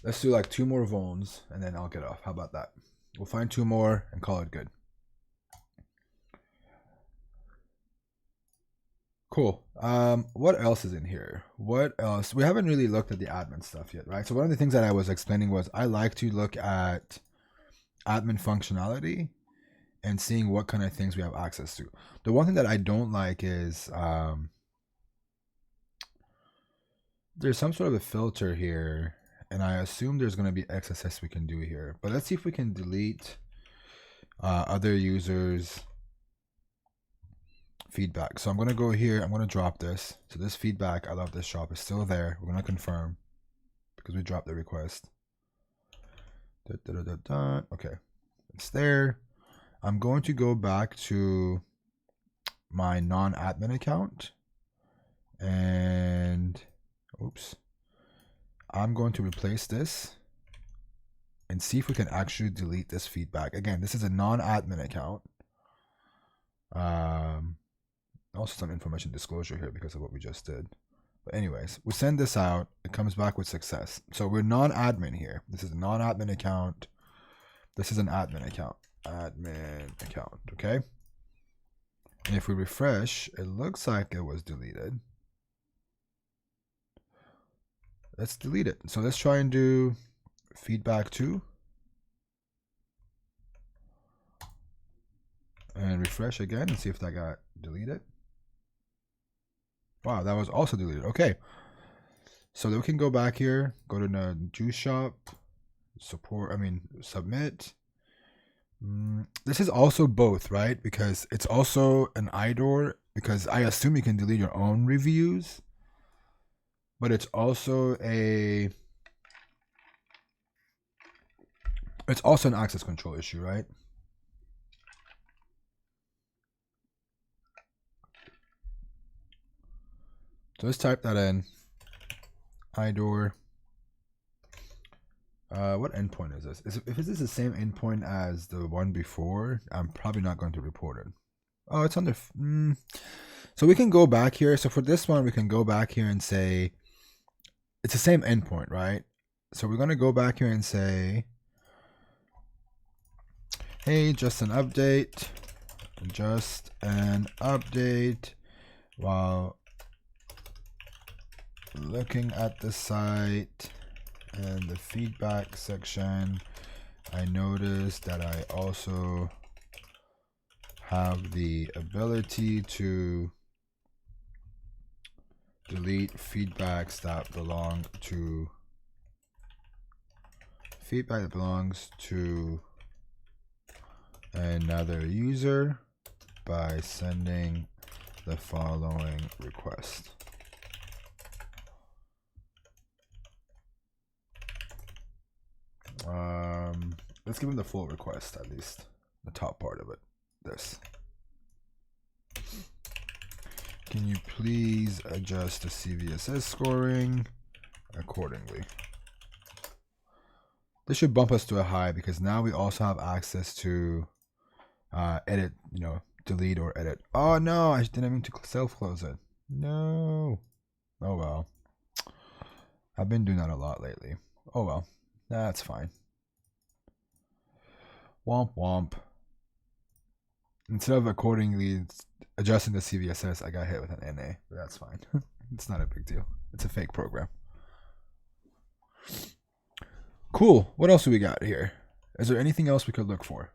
A: Let's do like 2 more vulns and then I'll get off. How about that? We'll find 2 more and call it good. Cool. What else is in here? What else? We haven't really looked at the admin stuff yet, right? So one of the things that I was explaining was I like to look at admin functionality and seeing what kind of things we have access to. The one thing that I don't like is there's some sort of a filter here, and I assume there's going to be XSS we can do here. But let's see if we can delete other users' feedback. So I'm going to go here. I'm going to drop this. So this feedback, I love this shop, is still there. We're going to confirm because we dropped the request. Okay, it's there. I'm going to go back to my non-admin account and oops, I'm going to replace this and see if we can actually delete this feedback. Again, this is a non-admin account. Also some information disclosure here because of what we just did. But anyways, we send this out. It comes back with success. So we're non-admin here. This is a non-admin account. This is an admin account. Admin account, okay? And if we refresh, it looks like it was deleted. Let's delete it. So let's try and do feedback 2. And refresh again and see if that got deleted. Wow, that was also deleted. Okay. So then we can go back here, go to the juice shop, submit. This is also both, right? Because it's also an IDOR, because I assume you can delete your own reviews, but it's also an access control issue, right? So let's type that in. IDOR. What endpoint is this? If this is the same endpoint as the one before, I'm probably not going to report it. Oh, it's under. So we can go back here. So for this one, we can go back here and say it's the same endpoint, right? So we're going to go back here and say, hey, just an update. Just an update. While looking at the site and the feedback section, I noticed that I also have the ability to delete feedbacks that belongs to another user by sending the following request. Let's give him the full request, at least the top part of it. This. Can you please adjust the CVSS scoring accordingly? This should bump us to a high because now we also have access to edit, delete or edit. Oh no, I didn't mean to self-close it. No. Oh well. I've been doing that a lot lately. Oh well. That's fine. Womp womp. Instead of accordingly adjusting the CVSS, I got hit with an NA. But that's fine. It's not a big deal. It's a fake program. Cool. What else do we got here? Is there anything else we could look for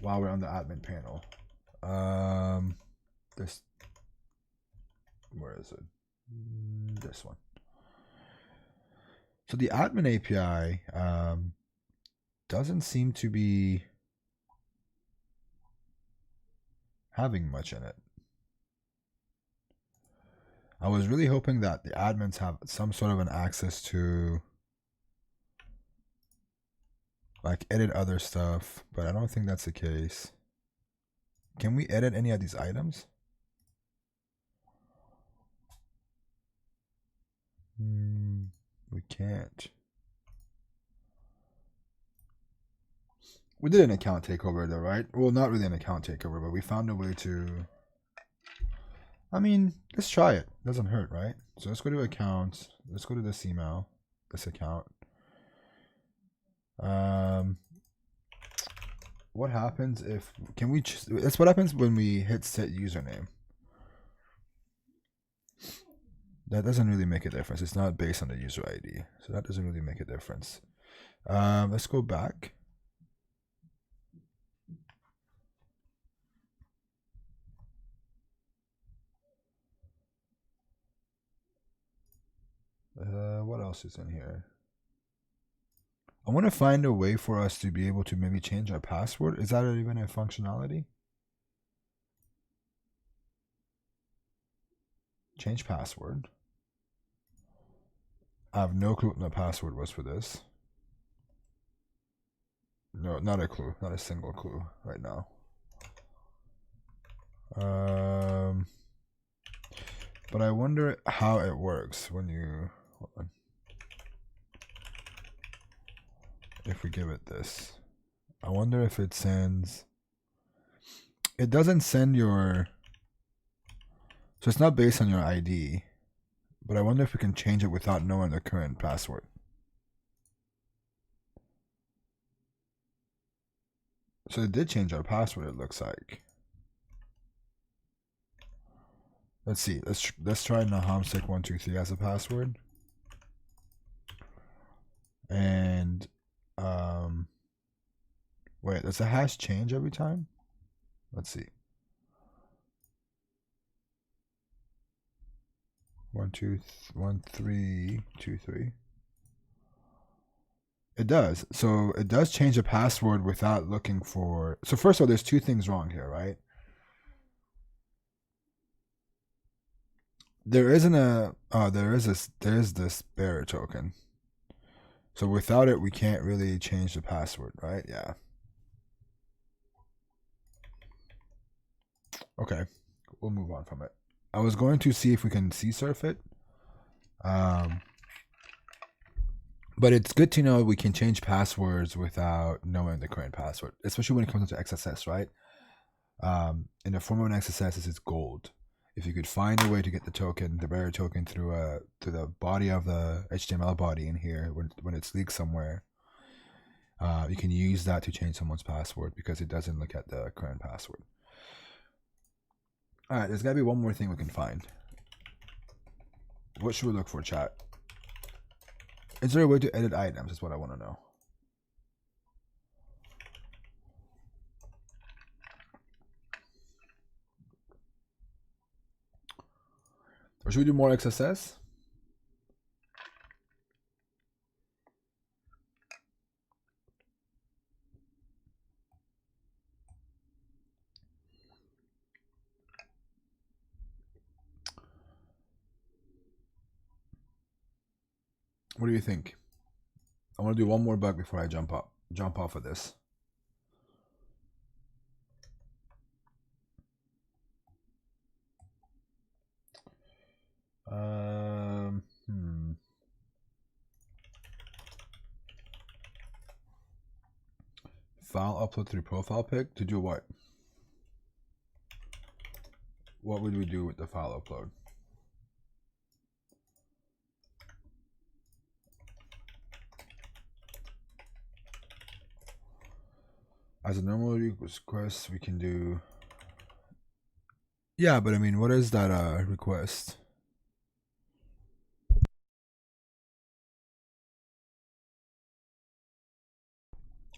A: while we're on the admin panel? Where is it? This one. So the admin API doesn't seem to be having much in it. I was really hoping that the admins have some sort of an access to like edit other stuff, but I don't think that's the case. Can we edit any of these items? We can't. We did an account takeover though, right? Well, not really an account takeover, but we found a way to... I mean, let's try it. Doesn't hurt, right? So let's go to accounts. Let's go to this email, this account. What happens if... Can we... That's what happens when we hit set username. That doesn't really make a difference. It's not based on the user ID. So that doesn't really make a difference. Let's go back. What else is in here? I want to find a way for us to be able to maybe change our password. Is that even a functionality? Change password. I have no clue what the password was for this. No, not a clue. Not a single clue right now. But I wonder how it works when you... Hold on. if we give it this. I wonder if it sends. It doesn't send your. So it's not based on your ID, but I wonder if we can change it without knowing the current password. So it did change our password, it looks like. Let's see. Let's try Nahamsek123 as a password. And wait, does the hash change every time? Let's see. 1323. It does. So it does change the password without looking for. So first of all, there's two things wrong here, right? There isn't a. Oh, there is this bearer token. So without it, we can't really change the password, right? Yeah. Okay, we'll move on from it. I was going to see if we can surf it. But it's good to know we can change passwords without knowing the current password, especially when it comes to XSS, right? In the form of an XSS, this is gold. If you could find a way to get the token, the bearer token, through the body of the HTML body in here, when it's leaked somewhere, you can use that to change someone's password because it doesn't look at the current password. All right, there's got to be one more thing we can find. What should we look for, chat? Is there a way to edit items? Is what I want to know. Or should we do more XSS? What do you think? I want to do one more bug before I jump off of this. File upload through profile pic to do what? What would we do with the file upload? As a normal request, we can do. Yeah, but I mean, what is that request?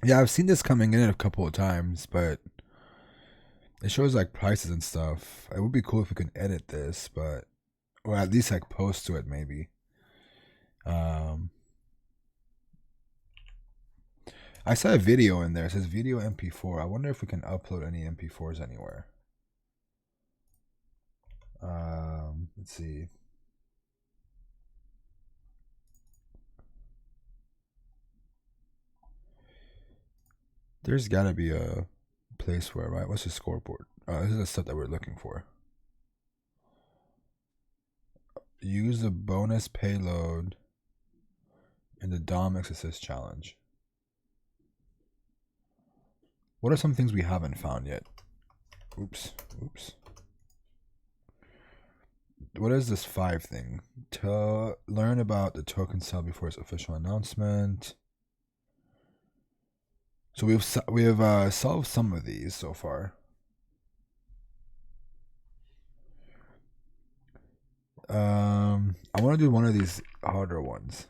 A: Yeah, I've seen this coming in a couple of times, but it shows like prices and stuff. It would be cool if we could edit this, but or at least like post to it maybe. I saw a video in there. It says video MP4. I wonder if we can upload any MP4s anywhere. Let's see. There's gotta be a place where, right? What's the scoreboard? This is the stuff that we're looking for. Use the bonus payload in the DOM XSS challenge. What are some things we haven't found yet? Oops. What is this 5 thing? To learn about the token sale before its official announcement. So we have solved some of these so far. I want to do one of these harder ones.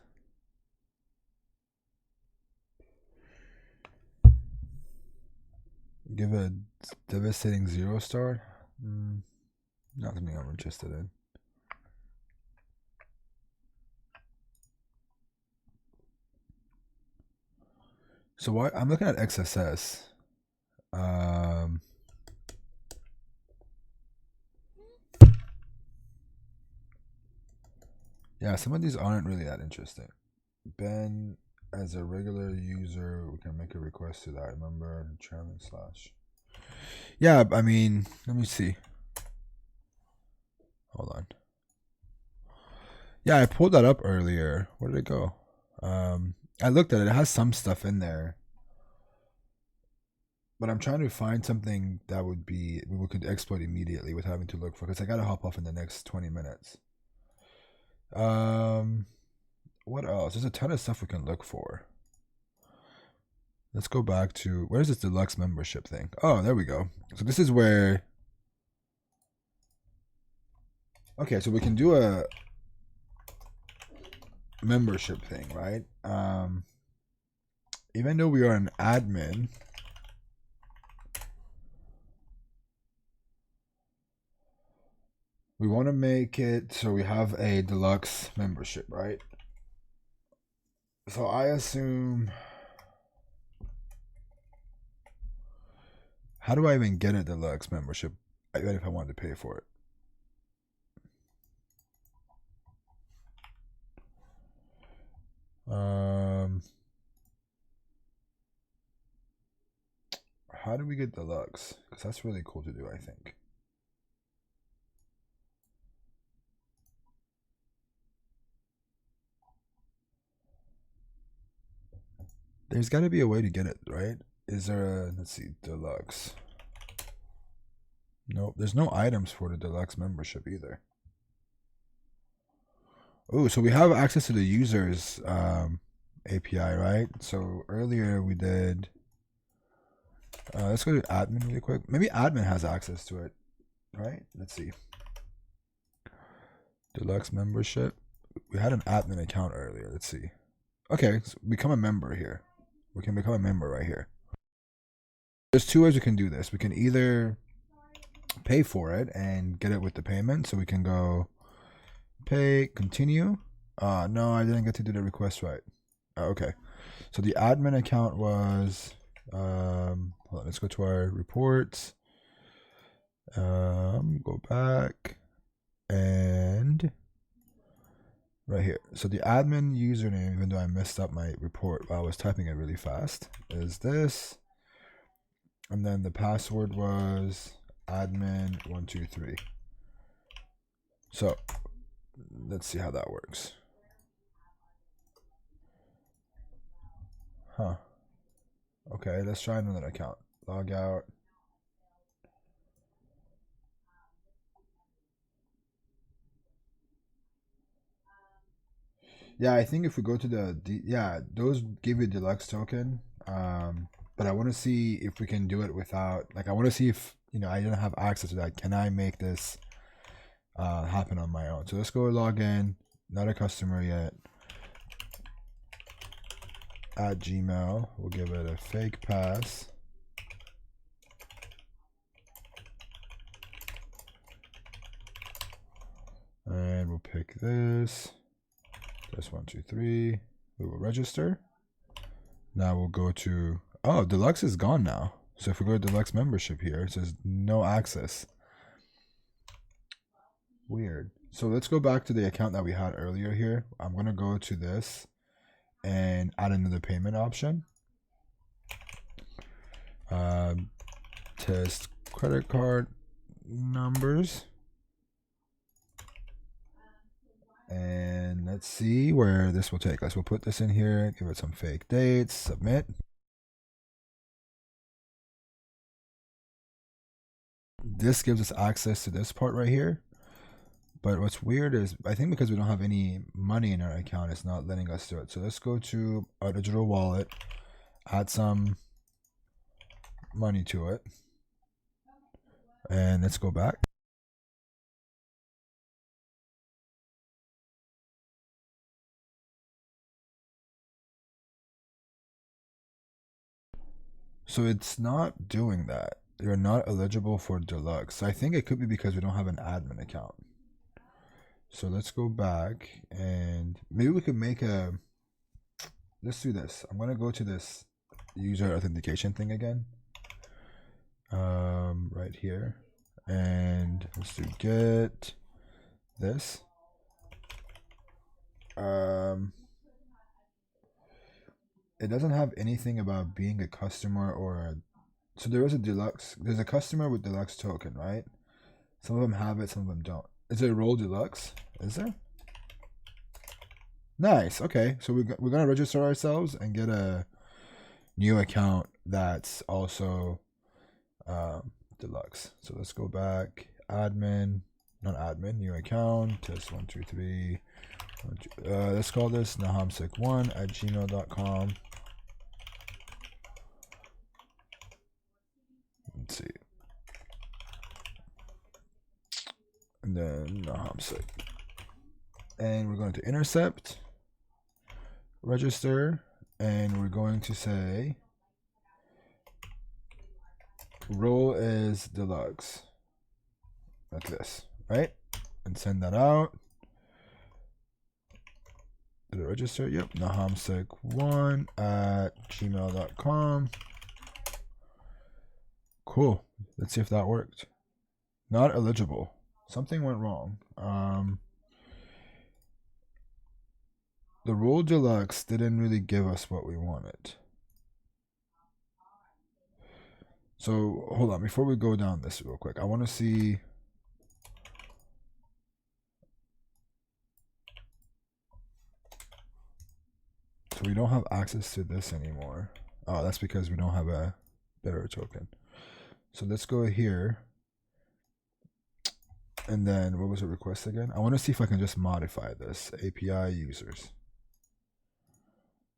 A: Give a devastating 0 star. Not something I'm interested in. So what I'm looking at XSS. Yeah, some of these aren't really that interesting. Ben, as a regular user, we can make a request to that. Remember, trailing slash. Yeah, I mean, let me see. Hold on. Yeah, I pulled that up earlier. Where did it go? I looked at it. It has some stuff in there, but I'm trying to find something that would be we could exploit immediately without having to look for. Because I gotta hop off in the next 20 minutes. What else? There's a ton of stuff we can look for. Let's go back to where's this deluxe membership thing? Oh, there we go. So this is where. Okay, so we can do a membership thing, right? Even though we are an admin, we want to make it so we have a deluxe membership, right? So I assume, how do I even get a deluxe membership even if I wanted to pay for it? How do we get deluxe? Because that's really cool to do, I think. There's got to be a way to get it, right? Is there a, let's see, deluxe. Nope, there's no items for the deluxe membership either. Oh, so we have access to the users API, right? So earlier we did. Let's go to admin really quick. Maybe admin has access to it, right? Let's see. Deluxe membership. We had an admin account earlier. Let's see. Okay, so become a member here. We can become a member right here. There's two ways we can do this. We can either pay for it and get it with the payment. So we can go pay, continue. No, I didn't get to do the request right. Okay. So the admin account was, hold on, let's go to our reports. Go back and right here. So the admin username, even though I messed up my report while I was typing it really fast, is this. And then the password was admin123. So let's see how that works. Huh. Okay, let's try another account. Log out. Yeah, I think if we go to yeah, those give you deluxe token. But I want to see if we can do it without, like, I want to see if, I don't have access to that. Can I make this happen on my own? So let's go log in. Not a customer yet. At Gmail, we'll give it a fake pass. And we'll pick this. That's 1, 2, 3. We will register. Now we'll go to, oh, deluxe is gone now. So if we go to deluxe membership here, it says no access. Weird. So let's go back to the account that we had earlier here. I'm going to go to this and add another payment option. Test credit card numbers. And let's see where this will take us. We'll put this in here, give it some fake dates, submit. This gives us access to this part right here. But what's weird is, I think because we don't have any money in our account, it's not letting us do it. So let's go to our digital wallet, add some money to it, and let's go back. So it's not doing that. You're not eligible for deluxe. I think it could be because we don't have an admin account. So let's go back and maybe we could make a, let's do this. I'm going to go to this user authentication thing again. Right here. And let's do get this. It doesn't have anything about being a customer or a, so there is a deluxe, there's a customer with deluxe token, right? Some of them have it, some of them don't. Is there a role deluxe? Is there? Nice. Okay, so we're gonna register ourselves and get a new account that's also deluxe. So let's go back. Admin, not admin. New account. Test 123. Let's call this nahamsec1@gmail.com. Let's see. And then nahamsec. And we're going to intercept, register, and we're going to say role is deluxe. Like this, right? And send that out. Did it register? Yep. nahamsec1@gmail.com. Cool. Let's see if that worked. Not eligible. Something went wrong. The role deluxe didn't really give us what we wanted. So hold on, before we go down this real quick, I want to see. So we don't have access to this anymore. Oh, that's because we don't have a bearer token. So let's go here. And then what was the request again? I want to see if I can just modify this. API users.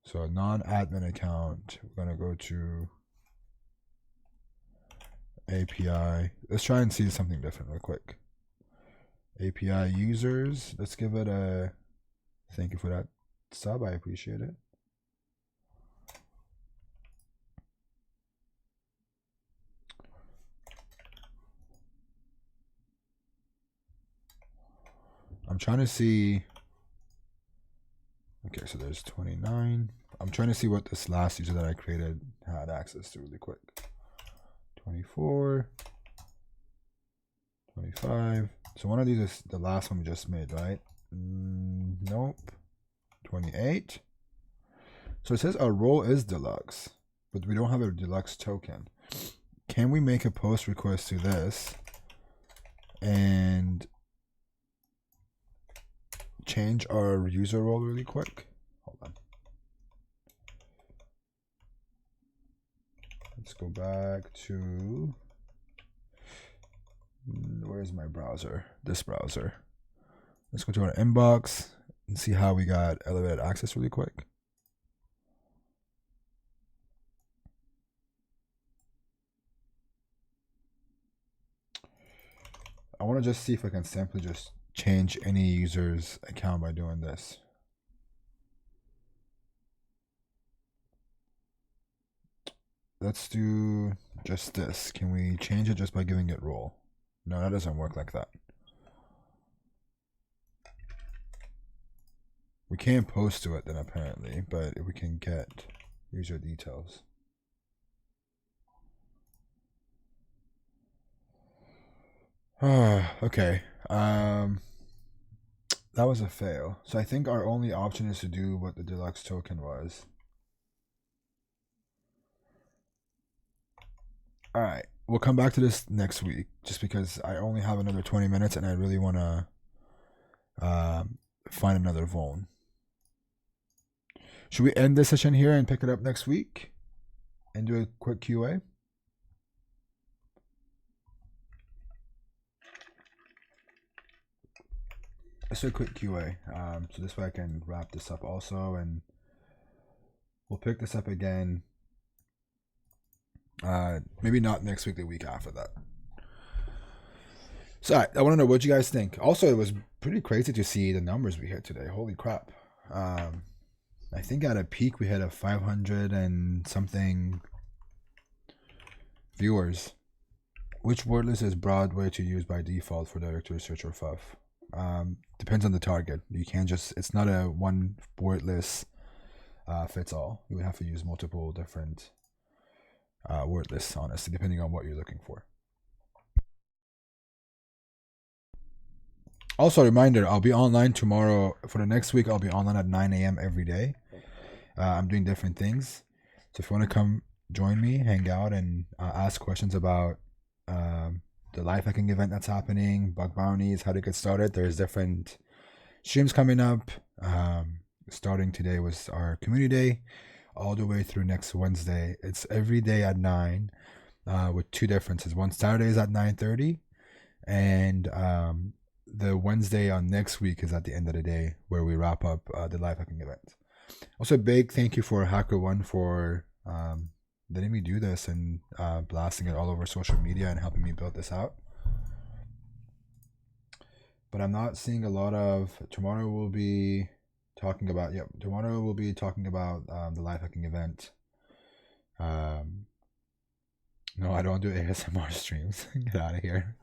A: So a non-admin account, we're going to go to API. Let's try and see something different real quick. API users. Let's give it a thank you for that sub. I appreciate it. I'm trying to see. Okay, so there's 29. I'm trying to see what this last user that I created had access to really quick. 24, 25. So one of these is the last one we just made, right? Nope. 28. So it says our role is deluxe, but we don't have a deluxe token. Can we make a post request to this and change our user role really quick? Hold on. Let's go back to, where's my browser? This browser. Let's go to our inbox and see how we got elevated access really quick. I want to just see if I can simply just change any user's account by doing this. Let's do just this. Can we change it just by giving it role? No, that doesn't work like that. We can't post to it then apparently, but if we can get user details. Okay. That was a fail. So I think our only option is to do what the deluxe token was. All right, we'll come back to this next week just because I only have another 20 minutes and I really want to find another vuln. Should we end this session here and pick it up next week and do a quick QA? Let's do a quick QA. So this way I can wrap this up also, and we'll pick this up again. Maybe not next week, the week after that. So I want to know what you guys think. Also, it was pretty crazy to see the numbers we hit today. Holy crap. I think at a peak we had a 500 and something viewers. Which word list is Broadway to use by default for directory search or FUF? Depends on the target. You can't just, it's not a one word list fits all. You would have to use multiple different word lists, honestly, depending on what you're looking for. Also, a reminder, I'll be online tomorrow. For the next week, I'll be online at 9 a.m. every day. I'm doing different things. So if you want to come join me, hang out, and ask questions about the live hacking event that's happening, bug bounties, how to get started. There's different streams coming up. starting today was our community day, all the way through next Wednesday. It's every day at 9, with two differences. One Saturday is at 9:30, and the Wednesday on next week is at the end of the day, where we wrap up the live hacking event. Also, a big thank you for HackerOne for letting me do this and blasting it all over social media and helping me build this out. But I'm not seeing a lot of. Tomorrow we'll be talking about. Yep, tomorrow we'll be talking about the live hacking event. No, I don't do ASMR streams. Get out of here.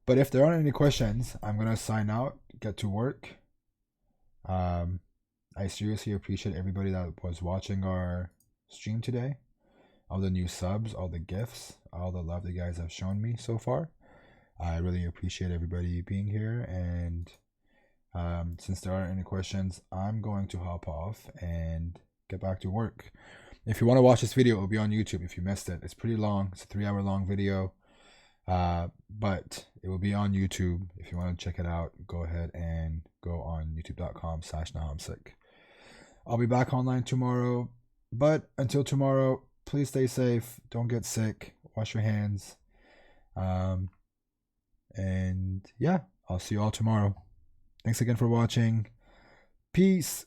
A: But if there aren't any questions, I'm gonna sign out. Get to work. I seriously appreciate everybody that was watching our stream today. All the new subs, all the gifts, all the love the guys have shown me so far. I really appreciate everybody being here, and since there aren't any questions, I'm going to hop off and get back to work. If you want to watch this video, it will be on YouTube if you missed it. It's pretty long. It's a 3-hour long video, but it will be on YouTube. If you want to check it out, go ahead and go on youtube.com/nahomsick. I'll be back online tomorrow, but until tomorrow, please stay safe. Don't get sick. Wash your hands. And yeah, I'll see you all tomorrow. Thanks again for watching. Peace.